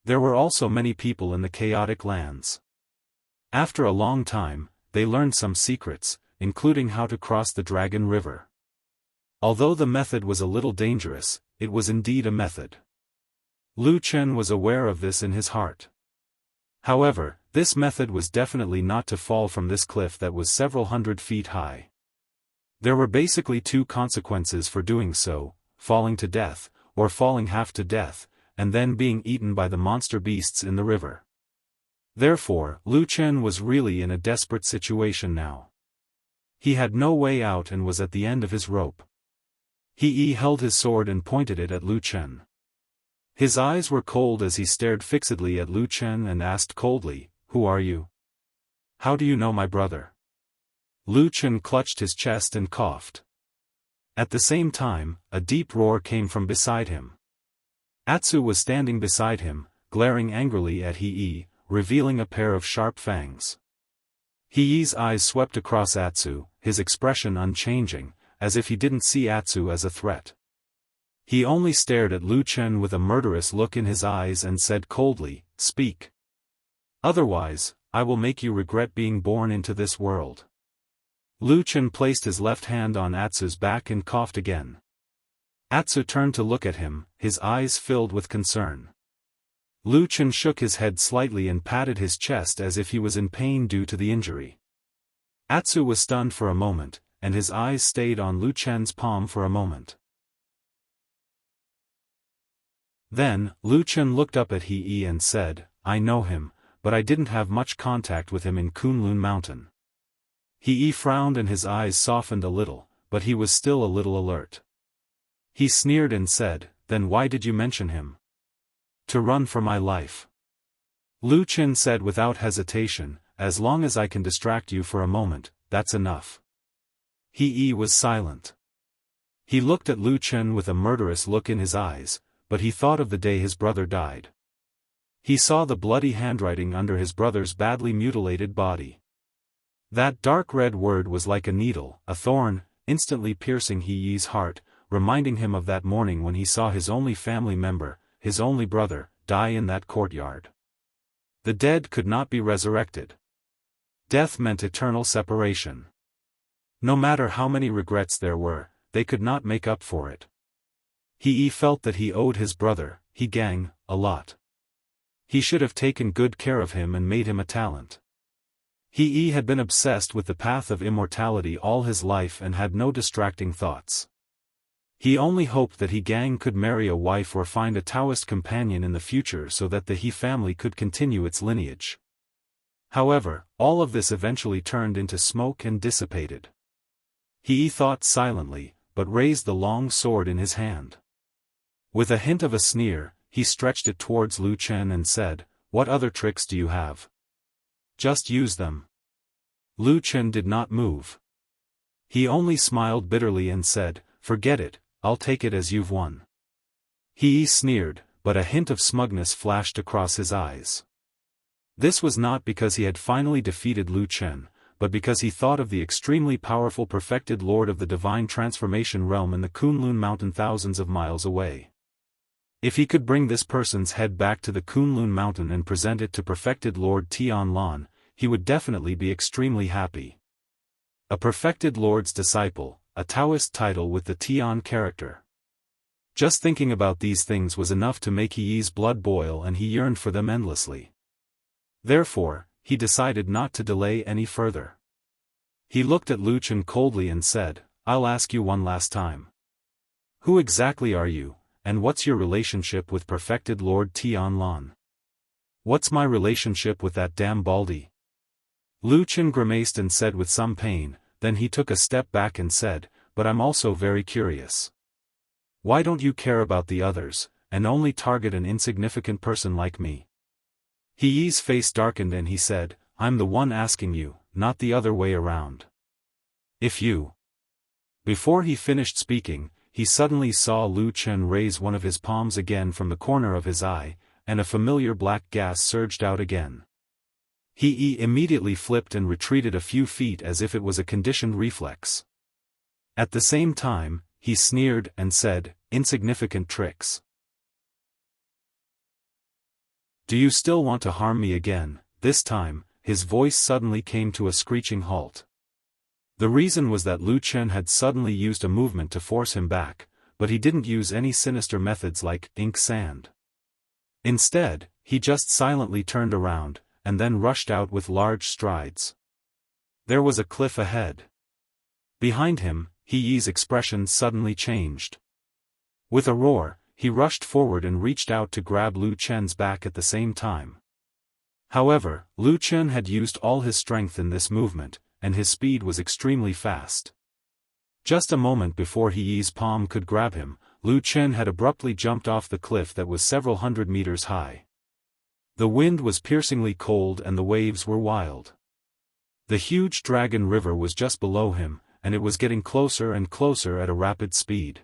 There were also many people in the chaotic lands. After a long time, they learned some secrets, including how to cross the Dragon River. Although the method was a little dangerous, it was indeed a method. Lu Chen was aware of this in his heart. However, this method was definitely not to fall from this cliff that was several hundred feet high. There were basically two consequences for doing so, falling to death, or falling half to death, and then being eaten by the monster beasts in the river. Therefore, Lu Chen was really in a desperate situation now. He had no way out and was at the end of his rope. He held his sword and pointed it at Lu Chen. His eyes were cold as he stared fixedly at Lu Chen and asked coldly, "Who are you? How do you know my brother?" Lu Chen clutched his chest and coughed. At the same time, a deep roar came from beside him. Atsu was standing beside him, glaring angrily at He, revealing a pair of sharp fangs. He's eyes swept across Atsu, his expression unchanging, as if he didn't see Atsu as a threat. He only stared at Lu Chen with a murderous look in his eyes and said coldly, "Speak. Otherwise, I will make you regret being born into this world." Lu Chen placed his left hand on Atsu's back and coughed again. Atsu turned to look at him, his eyes filled with concern. Lu Chen shook his head slightly and patted his chest as if he was in pain due to the injury. Atsu was stunned for a moment, and his eyes stayed on Lu Chen's palm for a moment. Then, Lu Chen looked up at He and said, I know him, but I didn't have much contact with him in Kunlun Mountain. He frowned and his eyes softened a little, but he was still a little alert. He sneered and said, then why did you mention him? To run for my life. Lu Chen said without hesitation, as long as I can distract you for a moment, that's enough. He was silent. He looked at Lu Chen with a murderous look in his eyes, but he thought of the day his brother died. He saw the bloody handwriting under his brother's badly mutilated body. That dark red word was like a needle, a thorn, instantly piercing He's heart, reminding him of that morning when he saw his only family member, his only brother, die in that courtyard. The dead could not be resurrected. Death meant eternal separation. No matter how many regrets there were, they could not make up for it. He felt that he owed his brother, Gang, a lot. He should have taken good care of him and made him a talent. He had been obsessed with the path of immortality all his life and had no distracting thoughts. He only hoped that Gang could marry a wife or find a Daoist companion in the future so that the He family could continue its lineage. However, all of this eventually turned into smoke and dissipated. He thought silently, but raised the long sword in his hand. With a hint of a sneer, he stretched it towards Lu Chen and said, what other tricks do you have? Just use them. Lu Chen did not move. He only smiled bitterly and said, forget it, I'll take it as you've won. He sneered, but a hint of smugness flashed across his eyes. This was not because he had finally defeated Lu Chen, but because he thought of the extremely powerful perfected lord of the divine transformation realm in the Kunlun Mountain thousands of miles away. If he could bring this person's head back to the Kunlun Mountain and present it to perfected Lord Tianlan, he would definitely be extremely happy. A perfected lord's disciple, a Daoist title with the Tian character. Just thinking about these things was enough to make He's blood boil and he yearned for them endlessly. Therefore, he decided not to delay any further. He looked at Lu Chen coldly and said, I'll ask you one last time. Who exactly are you, and what's your relationship with perfected Lord Tianlan? What's my relationship with that damn baldy? Lu Chen grimaced and said with some pain, then he took a step back and said, but I'm also very curious. Why don't you care about the others, and only target an insignificant person like me? He's face darkened and he said, I'm the one asking you, not the other way around. If you... Before he finished speaking, he suddenly saw Lu Chen raise one of his palms again from the corner of his eye, and a familiar black gas surged out again. He immediately flipped and retreated a few feet as if it was a conditioned reflex. At the same time, he sneered and said, insignificant tricks. Do you still want to harm me again? This time, his voice suddenly came to a screeching halt. The reason was that Lu Chen had suddenly used a movement to force him back, but he didn't use any sinister methods like ink sand. Instead, he just silently turned around, and then rushed out with large strides. There was a cliff ahead. Behind him, He's expression suddenly changed. With a roar, he rushed forward and reached out to grab Lu Chen's back at the same time. However, Lu Chen had used all his strength in this movement, and his speed was extremely fast. Just a moment before He's palm could grab him, Lu Chen had abruptly jumped off the cliff that was several hundred meters high. The wind was piercingly cold and the waves were wild. The huge Dragon River was just below him, and it was getting closer and closer at a rapid speed.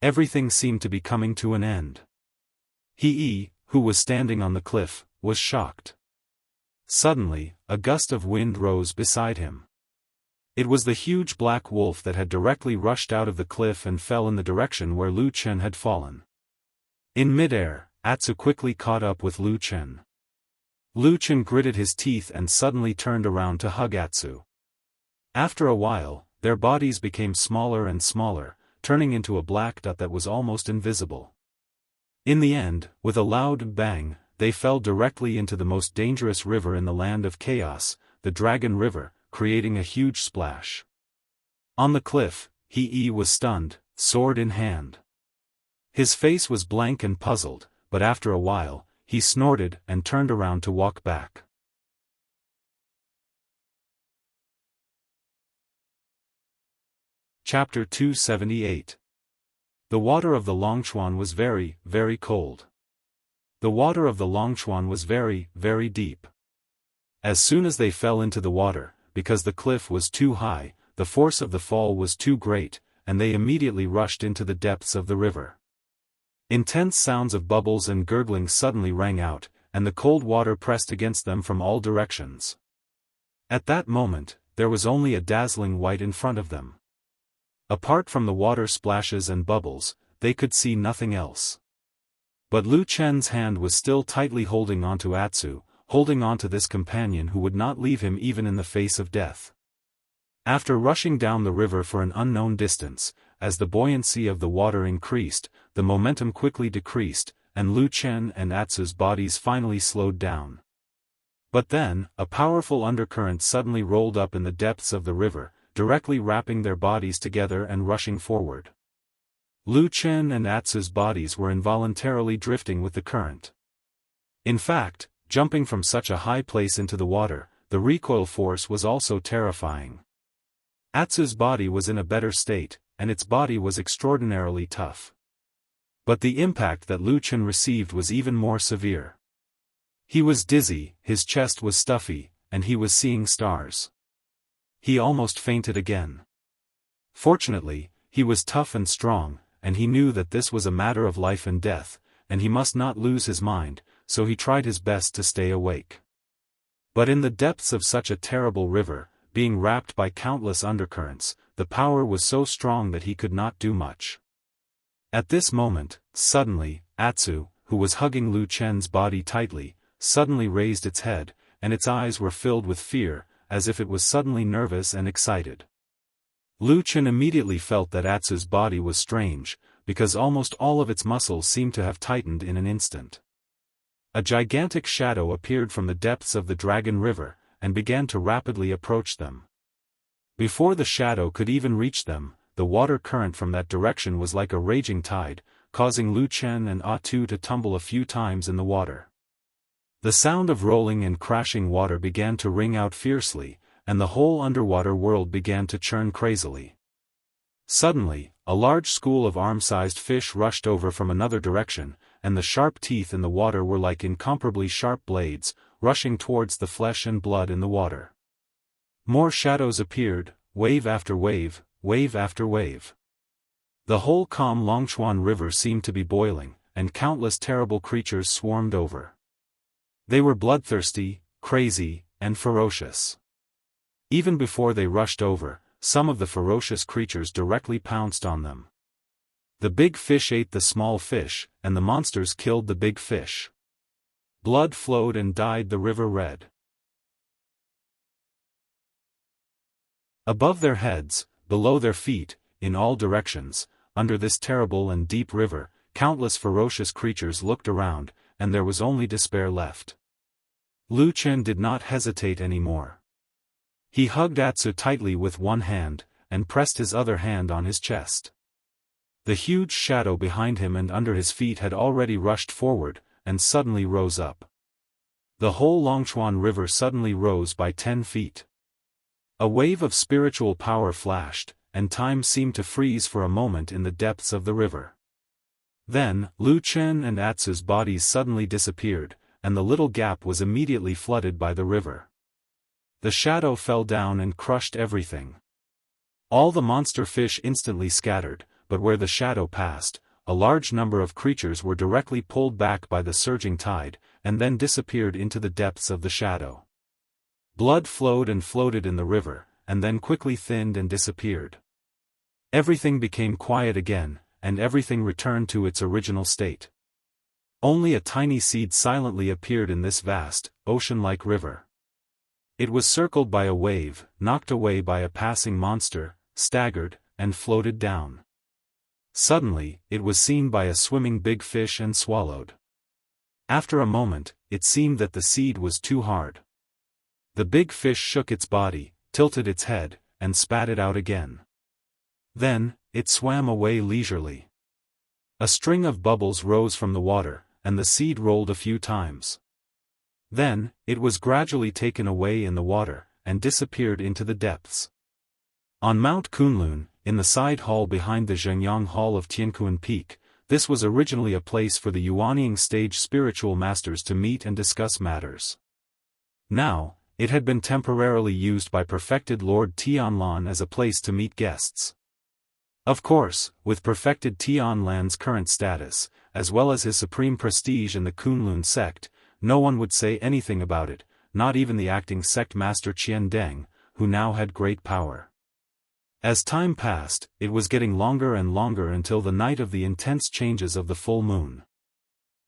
Everything seemed to be coming to an end. He, who was standing on the cliff, was shocked. Suddenly, a gust of wind rose beside him. It was the huge black wolf that had directly rushed out of the cliff and fell in the direction where Lu Chen had fallen. In midair, Atsu quickly caught up with Lu Chen. Lu Chen gritted his teeth and suddenly turned around to hug Atsu. After a while, their bodies became smaller and smaller, turning into a black dot that was almost invisible. In the end, with a loud bang, they fell directly into the most dangerous river in the land of chaos, the Dragon River, creating a huge splash. On the cliff, He was stunned, sword in hand. His face was blank and puzzled, but after a while, he snorted and turned around to walk back. Chapter 278. The water of the Longchuan was very, very cold. The water of the Longchuan was very, very deep. As soon as they fell into the water, because the cliff was too high, the force of the fall was too great, and they immediately rushed into the depths of the river. Intense sounds of bubbles and gurgling suddenly rang out, and the cold water pressed against them from all directions. At that moment, there was only a dazzling white in front of them. Apart from the water splashes and bubbles, they could see nothing else. But Lu Chen's hand was still tightly holding onto Atsu, holding onto this companion who would not leave him even in the face of death. After rushing down the river for an unknown distance, as the buoyancy of the water increased, the momentum quickly decreased, and Lu Chen and Atsu's bodies finally slowed down. But then, a powerful undercurrent suddenly rolled up in the depths of the river, directly wrapping their bodies together and rushing forward. Lu Chen and Atsu's bodies were involuntarily drifting with the current. In fact, jumping from such a high place into the water, the recoil force was also terrifying. Atsu's body was in a better state, and its body was extraordinarily tough. But the impact that Lu Chen received was even more severe. He was dizzy, his chest was stuffy, and he was seeing stars. He almost fainted again. Fortunately, he was tough and strong, and he knew that this was a matter of life and death, and he must not lose his mind, so he tried his best to stay awake. But in the depths of such a terrible river, being wrapped by countless undercurrents, the power was so strong that he could not do much. At this moment, suddenly, Atsu, who was hugging Lu Chen's body tightly, suddenly raised its head, and its eyes were filled with fear, as if it was suddenly nervous and excited. Lu Chen immediately felt that Atsu's body was strange, because almost all of its muscles seemed to have tightened in an instant. A gigantic shadow appeared from the depths of the Dragon River, and began to rapidly approach them. Before the shadow could even reach them, the water current from that direction was like a raging tide, causing Lu Chen and Atsu to tumble a few times in the water. The sound of rolling and crashing water began to ring out fiercely, and the whole underwater world began to churn crazily. Suddenly, a large school of arm-sized fish rushed over from another direction, and the sharp teeth in the water were like incomparably sharp blades, rushing towards the flesh and blood in the water. More shadows appeared, wave after wave, wave after wave. The whole calm Longchuan River seemed to be boiling, and countless terrible creatures swarmed over. They were bloodthirsty, crazy, and ferocious. Even before they rushed over, some of the ferocious creatures directly pounced on them. The big fish ate the small fish, and the monsters killed the big fish. Blood flowed and dyed the river red. Above their heads, below their feet, in all directions, under this terrible and deep river, countless ferocious creatures looked around, and there was only despair left. Lu Chen did not hesitate anymore. He hugged Atsu tightly with one hand, and pressed his other hand on his chest. The huge shadow behind him and under his feet had already rushed forward, and suddenly rose up. The whole Longchuan River suddenly rose by 10 feet. A wave of spiritual power flashed, and time seemed to freeze for a moment in the depths of the river. Then, Lu Chen and Atsu's bodies suddenly disappeared, and the little gap was immediately flooded by the river. The shadow fell down and crushed everything. All the monster fish instantly scattered, but where the shadow passed, a large number of creatures were directly pulled back by the surging tide, and then disappeared into the depths of the shadow. Blood flowed and floated in the river, and then quickly thinned and disappeared. Everything became quiet again, and everything returned to its original state. Only a tiny seed silently appeared in this vast, ocean-like river. It was circled by a wave, knocked away by a passing monster, staggered, and floated down. Suddenly, it was seen by a swimming big fish and swallowed. After a moment, it seemed that the seed was too hard. The big fish shook its body, tilted its head, and spat it out again. Then, it swam away leisurely. A string of bubbles rose from the water, and the seed rolled a few times. Then, it was gradually taken away in the water, and disappeared into the depths. On Mount Kunlun, in the side hall behind the Zhengyang Hall of Tianquan Peak, this was originally a place for the Yuanying stage spiritual masters to meet and discuss matters. Now, it had been temporarily used by perfected Lord Tianlan as a place to meet guests. Of course, with perfected Tianlan's current status, as well as his supreme prestige in the Kunlun sect, no one would say anything about it, not even the acting sect master Qian Deng, who now had great power. As time passed, it was getting longer and longer until the night of the intense changes of the full moon.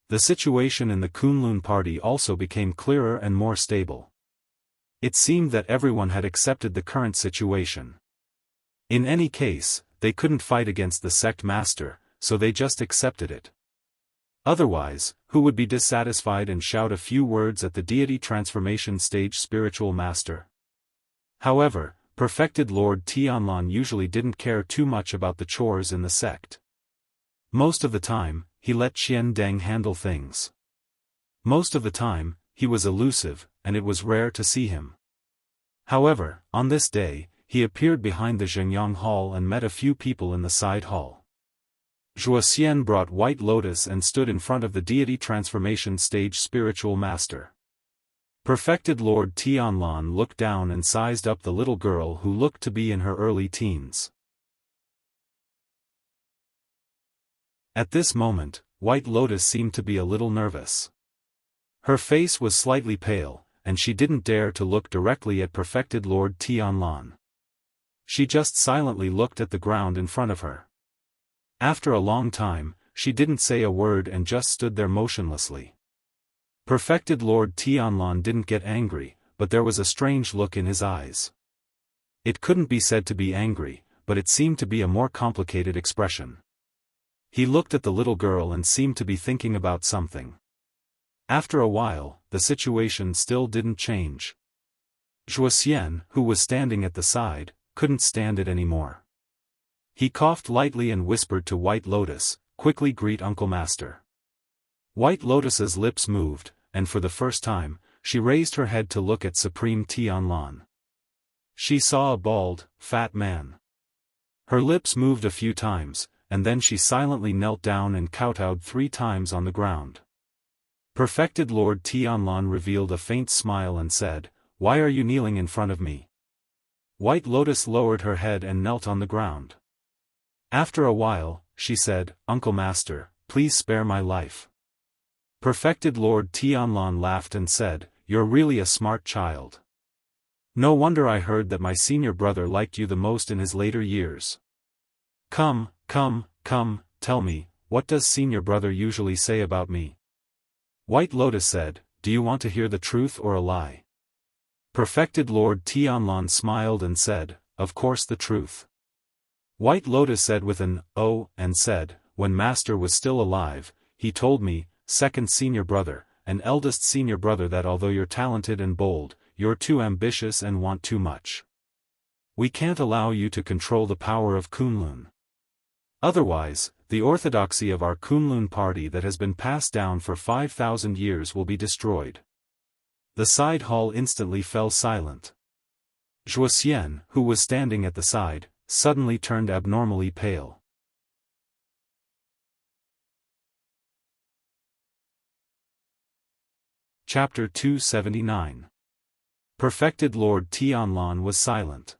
The situation in the Kunlun party also became clearer and more stable. It seemed that everyone had accepted the current situation. In any case, they couldn't fight against the sect master, so they just accepted it. Otherwise, who would be dissatisfied and shout a few words at the deity transformation stage spiritual master? However, perfected Lord Tianlan usually didn't care too much about the chores in the sect. Most of the time, he let Qian Deng handle things. Most of the time, he was elusive, and it was rare to see him. However, on this day, he appeared behind the Zhengyang Hall and met a few people in the side hall. Zhuo Xian brought White Lotus and stood in front of the deity transformation stage spiritual master. Perfected Lord Tianlan looked down and sized up the little girl who looked to be in her early teens. At this moment, White Lotus seemed to be a little nervous. Her face was slightly pale, and she didn't dare to look directly at perfected Lord Tianlan. She just silently looked at the ground in front of her. After a long time, she didn't say a word and just stood there motionlessly. Perfected Lord Tianlan didn't get angry, but there was a strange look in his eyes. It couldn't be said to be angry, but it seemed to be a more complicated expression. He looked at the little girl and seemed to be thinking about something. After a while, the situation still didn't change. Zhuo Xian, who was standing at the side, couldn't stand it anymore. He coughed lightly and whispered to White Lotus, "Quickly greet Uncle Master." White Lotus's lips moved, and for the first time, she raised her head to look at Supreme Tianlan. She saw a bald, fat man. Her lips moved a few times, and then she silently knelt down and kowtowed 3 times on the ground. Perfected Lord Tianlan revealed a faint smile and said, "Why are you kneeling in front of me?" White Lotus lowered her head and knelt on the ground. After a while, she said, "Uncle Master, please spare my life." Perfected Lord Tianlan laughed and said, "You're really a smart child. No wonder I heard that my senior brother liked you the most in his later years. Come, tell me, what does senior brother usually say about me?" White Lotus said, "Do you want to hear the truth or a lie?" Perfected Lord Tianlan smiled and said, "Of course the truth." White Lotus said with an "oh," and said, "When Master was still alive, he told me, second senior brother, and eldest senior brother, that although you're talented and bold, you're too ambitious and want too much. We can't allow you to control the power of Kunlun. Otherwise, the orthodoxy of our Kunlun party that has been passed down for 5,000 years will be destroyed." The side hall instantly fell silent. Zhuo Xian, who was standing at the side, suddenly turned abnormally pale. Chapter 279. Perfected Lord Tianlan was silent.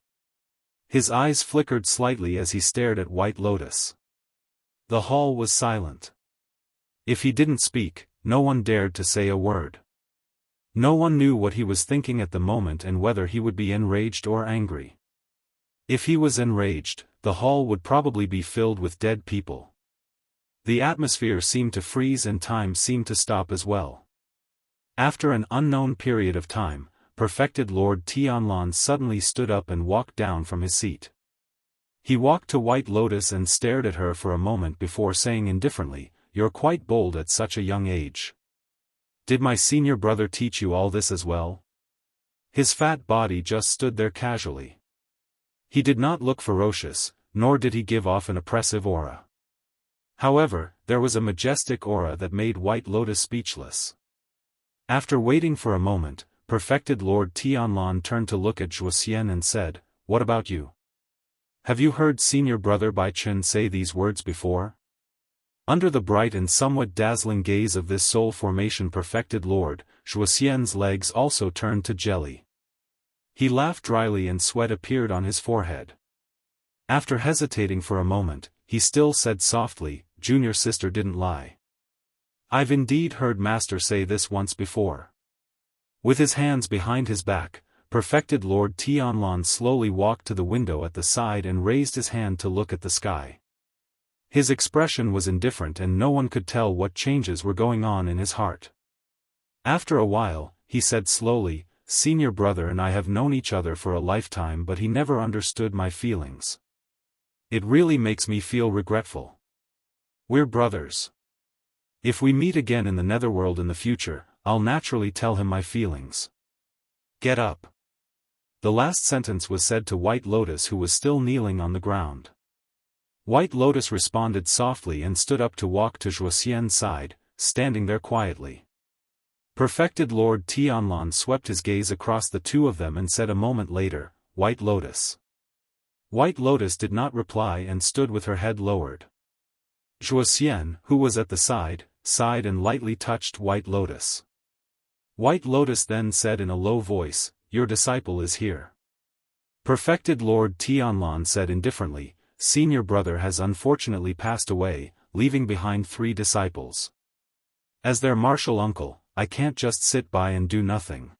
His eyes flickered slightly as he stared at White Lotus. The hall was silent. If he didn't speak, no one dared to say a word. No one knew what he was thinking at the moment and whether he would be enraged or angry. If he was enraged, the hall would probably be filled with dead people. The atmosphere seemed to freeze and time seemed to stop as well. After an unknown period of time, perfected Lord Tianlan suddenly stood up and walked down from his seat. He walked to White Lotus and stared at her for a moment before saying indifferently, "You're quite bold at such a young age. Did my senior brother teach you all this as well?" His fat body just stood there casually. He did not look ferocious, nor did he give off an oppressive aura. However, there was a majestic aura that made White Lotus speechless. After waiting for a moment, Perfected Lord Tianlan turned to look at Zhuoxian and said, "What about you? Have you heard Senior Brother Bai Chen say these words before?" Under the bright and somewhat dazzling gaze of this soul formation Perfected Lord, Zhuoxian's legs also turned to jelly. He laughed dryly and sweat appeared on his forehead. After hesitating for a moment, he still said softly, "Junior sister didn't lie. I've indeed heard Master say this once before." With his hands behind his back, Perfected Lord Tianlan slowly walked to the window at the side and raised his hand to look at the sky. His expression was indifferent and no one could tell what changes were going on in his heart. After a while, he said slowly, "Senior brother and I have known each other for a lifetime but he never understood my feelings. It really makes me feel regretful. We're brothers. If we meet again in the netherworld in the future, I'll naturally tell him my feelings. Get up." The last sentence was said to White Lotus who was still kneeling on the ground. White Lotus responded softly and stood up to walk to Zhuoxian's side, standing there quietly. Perfected Lord Tianlan swept his gaze across the two of them and said a moment later, "White Lotus." White Lotus did not reply and stood with her head lowered. Zhuoxian, who was at the side, sighed and lightly touched White Lotus. White Lotus then said in a low voice, "Your disciple is here." Perfected Lord Tianlan said indifferently, "Senior brother has unfortunately passed away, leaving behind 3 disciples. As their martial uncle, I can't just sit by and do nothing.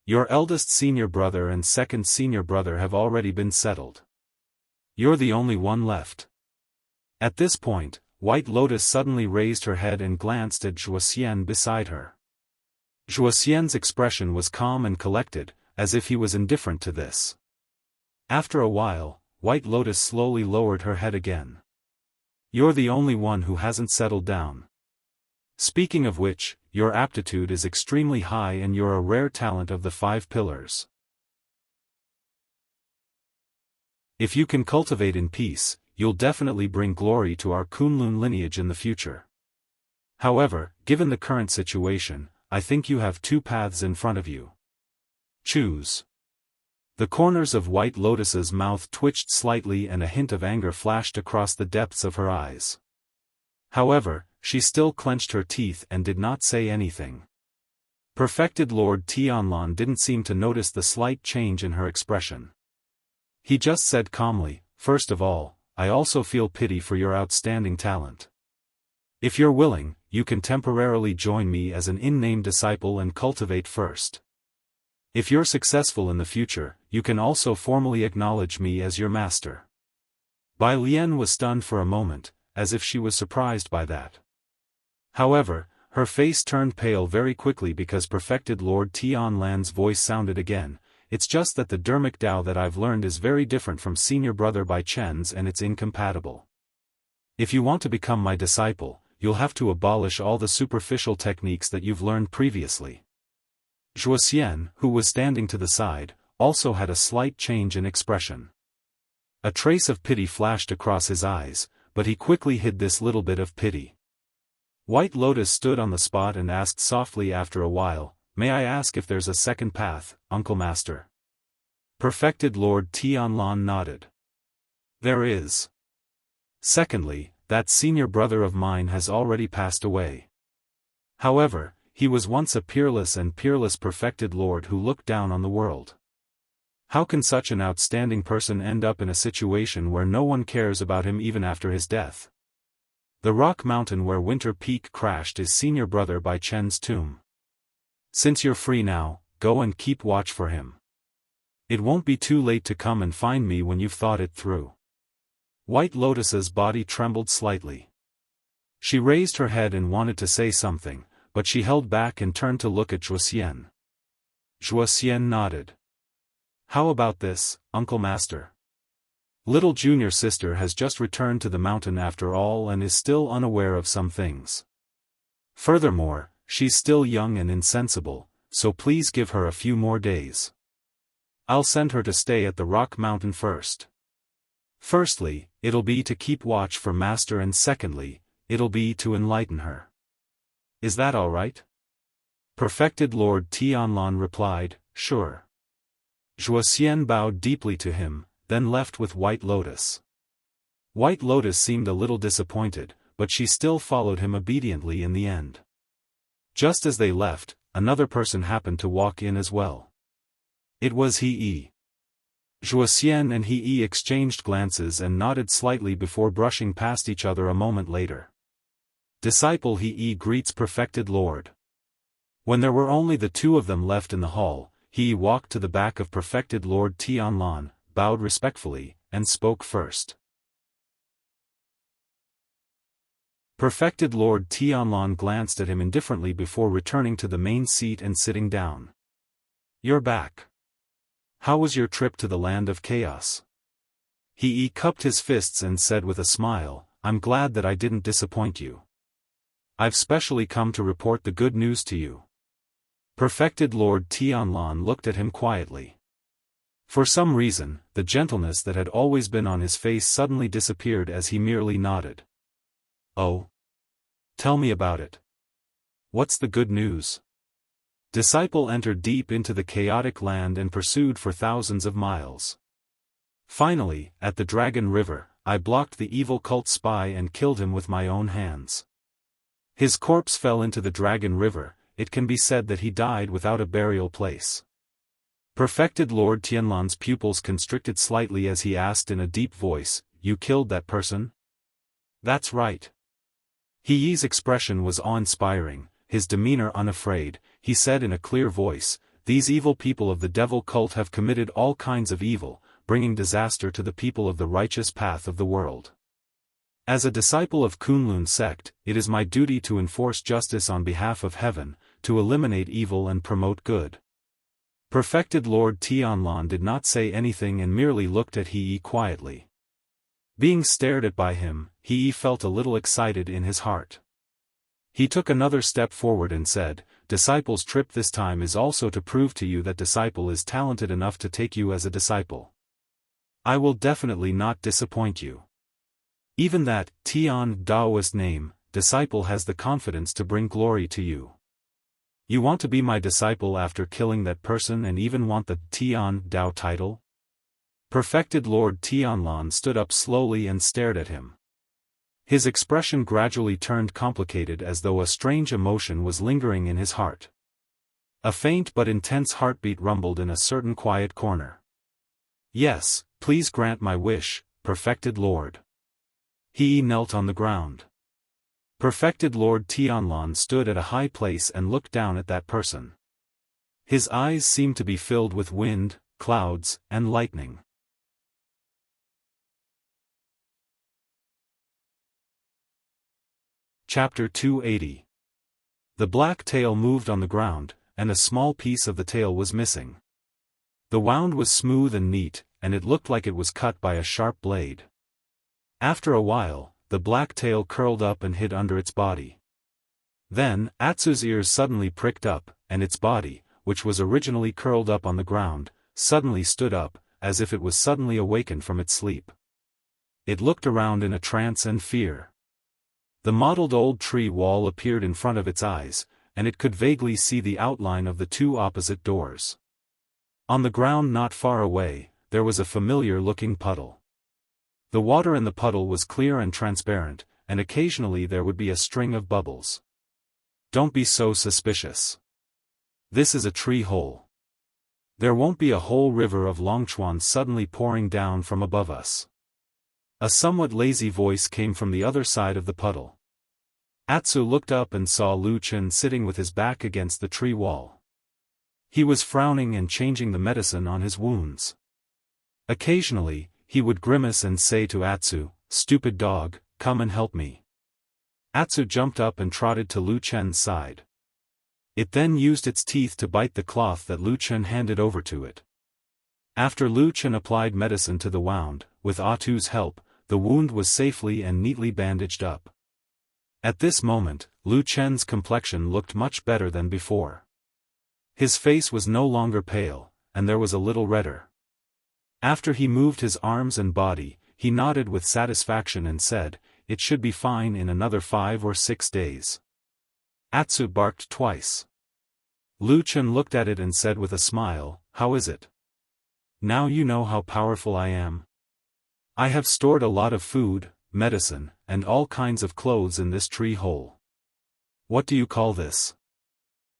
Your eldest senior brother and second senior brother have already been settled. You're the only one left." At this point, White Lotus suddenly raised her head and glanced at Zhuoxian beside her. Zhuoxian's expression was calm and collected, as if he was indifferent to this. After a while, White Lotus slowly lowered her head again. "You're the only one who hasn't settled down. Speaking of which, your aptitude is extremely high and you're a rare talent of the 5 pillars. If you can cultivate in peace, you'll definitely bring glory to our Kunlun lineage in the future. However, given the current situation, I think you have 2 paths in front of you. Choose." The corners of White Lotus's mouth twitched slightly and a hint of anger flashed across the depths of her eyes. However, she still clenched her teeth and did not say anything. Perfected Lord Tianlan didn't seem to notice the slight change in her expression. He just said calmly, "First of all, I also feel pity for your outstanding talent. If you're willing, you can temporarily join me as an in-name disciple and cultivate first. If you're successful in the future, you can also formally acknowledge me as your master." Bai Lian was stunned for a moment, as if she was surprised by that. However, her face turned pale very quickly because Perfected Lord Tianlan's voice sounded again, "It's just that the Dermic Dao that I've learned is very different from Senior Brother Bai Chen's and it's incompatible. If you want to become my disciple, you'll have to abolish all the superficial techniques that you've learned previously." Zhuoxian, who was standing to the side, also had a slight change in expression. A trace of pity flashed across his eyes, but he quickly hid this little bit of pity. White Lotus stood on the spot and asked softly after a while, "May I ask if there's a second path, Uncle Master?" Perfected Lord Tianlan nodded. "There is. Secondly, that senior brother of mine has already passed away. However, he was once a peerless perfected lord who looked down on the world. How can such an outstanding person end up in a situation where no one cares about him even after his death? The rock mountain where Winter Peak crashed is Senior Brother Bai Chen's tomb. Since you're free now, go and keep watch for him. It won't be too late to come and find me when you've thought it through." White Lotus's body trembled slightly. She raised her head and wanted to say something, but she held back and turned to look at Zhuoxian. Zhuoxian nodded. "How about this, Uncle Master? Little junior sister has just returned to the mountain after all and is still unaware of some things. Furthermore, she's still young and insensible, so please give her a few more days. I'll send her to stay at the Rock Mountain first. Firstly, it'll be to keep watch for Master, and secondly, it'll be to enlighten her. Is that all right? Perfected Lord Tianlan replied, sure. Zhuo Xian bowed deeply to him, then left with White Lotus. White Lotus seemed a little disappointed, but she still followed him obediently in the end. Just as they left, another person happened to walk in as well. It was He. Zhuo Xian and He exchanged glances and nodded slightly before brushing past each other a moment later. Disciple He greets Perfected Lord. When there were only the two of them left in the hall, He walked to the back of Perfected Lord Tianlan, bowed respectfully, and spoke first. Perfected Lord Tianlan glanced at him indifferently before returning to the main seat and sitting down. You're back. How was your trip to the land of chaos? He cupped his fists and said with a smile, I'm glad that I didn't disappoint you. I've specially come to report the good news to you. Perfected Lord Tianlan looked at him quietly. For some reason, the gentleness that had always been on his face suddenly disappeared as he merely nodded. Oh? Tell me about it. What's the good news? Disciple entered deep into the chaotic land and pursued for thousands of miles. Finally, at the Dragon River, I blocked the evil cult spy and killed him with my own hands. His corpse fell into the Dragon River. It can be said that he died without a burial place. Perfected Lord Tianlan's pupils constricted slightly as he asked in a deep voice, You killed that person? That's right. He's expression was awe-inspiring, his demeanor unafraid. He said in a clear voice, These evil people of the devil cult have committed all kinds of evil, bringing disaster to the people of the righteous path of the world. As a disciple of Kunlun sect, it is my duty to enforce justice on behalf of heaven, to eliminate evil and promote good. Perfected Lord Tianlan did not say anything and merely looked at He quietly. Being stared at by him, He felt a little excited in his heart. He took another step forward and said, Disciple's trip this time is also to prove to you that Disciple is talented enough to take you as a disciple. I will definitely not disappoint you. Even that, Tian Daoist name, Disciple has the confidence to bring glory to you. You want to be my disciple after killing that person and even want the Tian Dao title? Perfected Lord Tianlan stood up slowly and stared at him. His expression gradually turned complicated as though a strange emotion was lingering in his heart. A faint but intense heartbeat rumbled in a certain quiet corner. Yes, please grant my wish, Perfected Lord. He knelt on the ground. Perfected Lord Tianlan stood at a high place and looked down at that person. His eyes seemed to be filled with wind, clouds, and lightning. Chapter 280. The black tail moved on the ground, and a small piece of the tail was missing. The wound was smooth and neat, and it looked like it was cut by a sharp blade. After a while, the black tail curled up and hid under its body. Then, Atsu's ears suddenly pricked up, and its body, which was originally curled up on the ground, suddenly stood up, as if it was suddenly awakened from its sleep. It looked around in a trance and fear. The mottled old tree wall appeared in front of its eyes, and it could vaguely see the outline of the two opposite doors. On the ground not far away, there was a familiar-looking puddle. The water in the puddle was clear and transparent, and occasionally there would be a string of bubbles. Don't be so suspicious. This is a tree hole. There won't be a whole river of Longchuan suddenly pouring down from above us. A somewhat lazy voice came from the other side of the puddle. Atsu looked up and saw Lu Chen sitting with his back against the tree wall. He was frowning and changing the medicine on his wounds. Occasionally, he would grimace and say to Atsu, Stupid dog, come and help me. Atsu jumped up and trotted to Lu Chen's side. It then used its teeth to bite the cloth that Lu Chen handed over to it. After Lu Chen applied medicine to the wound, with Atsu's help, the wound was safely and neatly bandaged up. At this moment, Lu Chen's complexion looked much better than before. His face was no longer pale, and there was a little redder. After he moved his arms and body, he nodded with satisfaction and said, "It should be fine in another 5 or 6 days." Atsu barked twice. Lu Chen looked at it and said with a smile, "How is it? Now you know how powerful I am. I have stored a lot of food, medicine, and all kinds of clothes in this tree hole. What do you call this?"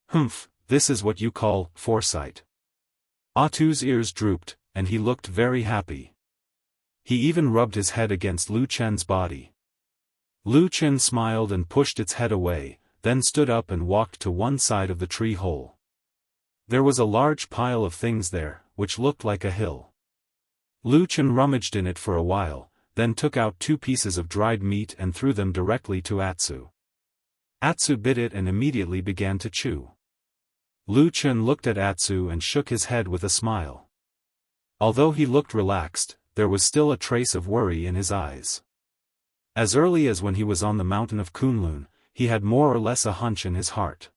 "Humph, this is what you call foresight." Atu's ears drooped, and he looked very happy. He even rubbed his head against Lu Chen's body. Lu Chen smiled and pushed its head away, then stood up and walked to one side of the tree hole. There was a large pile of things there, which looked like a hill. Lu Chen rummaged in it for a while, then took out 2 pieces of dried meat and threw them directly to Atsu. Atsu bit it and immediately began to chew. Lu Chen looked at Atsu and shook his head with a smile. Although he looked relaxed, there was still a trace of worry in his eyes. As early as when he was on the mountain of Kunlun, he had more or less a hunch in his heart.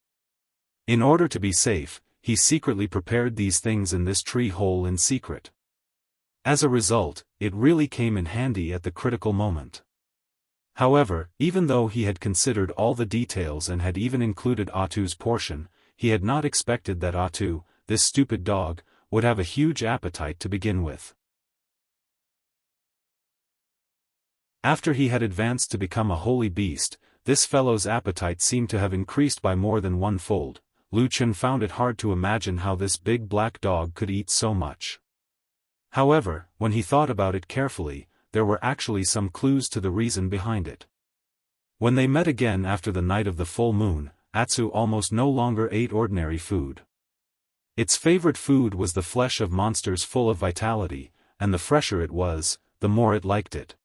In order to be safe, he secretly prepared these things in this tree hole in secret. As a result, it really came in handy at the critical moment. However, even though he had considered all the details and had even included Atu's portion, he had not expected that Atu, this stupid dog, would have a huge appetite to begin with. After he had advanced to become a holy beast, this fellow's appetite seemed to have increased by more than 1-fold. Lu Chen found it hard to imagine how this big black dog could eat so much. However, when he thought about it carefully, there were actually some clues to the reason behind it. When they met again after the night of the full moon, Atsu almost no longer ate ordinary food. Its favorite food was the flesh of monsters full of vitality, and the fresher it was, the more it liked it.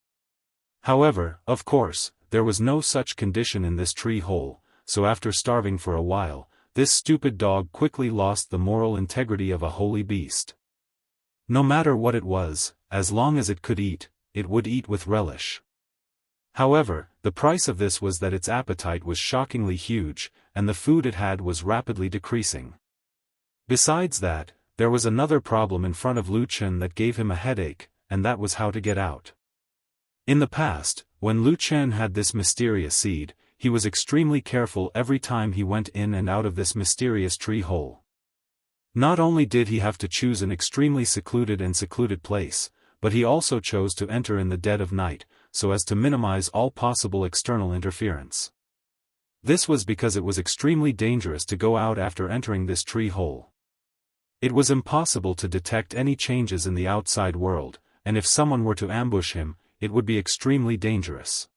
However, of course, there was no such condition in this tree hole, so after starving for a while, this stupid dog quickly lost the moral integrity of a holy beast. No matter what it was, as long as it could eat, it would eat with relish. However, the price of this was that its appetite was shockingly huge, and the food it had was rapidly decreasing. Besides that, there was another problem in front of Lu Chen that gave him a headache, and that was how to get out. In the past, when Lu Chen had this mysterious seed, he was extremely careful every time he went in and out of this mysterious tree hole. Not only did he have to choose an extremely secluded place, but he also chose to enter in the dead of night, so as to minimize all possible external interference. This was because it was extremely dangerous to go out after entering this tree hole. It was impossible to detect any changes in the outside world, and if someone were to ambush him, it would be extremely dangerous.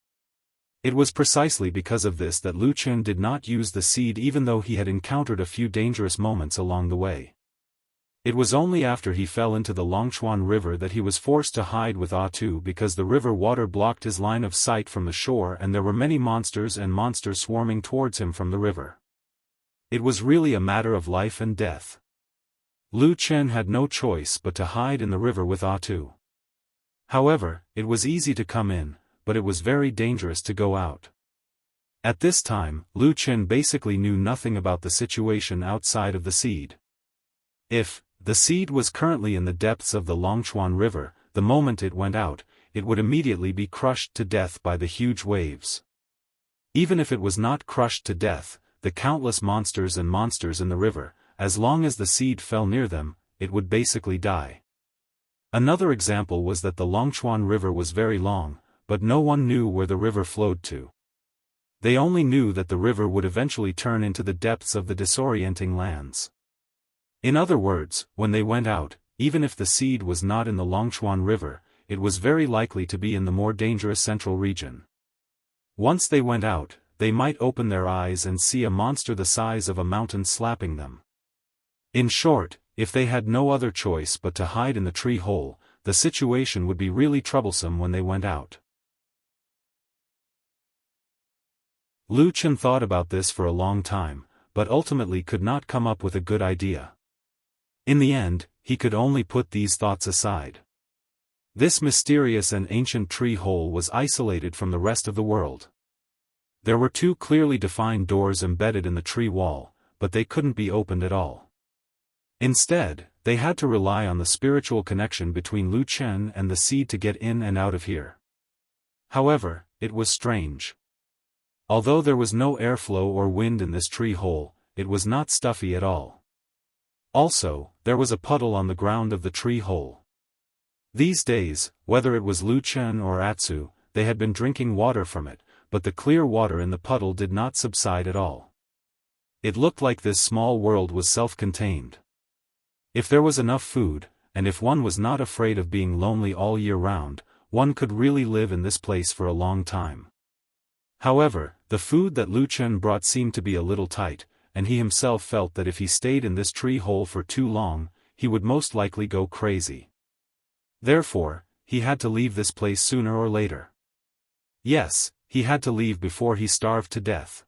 It was precisely because of this that Lu Chen did not use the seed even though he had encountered a few dangerous moments along the way. It was only after he fell into the Longchuan River that he was forced to hide with Atu because the river water blocked his line of sight from the shore and there were many monsters swarming towards him from the river. It was really a matter of life and death. Lu Chen had no choice but to hide in the river with Atu. However, it was easy to come in, but it was very dangerous to go out. At this time, Lu Chen basically knew nothing about the situation outside of the seed. If the seed was currently in the depths of the Longchuan River, the moment it went out, it would immediately be crushed to death by the huge waves. Even if it was not crushed to death, the countless monsters in the river, as long as the seed fell near them, it would basically die. Another example was that the Longchuan River was very long, but no one knew where the river flowed to. They only knew that the river would eventually turn into the depths of the disorienting lands. In other words, when they went out, even if the seed was not in the Longchuan River, it was very likely to be in the more dangerous central region. Once they went out, they might open their eyes and see a monster the size of a mountain slapping them. In short, if they had no other choice but to hide in the tree hole, the situation would be really troublesome when they went out. Lu Chen thought about this for a long time, but ultimately could not come up with a good idea. In the end, he could only put these thoughts aside. This mysterious and ancient tree hole was isolated from the rest of the world. There were 2 clearly defined doors embedded in the tree wall, but they couldn't be opened at all. Instead, they had to rely on the spiritual connection between Lu Chen and the seed to get in and out of here. However, it was strange. Although there was no airflow or wind in this tree hole, it was not stuffy at all. Also, there was a puddle on the ground of the tree hole. These days, whether it was Lu Chen or Atsu, they had been drinking water from it, but the clear water in the puddle did not subside at all. It looked like this small world was self-contained. If there was enough food, and if one was not afraid of being lonely all year round, one could really live in this place for a long time. However, the food that Lu Chen brought seemed to be a little tight, and he himself felt that if he stayed in this tree hole for too long, he would most likely go crazy. Therefore, he had to leave this place sooner or later. Yes, he had to leave before he starved to death.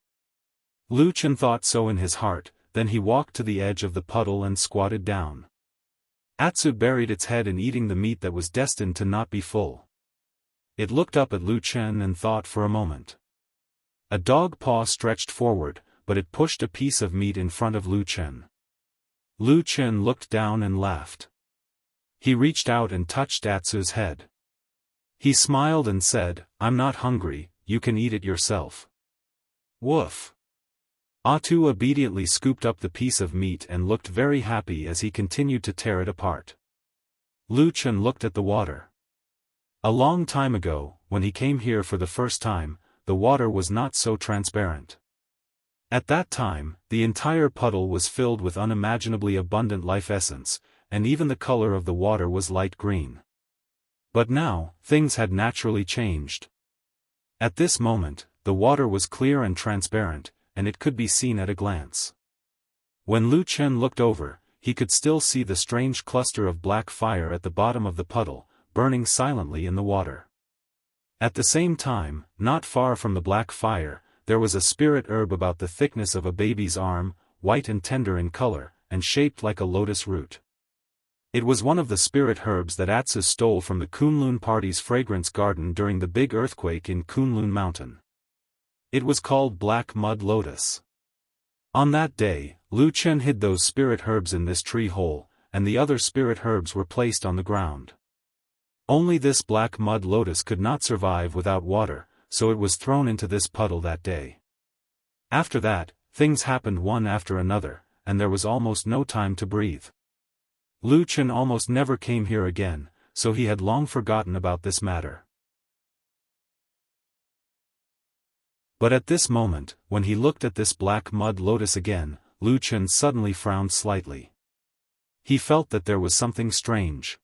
Lu Chen thought so in his heart, then he walked to the edge of the puddle and squatted down. Atsu buried its head in eating the meat that was destined to not be full. It looked up at Lu Chen and thought for a moment. A dog paw stretched forward, but it pushed a piece of meat in front of Lu Chen. Lu Chen looked down and laughed. He reached out and touched Atsu's head. He smiled and said, "I'm not hungry, you can eat it yourself." Woof. Atsu obediently scooped up the piece of meat and looked very happy as he continued to tear it apart. Lu Chen looked at the water. A long time ago, when he came here for the first time, the water was not so transparent. At that time, the entire puddle was filled with unimaginably abundant life essence, and even the color of the water was light green. But now, things had naturally changed. At this moment, the water was clear and transparent, and it could be seen at a glance. When Lu Chen looked over, he could still see the strange cluster of black fire at the bottom of the puddle, burning silently in the water. At the same time, not far from the black fire, there was a spirit herb about the thickness of a baby's arm, white and tender in color, and shaped like a lotus root. It was one of the spirit herbs that Atsu stole from the Kunlun party's fragrance garden during the big earthquake in Kunlun Mountain. It was called Black Mud Lotus. On that day, Lu Chen hid those spirit herbs in this tree hole, and the other spirit herbs were placed on the ground. Only this black mud lotus could not survive without water, so it was thrown into this puddle that day. After that, things happened one after another, and there was almost no time to breathe. Lu Chen almost never came here again, so he had long forgotten about this matter. But at this moment, when he looked at this black mud lotus again, Lu Chen suddenly frowned slightly. He felt that there was something strange.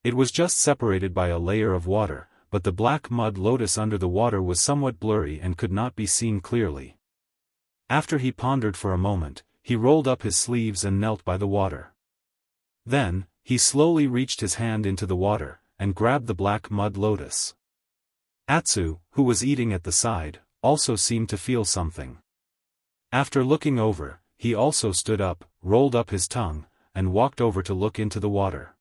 It was just separated by a layer of water, but the black mud lotus under the water was somewhat blurry and could not be seen clearly. After he pondered for a moment, he rolled up his sleeves and knelt by the water. Then, he slowly reached his hand into the water, and grabbed the black mud lotus. Atsu, who was eating at the side, also seemed to feel something. After looking over, he also stood up, rolled up his tongue, and walked over to look into the water.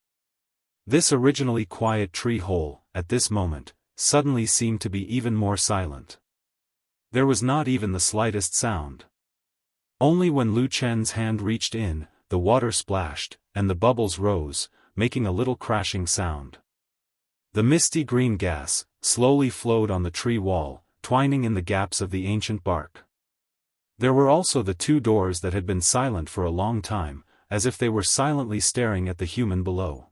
This originally quiet tree hole, at this moment, suddenly seemed to be even more silent. There was not even the slightest sound. Only when Lu Chen's hand reached in, the water splashed, and the bubbles rose, making a little crashing sound. The misty green gas slowly flowed on the tree wall, twining in the gaps of the ancient bark. There were also the two doors that had been silent for a long time, as if they were silently staring at the human below.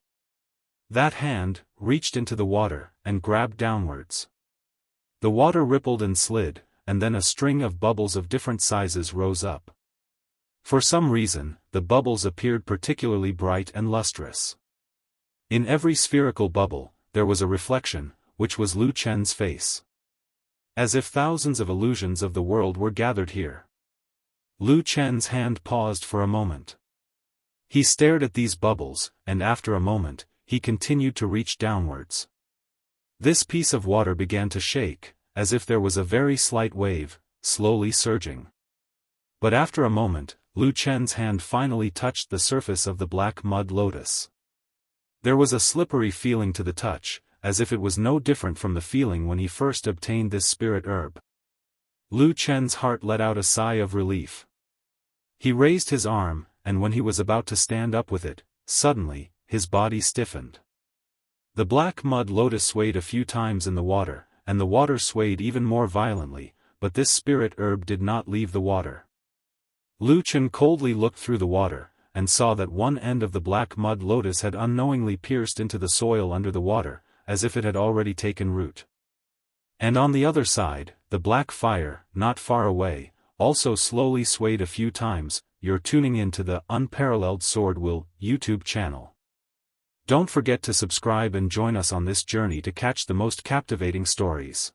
That hand reached into the water and grabbed downwards. The water rippled and slid, and then a string of bubbles of different sizes rose up. For some reason, the bubbles appeared particularly bright and lustrous. In every spherical bubble, there was a reflection, which was Lu Chen's face. As if thousands of illusions of the world were gathered here. Lu Chen's hand paused for a moment. He stared at these bubbles, and after a moment, he continued to reach downwards. This piece of water began to shake, as if there was a very slight wave, slowly surging. But after a moment, Lu Chen's hand finally touched the surface of the black mud lotus. There was a slippery feeling to the touch, as if it was no different from the feeling when he first obtained this spirit herb. Lu Chen's heart let out a sigh of relief. He raised his arm, and when he was about to stand up with it, Suddenly, his body stiffened. The black mud lotus swayed a few times in the water, and the water swayed even more violently, but this spirit herb did not leave the water. Lu Chen coldly looked through the water, and saw that one end of the black mud lotus had unknowingly pierced into the soil under the water, as if it had already taken root. And on the other side, the black fire, not far away, also slowly swayed a few times. You're tuning into the UnparalleledSwordWill YouTube channel. Don't forget to subscribe and join us on this journey to catch the most captivating stories.